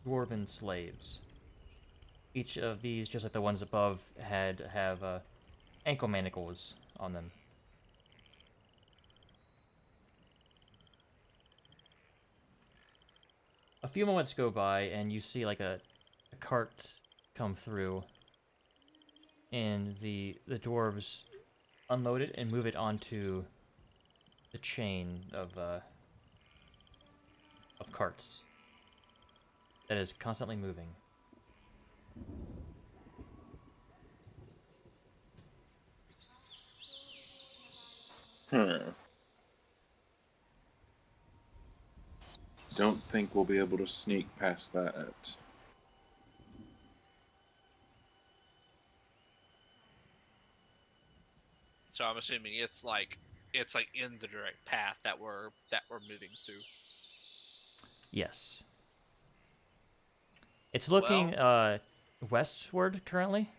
[SPEAKER 1] dwarven slaves. Each of these, just like the ones above, have ankle manacles on them. A few moments go by, and you see like a cart come through, and the dwarves unload it and move it onto the chain of carts that is constantly moving.
[SPEAKER 2] Don't think we'll be able to sneak past that.
[SPEAKER 3] So I'm assuming it's like in the direct path that we're moving to.
[SPEAKER 1] Yes. It's looking westward currently.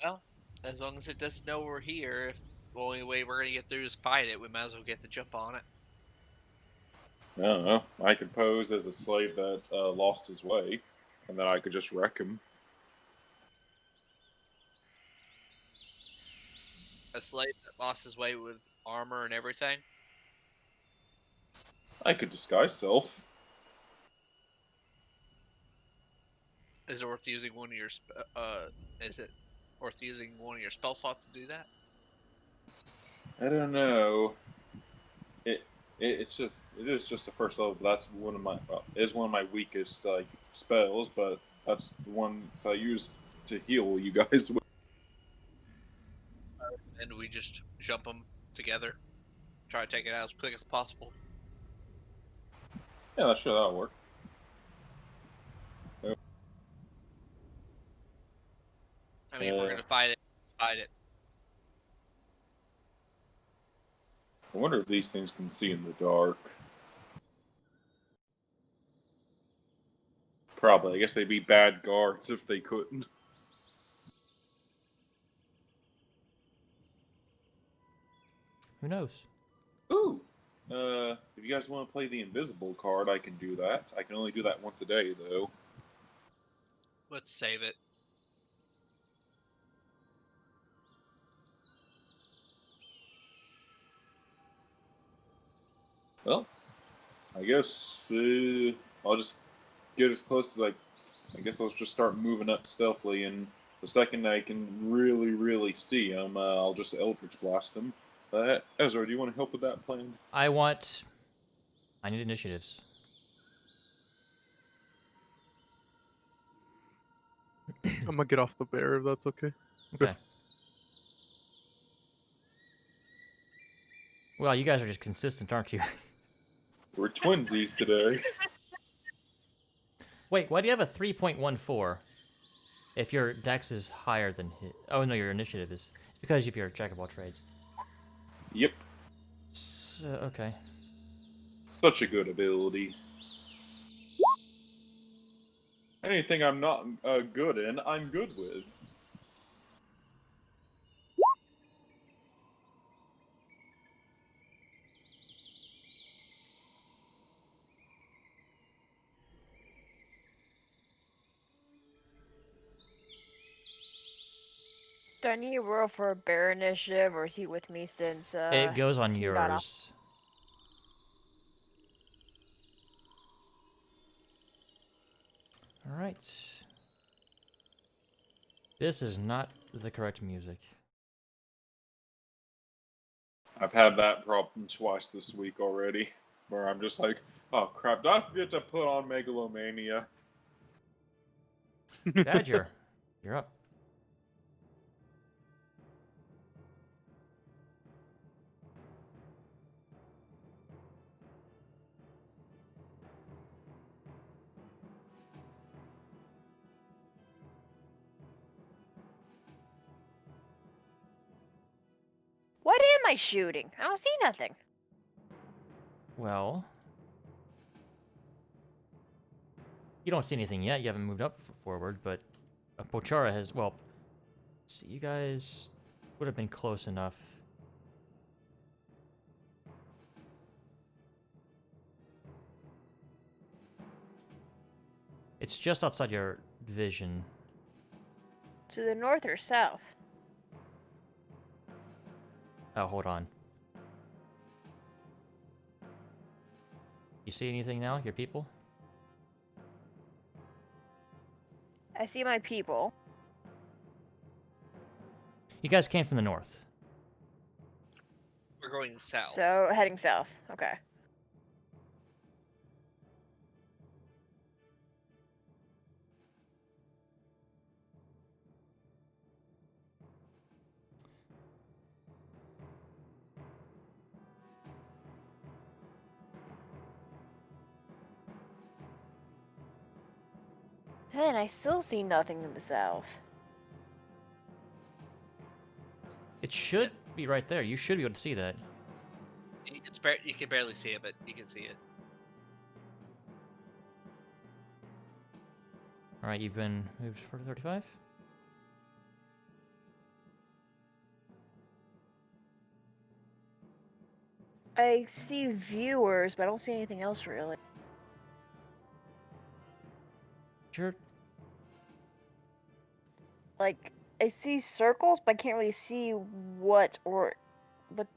[SPEAKER 3] Well, as long as it doesn't know we're here, if the only way we're gonna get through is fight it, we might as well get the jump on it.
[SPEAKER 2] I don't know. I could pose as a slave that lost his way, and then I could just wreck him.
[SPEAKER 3] A slave that lost his way with armor and everything.
[SPEAKER 2] I could disguise self.
[SPEAKER 3] Is it worth using one of your is it worth using one of your spell slots to do that?
[SPEAKER 2] I don't know. It is just the first level. But that's one of my is one of my weakest like spells, but that's the one I use to heal you guys with.
[SPEAKER 3] And we just jump them together, try to take it out as quick as possible.
[SPEAKER 2] Yeah, sure that'll work.
[SPEAKER 3] I mean, if we're
[SPEAKER 2] Yeah.
[SPEAKER 3] gonna fight it, fight it.
[SPEAKER 2] I wonder if these things can see in the dark. Probably. I guess they'd be bad guards if they couldn't.
[SPEAKER 1] Who knows?
[SPEAKER 2] Ooh. If you guys want to play the invisible card, I can do that. I can only do that once a day, though.
[SPEAKER 3] Let's save it.
[SPEAKER 2] Well, I guess I'll just get as close as I guess I'll just start moving up stealthily, and the second I can really see him, I'll just Eldritch Blast him. Ezra, do you want to help with that plan?
[SPEAKER 1] I need initiatives.
[SPEAKER 4] I'm gonna get off the bear if that's okay.
[SPEAKER 1] Okay. Well, you guys are just consistent, aren't you?
[SPEAKER 2] We're twinsies today.
[SPEAKER 1] Wait, why do you have a 3.14? If your dex is higher than his... Oh, no, your initiative is... It's because if you're a jack of all trades.
[SPEAKER 2] Yep.
[SPEAKER 1] So, okay.
[SPEAKER 2] Such a good ability. Anything I'm not good in, I'm good with.
[SPEAKER 5] Do I need to roll for a bear initiative, or is he with me since
[SPEAKER 1] It goes on
[SPEAKER 5] he got off?
[SPEAKER 1] yours. Alright. This is not the correct music.
[SPEAKER 2] I've had that problem twice this week already, where I'm just like, oh crap, did I forget to put on Megalomania?
[SPEAKER 1] Badger, you're up.
[SPEAKER 5] What am I shooting? I don't see nothing.
[SPEAKER 1] Well... You don't see anything yet. You haven't moved up forward, but Pochara has... Well, let's see, you guys would have been close enough. It's just outside your vision.
[SPEAKER 5] To the north or south?
[SPEAKER 1] Oh, hold on. You see anything now, your people?
[SPEAKER 5] I see my people.
[SPEAKER 1] You guys came from the north.
[SPEAKER 3] We're going south.
[SPEAKER 5] So heading south. Okay. And I still see nothing in the south.
[SPEAKER 1] It should be right there. You should be able to see that.
[SPEAKER 3] You can barely see it, but you can see it.
[SPEAKER 1] Alright, you've been moved for 35?
[SPEAKER 5] I see viewers, but I don't see anything else really.
[SPEAKER 1] Sure.
[SPEAKER 5] Like, I see circles, but I can't really see what that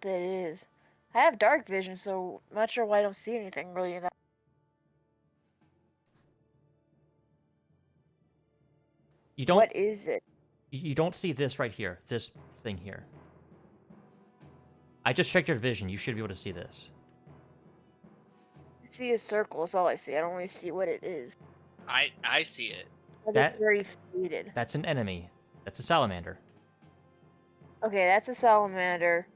[SPEAKER 5] is. I have dark vision, so I'm not sure why I don't see anything really in that.
[SPEAKER 1] You don't...
[SPEAKER 5] What is it?
[SPEAKER 1] You don't see this right here. This thing here. I just checked your vision. You should be able to see this.
[SPEAKER 5] I see a circle, that's all I see. I don't really see what it is.
[SPEAKER 3] I see it.
[SPEAKER 5] But
[SPEAKER 1] That-
[SPEAKER 5] it's very faded.
[SPEAKER 1] That's an enemy. That's a salamander.
[SPEAKER 5] Okay, that's a salamander.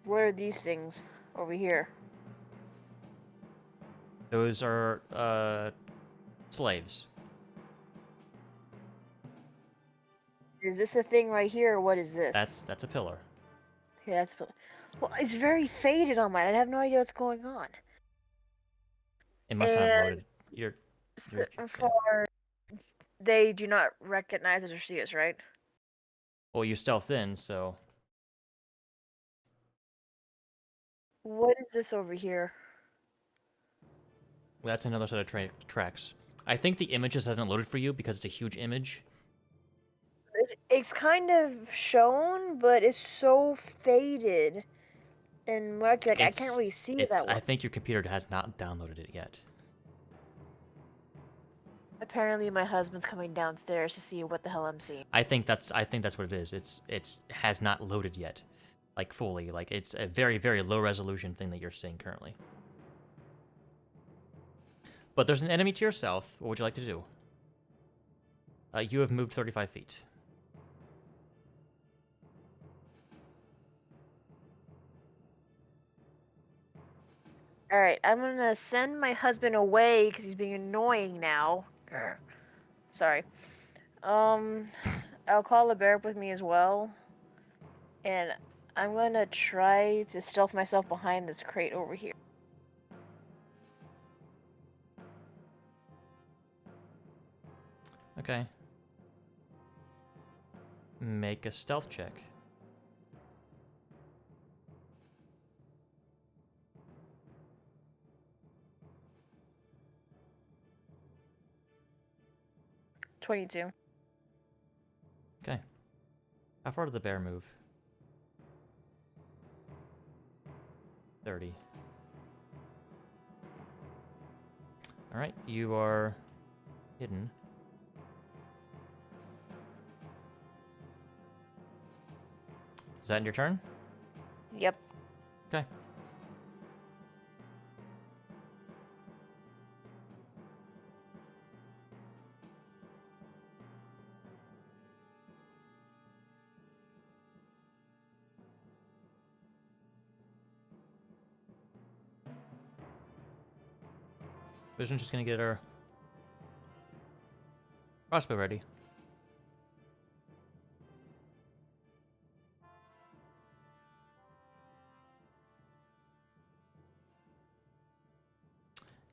[SPEAKER 5] What are these things over here?
[SPEAKER 1] Those are, slaves.
[SPEAKER 5] Is this a thing right here, or what is this?
[SPEAKER 1] That's a pillar.
[SPEAKER 5] Yeah, that's. Well, it's very faded on mine. I have no idea what's going on.
[SPEAKER 1] It must not have
[SPEAKER 5] And
[SPEAKER 1] loaded. You're okay.
[SPEAKER 5] for they do not recognize us or see us, right?
[SPEAKER 1] Well, you stealth in, so
[SPEAKER 5] What is this over here?
[SPEAKER 1] that's another set of tracks. I think the image just hasn't loaded for you because it's a huge image.
[SPEAKER 5] It's kind of shown, but it's so faded and murky. Like I can't really see that
[SPEAKER 1] I
[SPEAKER 5] one.
[SPEAKER 1] think your computer has not downloaded it yet.
[SPEAKER 5] Apparently, my husband's coming downstairs to see what the hell I'm seeing.
[SPEAKER 1] I think that's what it is. It's has not loaded yet, like fully. Like it's a very very low resolution thing that you're seeing currently. But there's an enemy to your south. What would you like to do? You have moved 35 feet.
[SPEAKER 5] All right, I'm gonna send my husband away because he's being annoying now. Sorry. I'll call the bear up with me as well, and I'm gonna try to stealth myself behind this crate over here.
[SPEAKER 1] Okay. Make a stealth check.
[SPEAKER 5] $22.
[SPEAKER 1] Okay. How far did the bear move? 30. Alright, you are hidden. Is that in your turn?
[SPEAKER 5] Yep.
[SPEAKER 1] Okay. Vision's just gonna get her crossbow ready.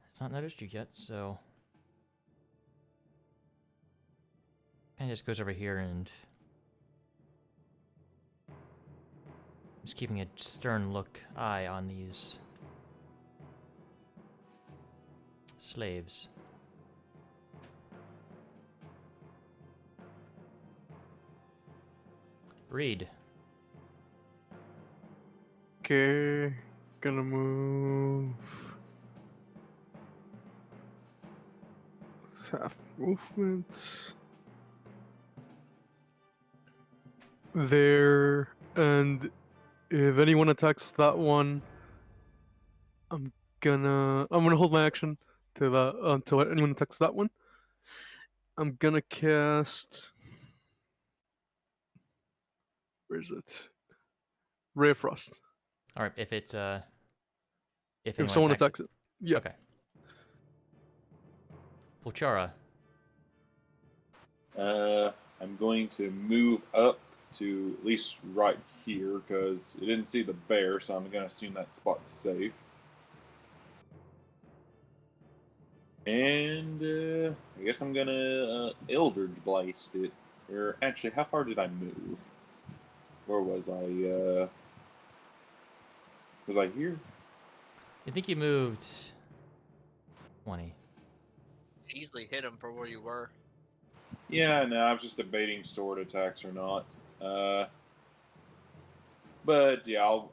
[SPEAKER 1] It's not noticed you yet, so kind of just goes over here and just keeping a stern eye on these slaves. Reed.
[SPEAKER 4] Okay, gonna move. It's half movement. There, and if anyone attacks that one, I'm gonna hold my action to that until anyone attacks that one. I'm gonna cast. Where is it? Ray of Frost.
[SPEAKER 1] All right, if it if
[SPEAKER 4] If
[SPEAKER 1] anyone
[SPEAKER 4] someone
[SPEAKER 1] attacks
[SPEAKER 4] attacks it. Yeah.
[SPEAKER 1] Okay. Pulchara.
[SPEAKER 2] I'm going to move up to at least right here because it didn't see the bear, so I'm going to assume that spot's safe. And I guess I'm going to Eldritch Blast it. Or actually, how far did I move? Where was I? Was I here?
[SPEAKER 1] I think you moved 20.
[SPEAKER 3] Easily hit him for where you were.
[SPEAKER 2] Yeah, no, I was just debating sword attacks or not. But yeah, I'll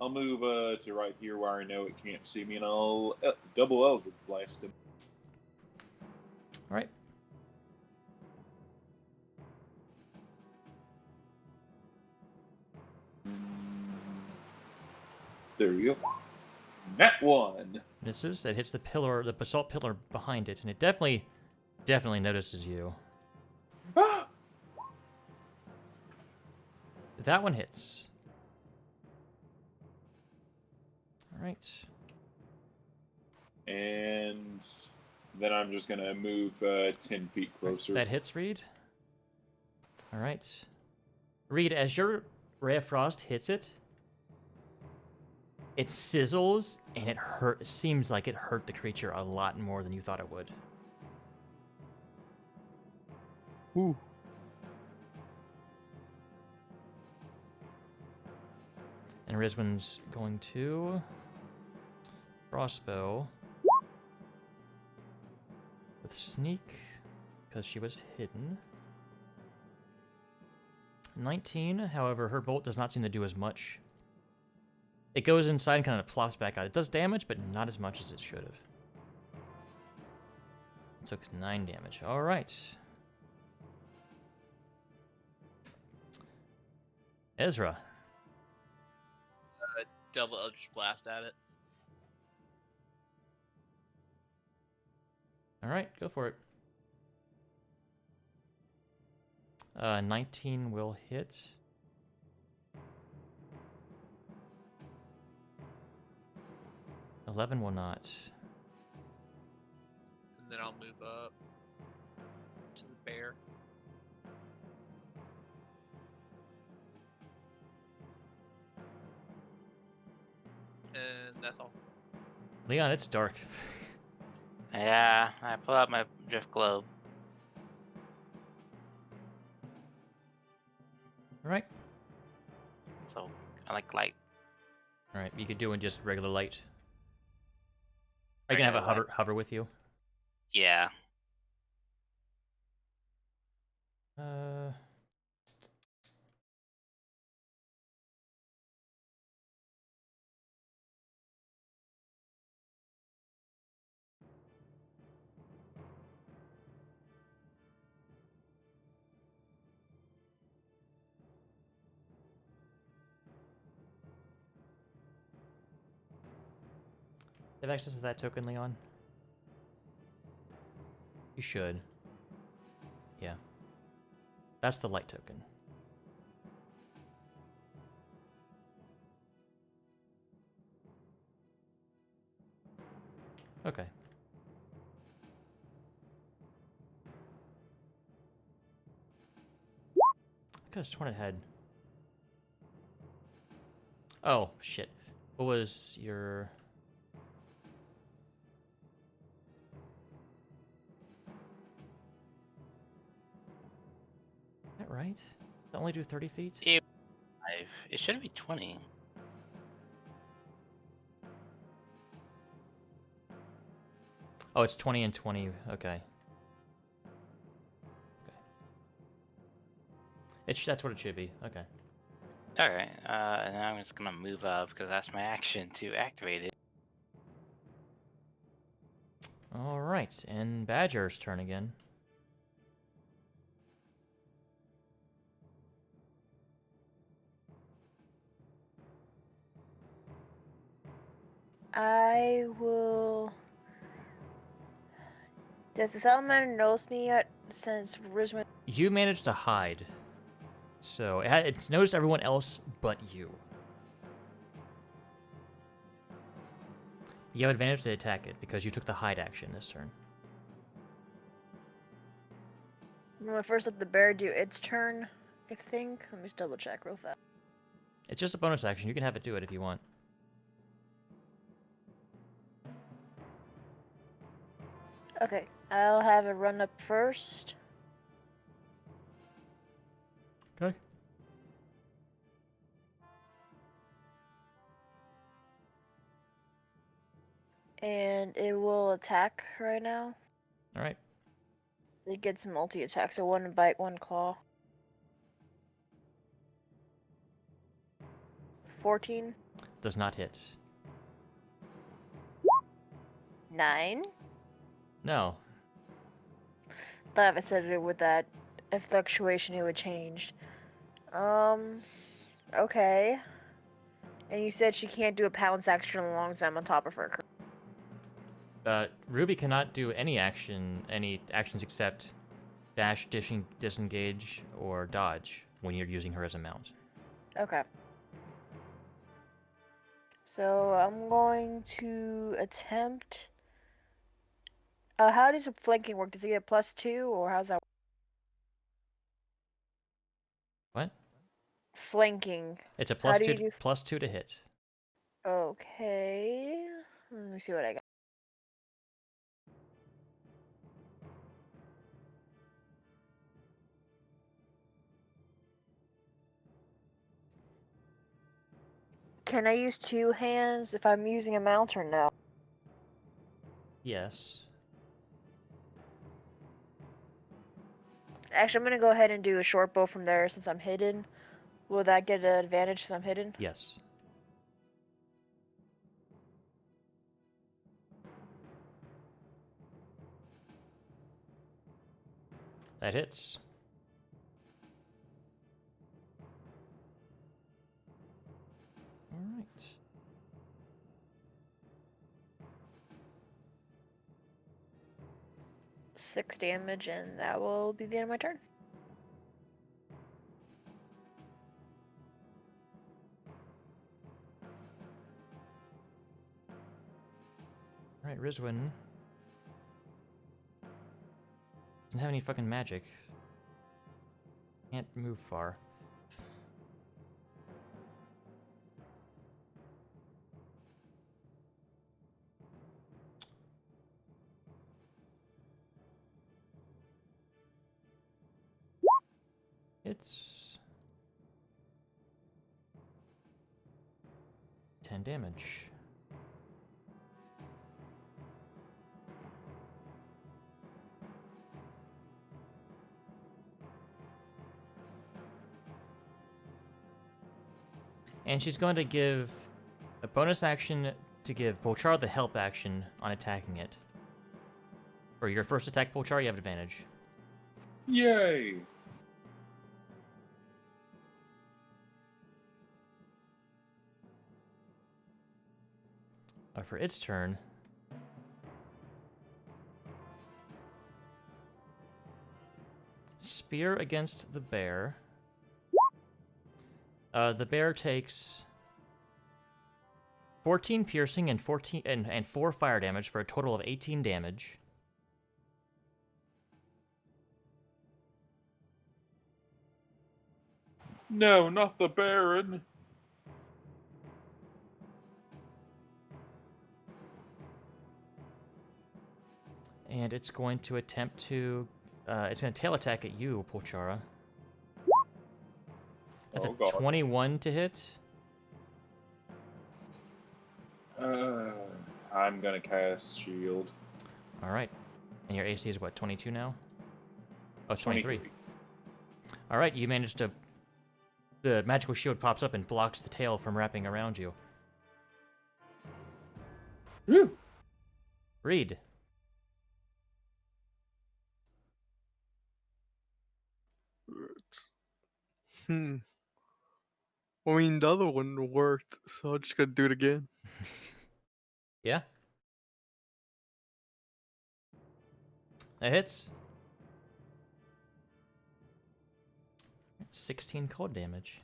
[SPEAKER 2] move to right here where I know it can't see me, and I'll double Eldritch Blast him.
[SPEAKER 1] All right.
[SPEAKER 2] There you go. That one.
[SPEAKER 1] Misses. It hits the pillar, the basalt pillar behind it, and it definitely notices you. That one hits. All right.
[SPEAKER 2] And then I'm just gonna move 10 feet closer.
[SPEAKER 1] That hits, Reed. All right. Reed, as your ray of frost hits it, it sizzles and it hurt. It seems like it hurt the creature a lot more than you thought it would.
[SPEAKER 4] Ooh.
[SPEAKER 1] And Rizwin's going to crossbow with sneak because she was hidden. 19, however, her bolt does not seem to do as much. It goes inside and kind of plops back out. It does damage, but not as much as it should have. Took 9 damage. All right. Ezra.
[SPEAKER 3] Double Eldritch Blast at it.
[SPEAKER 1] All right, go for it. 19 will hit. $11 will not.
[SPEAKER 3] And then I'll move up to the bear. And that's all.
[SPEAKER 1] Leon, it's dark.
[SPEAKER 6] Yeah, I pull out my drift globe.
[SPEAKER 1] All right.
[SPEAKER 6] So I like light.
[SPEAKER 1] All right, you could do it just regular light. Are you gonna have a
[SPEAKER 6] Regular
[SPEAKER 1] hover with you?
[SPEAKER 6] Yeah.
[SPEAKER 1] Uh. Have access to that token, Leon? You should. Yeah. That's the light token. Okay. I could have sworn it had. Oh, shit. What was your. Is that right? Does it only do 30 feet?
[SPEAKER 6] Ew. It should be 20.
[SPEAKER 1] Oh, it's 20 and 20. Okay. That's what it should be. Okay.
[SPEAKER 6] Alright, and now I'm just gonna move up because that's my action to activate it.
[SPEAKER 1] All right, and Badger's turn again.
[SPEAKER 5] I will. Does the salamander notice me yet? Since Rizman.
[SPEAKER 1] You managed to hide, so it's noticed everyone else but you. You have advantage to attack it because you took the hide action this turn.
[SPEAKER 5] I'm gonna first let the bear do its turn, I think. Let me just double check real fast.
[SPEAKER 1] It's just a bonus action. You can have it do it if you want.
[SPEAKER 5] Okay, I'll have it run up first.
[SPEAKER 1] Okay.
[SPEAKER 5] And it will attack right now.
[SPEAKER 1] All right.
[SPEAKER 5] It gets multi-attack, so 1 bite, 1 claw. 14.
[SPEAKER 1] Does not hit.
[SPEAKER 5] 9.
[SPEAKER 1] No.
[SPEAKER 5] Thought if I said it with that fluctuation, it would change. Okay. And you said she can't do a pounce action as long as I'm on top of her.
[SPEAKER 1] Ruby cannot do any actions except dash, disengage, or dodge when you're using her as a mount.
[SPEAKER 5] Okay. So I'm going to attempt. How does flanking work? Does it get +2, or how's that? flanking.
[SPEAKER 1] It's a
[SPEAKER 5] How do you do?
[SPEAKER 1] plus 2 to hit.
[SPEAKER 5] Okay. Let me see what I got. Can I use 2 hands if I'm using a mount or no?
[SPEAKER 1] Yes.
[SPEAKER 5] Actually, I'm gonna go ahead and do a short bow from there since I'm hidden. Will that get an advantage since I'm hidden?
[SPEAKER 1] Yes. That hits. All right.
[SPEAKER 5] Six damage, and that will be the end of my turn.
[SPEAKER 1] All right, Rizwin. Doesn't have any fucking magic. Can't move far. It's 10 damage. And she's going to give a bonus action to give Polchar the help action on attacking it. For your first attack, Polchar, you have advantage.
[SPEAKER 2] Yay!
[SPEAKER 1] For its turn, spear against the bear. The bear takes 14 piercing and 4 fire damage for a total of 18 damage.
[SPEAKER 2] No, not the Baron.
[SPEAKER 1] And it's going to attempt to... it's going to tail attack at you, Polchara. That's
[SPEAKER 2] Oh,
[SPEAKER 1] a
[SPEAKER 2] God.
[SPEAKER 1] 21 to hit.
[SPEAKER 2] I'm gonna cast shield.
[SPEAKER 1] Alright. And your AC is what, 22 now? Oh, it's 23.
[SPEAKER 2] 23.
[SPEAKER 1] Alright, you managed to... The magical shield pops up and blocks the tail from wrapping around you.
[SPEAKER 2] Whew.
[SPEAKER 1] Reed.
[SPEAKER 4] Hmm. I mean, the other one worked, so I'm just gonna do it again.
[SPEAKER 1] Yeah? That hits. 16 cold damage.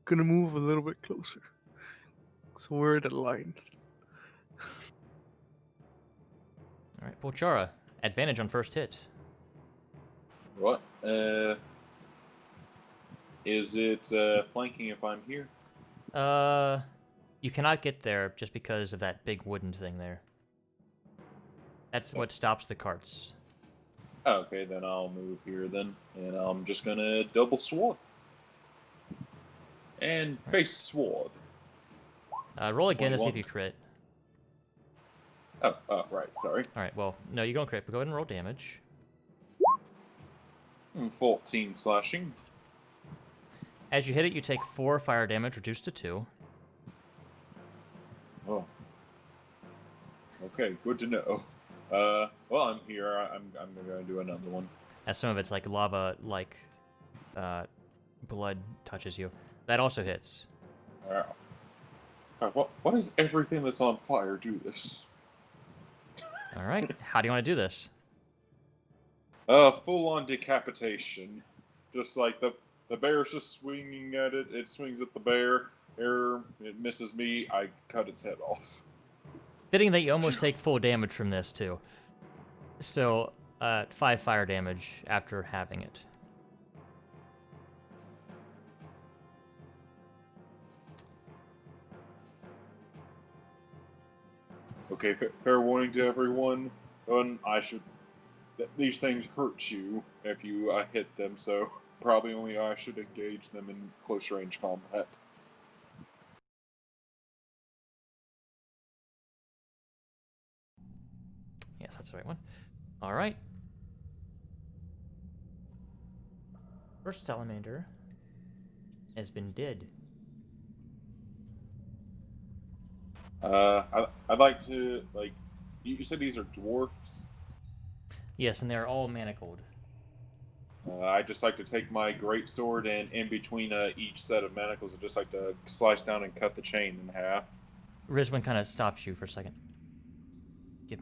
[SPEAKER 4] Gonna move a little bit closer. So we're at the line.
[SPEAKER 1] Alright, Polchara. Advantage on first hit.
[SPEAKER 2] What? Is it flanking if I'm here?
[SPEAKER 1] You cannot get there just because of that big wooden thing there. That's what stops the carts.
[SPEAKER 2] Okay, then I'll move here then, and I'm just gonna double sword and face sword.
[SPEAKER 1] Roll again to see if
[SPEAKER 2] 21.
[SPEAKER 1] you crit.
[SPEAKER 2] Oh, right. Sorry.
[SPEAKER 1] Alright, well, no, you don't crit, but go ahead and roll damage.
[SPEAKER 2] 14 slashing.
[SPEAKER 1] As you hit it, you take 4 fire damage, reduced to 2.
[SPEAKER 2] Oh. Okay, good to know. Well, I'm here. I'm gonna do another one.
[SPEAKER 1] As some of it's like lava, like blood touches you. That also hits.
[SPEAKER 2] Wow. God, what does everything that's on fire do this?
[SPEAKER 1] Alright, how do you want to do this?
[SPEAKER 2] Full-on decapitation. Just like the bear's just swinging at it. It swings at the bear. It misses me. I cut its head off.
[SPEAKER 1] Fitting that you almost take full damage from this, too. So, 5 fire damage after having it.
[SPEAKER 2] Okay, fair warning to everyone. I should. These things hurt you if you hit them, so probably only I should engage them in close range combat.
[SPEAKER 1] Yes, that's the right one. All right. First salamander has been dead.
[SPEAKER 2] I'd like to like. You said these are dwarfs.
[SPEAKER 1] Yes, and they're all manacled.
[SPEAKER 2] I just like to take my greatsword and in between each set of manacles, I just like to slice down and cut the chain in half.
[SPEAKER 1] Rizwin kind of stops you for a second. Give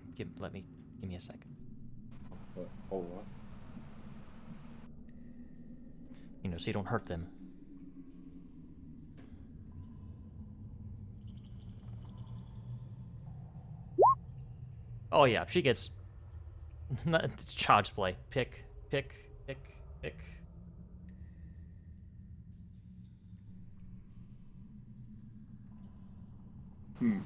[SPEAKER 1] me a second.
[SPEAKER 2] Oh, what?
[SPEAKER 1] You know, so you don't hurt them. Oh yeah, she gets it's child's play. Pick.
[SPEAKER 2] Hmm.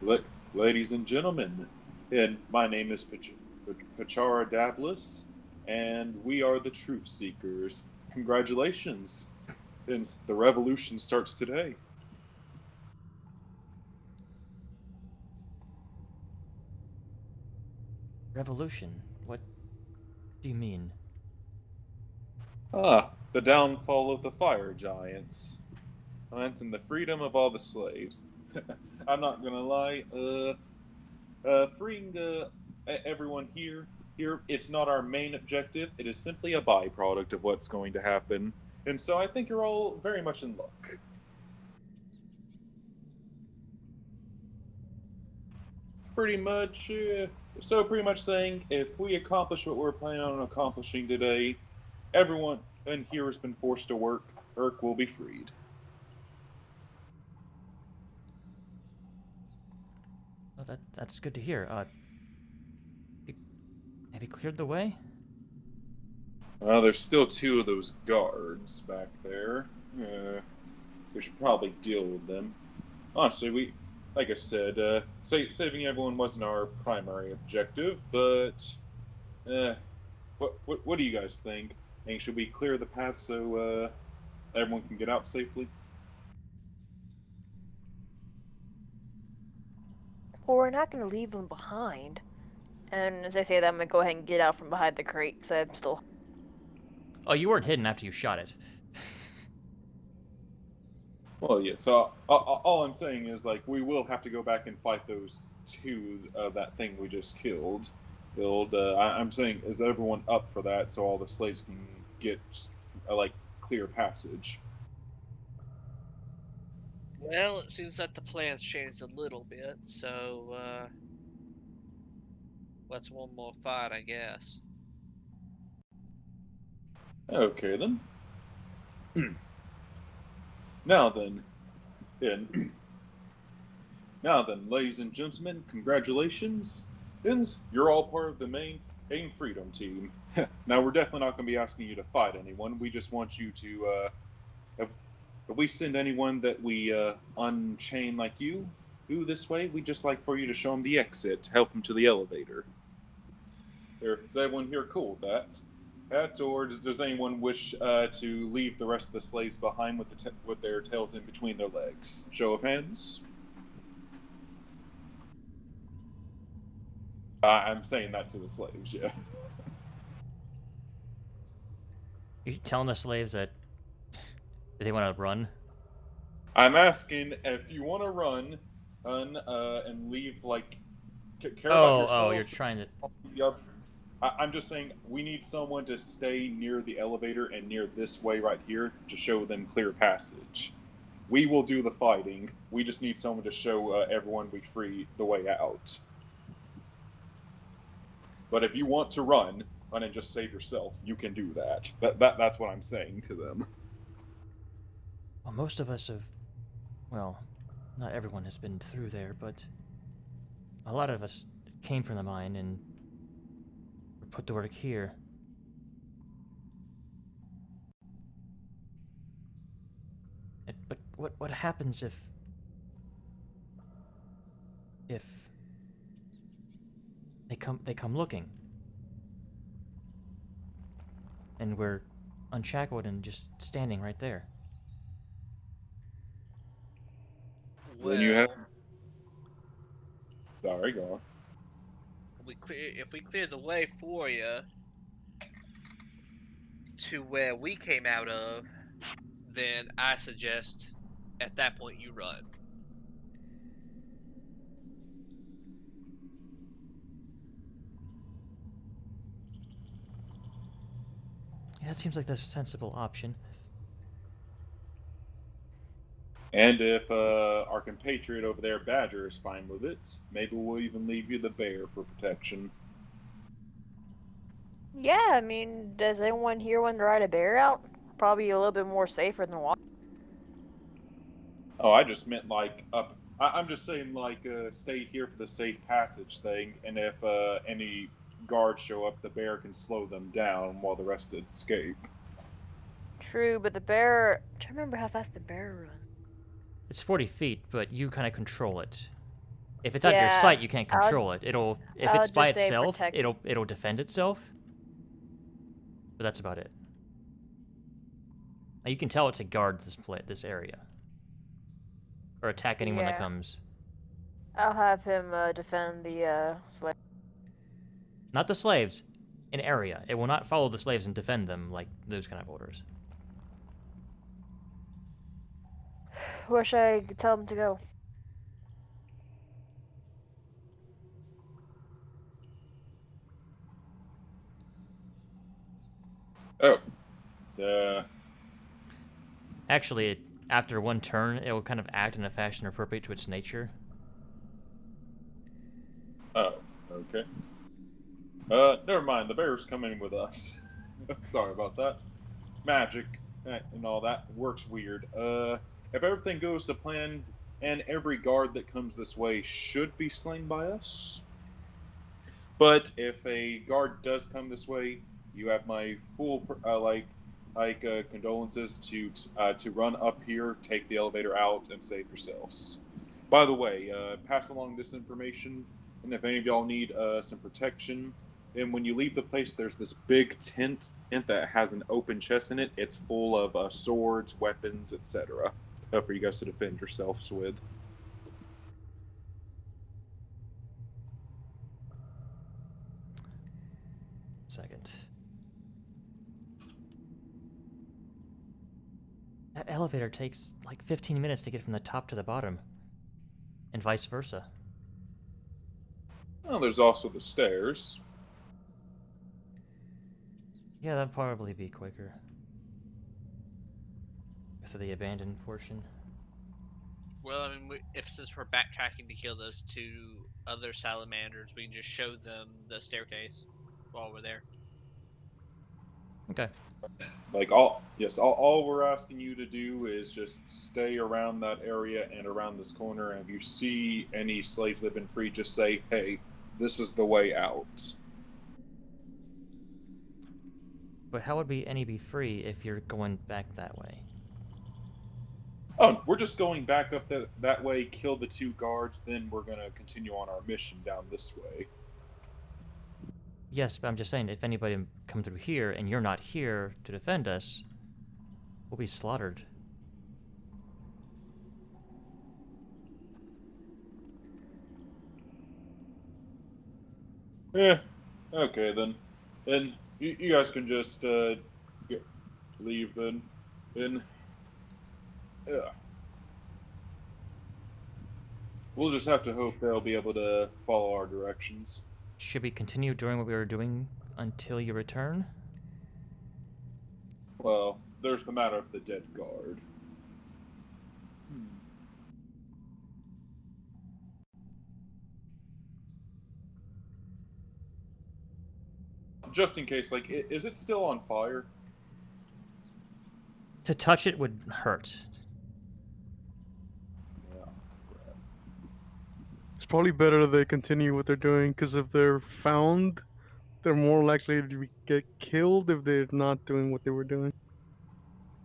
[SPEAKER 2] La- Ladies and gentlemen, and my name is Pachara Dablis, and we are the Truth Seekers. Congratulations, since the revolution starts today.
[SPEAKER 1] Revolution. What do you mean?
[SPEAKER 2] The downfall of the fire giants. And the freedom of all the slaves. I'm not gonna lie, freeing everyone here, it's not our main objective. It is simply a byproduct of what's going to happen. And so I think you're all very much in luck. Pretty much, pretty much saying if we accomplish what we're planning on accomplishing today, everyone in here has been forced to work. Urk will be freed.
[SPEAKER 1] Oh, that's good to hear. Have you cleared the way?
[SPEAKER 2] There's still two of those guards back there. We should probably deal with them. Honestly, like I said, saving everyone wasn't our primary objective, but what do you guys think? Should we clear the path so everyone can get out safely?
[SPEAKER 5] Well, we're not going to leave them behind. And as I say that, I'm going to go ahead and get out from behind the crate, because I'm still...
[SPEAKER 1] Oh, you weren't hidden after you shot it.
[SPEAKER 2] Well, yeah. So all I'm saying is like we will have to go back and fight those two of that thing we just killed. I'm saying is everyone up for that so all the slaves can get like clear passage.
[SPEAKER 3] Well, it seems that the plan's changed a little bit, so what's one more fight, I guess.
[SPEAKER 2] Okay then. Now then, in Now then, ladies and gentlemen, congratulations. You're all part of the main AIM Freedom team. Now, we're definitely not going to be asking you to fight anyone. We just want you to, if we send anyone that we unchain like you, do this way, we just like for you to show them the exit, help them to the elevator. Is everyone here cool with that? Or does anyone wish to leave the rest of the slaves behind with their tails in between their legs? Show of hands. I'm saying that to the slaves, yeah.
[SPEAKER 1] You telling the slaves that they want to run?
[SPEAKER 2] I'm asking if you want to run and leave, like, care about
[SPEAKER 1] Oh,
[SPEAKER 2] yourselves.
[SPEAKER 1] you're trying to.
[SPEAKER 2] I'm just saying we need someone to stay near the elevator and near this way right here to show them clear passage. We will do the fighting. We just need someone to show everyone we free the way out. But if you want to run and just save yourself, you can do that. That's what I'm saying to them.
[SPEAKER 1] Well, most of us have. Well, not everyone has been through there, but a lot of us came from the mine and were put to work here. But what happens if They come looking. And we're unshackled and just standing right there.
[SPEAKER 2] Then you have.
[SPEAKER 3] Well,
[SPEAKER 2] Sorry, go on.
[SPEAKER 3] if we clear the way for you to where we came out of, then I suggest at that point you run.
[SPEAKER 1] Yeah, that seems like the sensible option.
[SPEAKER 2] And if our compatriot over there, Badger, is fine with it, maybe we'll even leave you the bear for protection.
[SPEAKER 5] Yeah, I mean, does anyone here want to ride a bear out? Probably a little bit more safer than walking.
[SPEAKER 2] Oh, I just meant like up. I'm just saying like stay here for the safe passage thing, and if any guards show up, the bear can slow them down while the rest escape.
[SPEAKER 5] True, but the bear. I'm trying to remember how fast the bear runs.
[SPEAKER 1] It's 40 feet, but you kind of control it. If it's out of your
[SPEAKER 5] Yeah,
[SPEAKER 1] sight, you can't
[SPEAKER 5] I'll-
[SPEAKER 1] control it. If
[SPEAKER 5] I'll
[SPEAKER 1] it's by
[SPEAKER 5] just say
[SPEAKER 1] itself,
[SPEAKER 5] protect-
[SPEAKER 1] it'll defend itself. But that's about it. Now, you can tell it to guard this area, or attack anyone that
[SPEAKER 5] Yeah.
[SPEAKER 1] comes.
[SPEAKER 5] I'll have him defend the slave.
[SPEAKER 1] Not the slaves, an area. It will not follow the slaves and defend them like those kind of orders.
[SPEAKER 5] Where should I tell him to go?
[SPEAKER 2] Oh,
[SPEAKER 1] Actually, after one turn, it will kind of act in a fashion appropriate to its nature.
[SPEAKER 2] oh, okay. Never mind. The bear's coming with us. Sorry about that. Magic and all that works weird. If everything goes to plan, and every guard that comes this way should be slain by us. But if a guard does come this way, you have my full condolences to run up here, take the elevator out, and save yourselves. By the way, pass along this information, and if any of y'all need some protection, then when you leave the place, there's this big tent that has an open chest in it. It's full of swords, weapons, etc. For you guys to defend yourselves with.
[SPEAKER 1] Second. That elevator takes like 15 minutes to get from the top to the bottom, and vice versa.
[SPEAKER 2] Well, there's also the stairs.
[SPEAKER 1] Yeah, that'd probably be quicker. For the abandoned portion.
[SPEAKER 3] Well, I mean, since we're backtracking to kill those two other salamanders, we can just show them the staircase while we're there.
[SPEAKER 1] Okay.
[SPEAKER 2] All we're asking you to do is just stay around that area and around this corner, and if you see any slaves that have been freed, just say, hey, this is the way out.
[SPEAKER 1] But how would any be free if you're going back that way?
[SPEAKER 2] Oh, we're just going back up that way, kill the two guards, then we're going to continue on our mission down this way.
[SPEAKER 1] Yes, but I'm just saying, if anybody come through here and you're not here to defend us, we'll be slaughtered.
[SPEAKER 2] Yeah, okay then. Then you guys can just leave then. Yeah. We'll just have to hope they'll be able to follow our directions.
[SPEAKER 1] Should we continue doing what we were doing until you return?
[SPEAKER 2] Well, there's the matter of the dead guard. Just in case, like, is it still on fire?
[SPEAKER 1] To touch it would hurt.
[SPEAKER 2] Yeah, crap.
[SPEAKER 4] It's probably better they continue what they're doing, because if they're found, they're more likely to get killed if they're not doing what they were doing.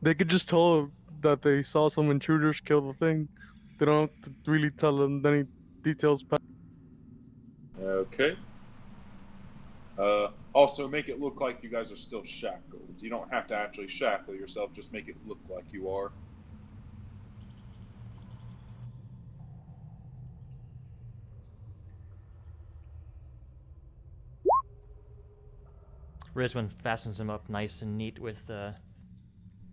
[SPEAKER 4] They could just tell that they saw some intruders kill the thing. They don't have to really tell them any details.
[SPEAKER 2] Okay. Also, make it look like you guys are still shackled. You don't have to actually shackle yourself, just make it look like you are.
[SPEAKER 1] Rizwan fastens him up nice and neat with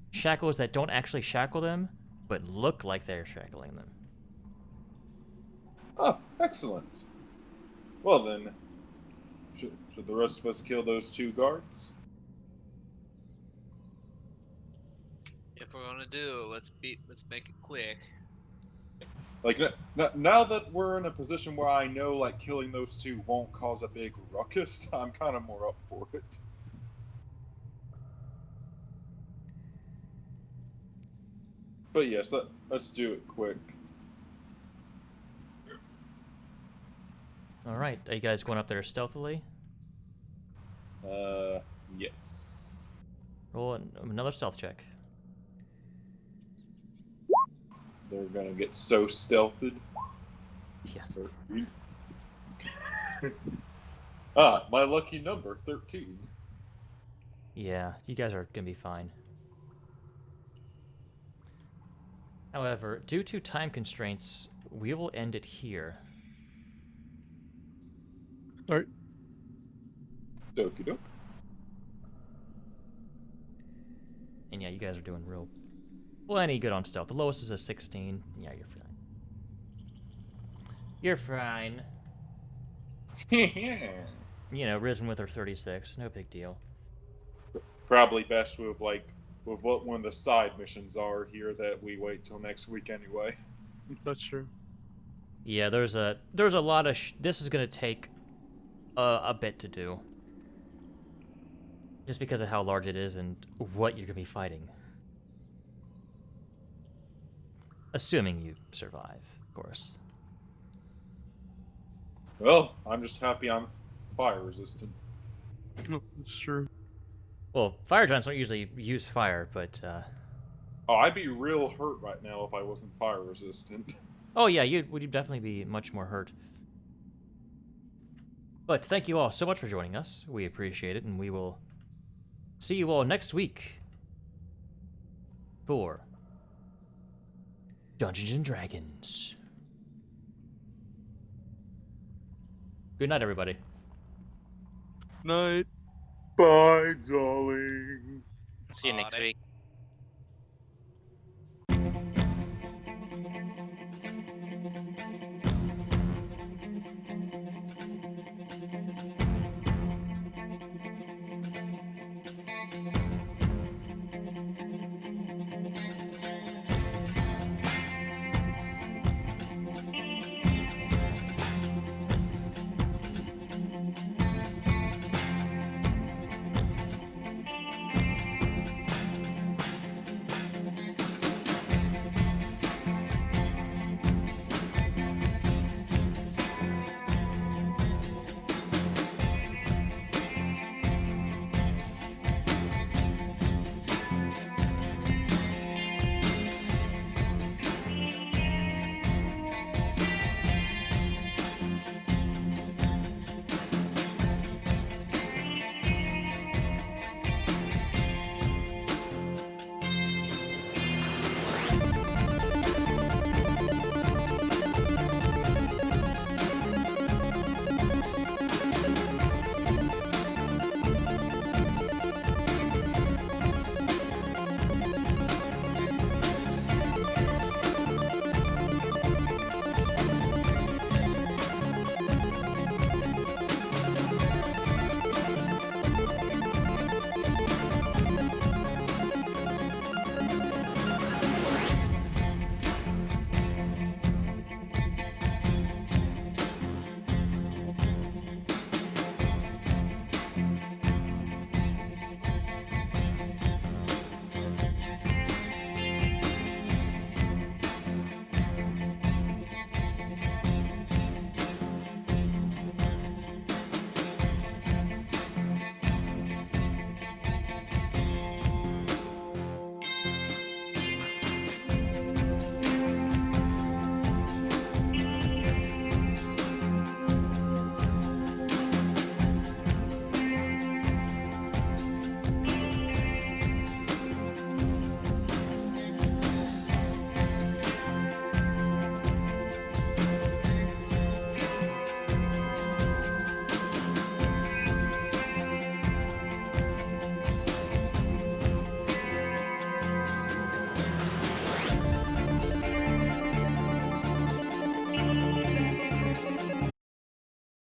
[SPEAKER 1] shackles that don't actually shackle them, but look like they're shackling them.
[SPEAKER 2] Oh, excellent. Well then, should the rest of us kill those 2 guards?
[SPEAKER 3] If we're gonna do it, let's make it quick.
[SPEAKER 2] Like, now that we're in a position where I know, like, killing those 2 won't cause a big ruckus, I'm kind of more up for it. But yes, let's do it quick.
[SPEAKER 1] All right, are you guys going up there stealthily?
[SPEAKER 2] Yes.
[SPEAKER 1] Roll another stealth check.
[SPEAKER 2] They're gonna get so stealthed.
[SPEAKER 1] Yeah.
[SPEAKER 2] 13. Ah, my lucky number, 13.
[SPEAKER 1] Yeah, you guys are gonna be fine. However, due to time constraints, we will end it here.
[SPEAKER 4] Alright.
[SPEAKER 2] Dokie doke.
[SPEAKER 1] And yeah, you guys are doing real plenty good on stealth. The lowest is a 16. Yeah, you're fine. You're fine. You know, Risen with her 36. No big deal.
[SPEAKER 2] Probably best with what one of the side missions are here that we wait till next week anyway.
[SPEAKER 4] That's true.
[SPEAKER 1] Yeah, there's a lot of this is gonna take a bit to do, just because of how large it is and what you're gonna be fighting. Assuming you survive, of course.
[SPEAKER 2] Well, I'm just happy I'm fire resistant.
[SPEAKER 4] No, that's true.
[SPEAKER 1] Well, fire giants don't usually use fire, but
[SPEAKER 2] Oh, I'd be real hurt right now if I wasn't fire resistant.
[SPEAKER 1] oh yeah, you'd definitely be much more hurt. But thank you all so much for joining us. We appreciate it, and we will see you all next week for Dungeons and Dragons. Good night, everybody.
[SPEAKER 4] Night.
[SPEAKER 2] Bye, darling.
[SPEAKER 6] See you next
[SPEAKER 3] Alright.
[SPEAKER 6] week.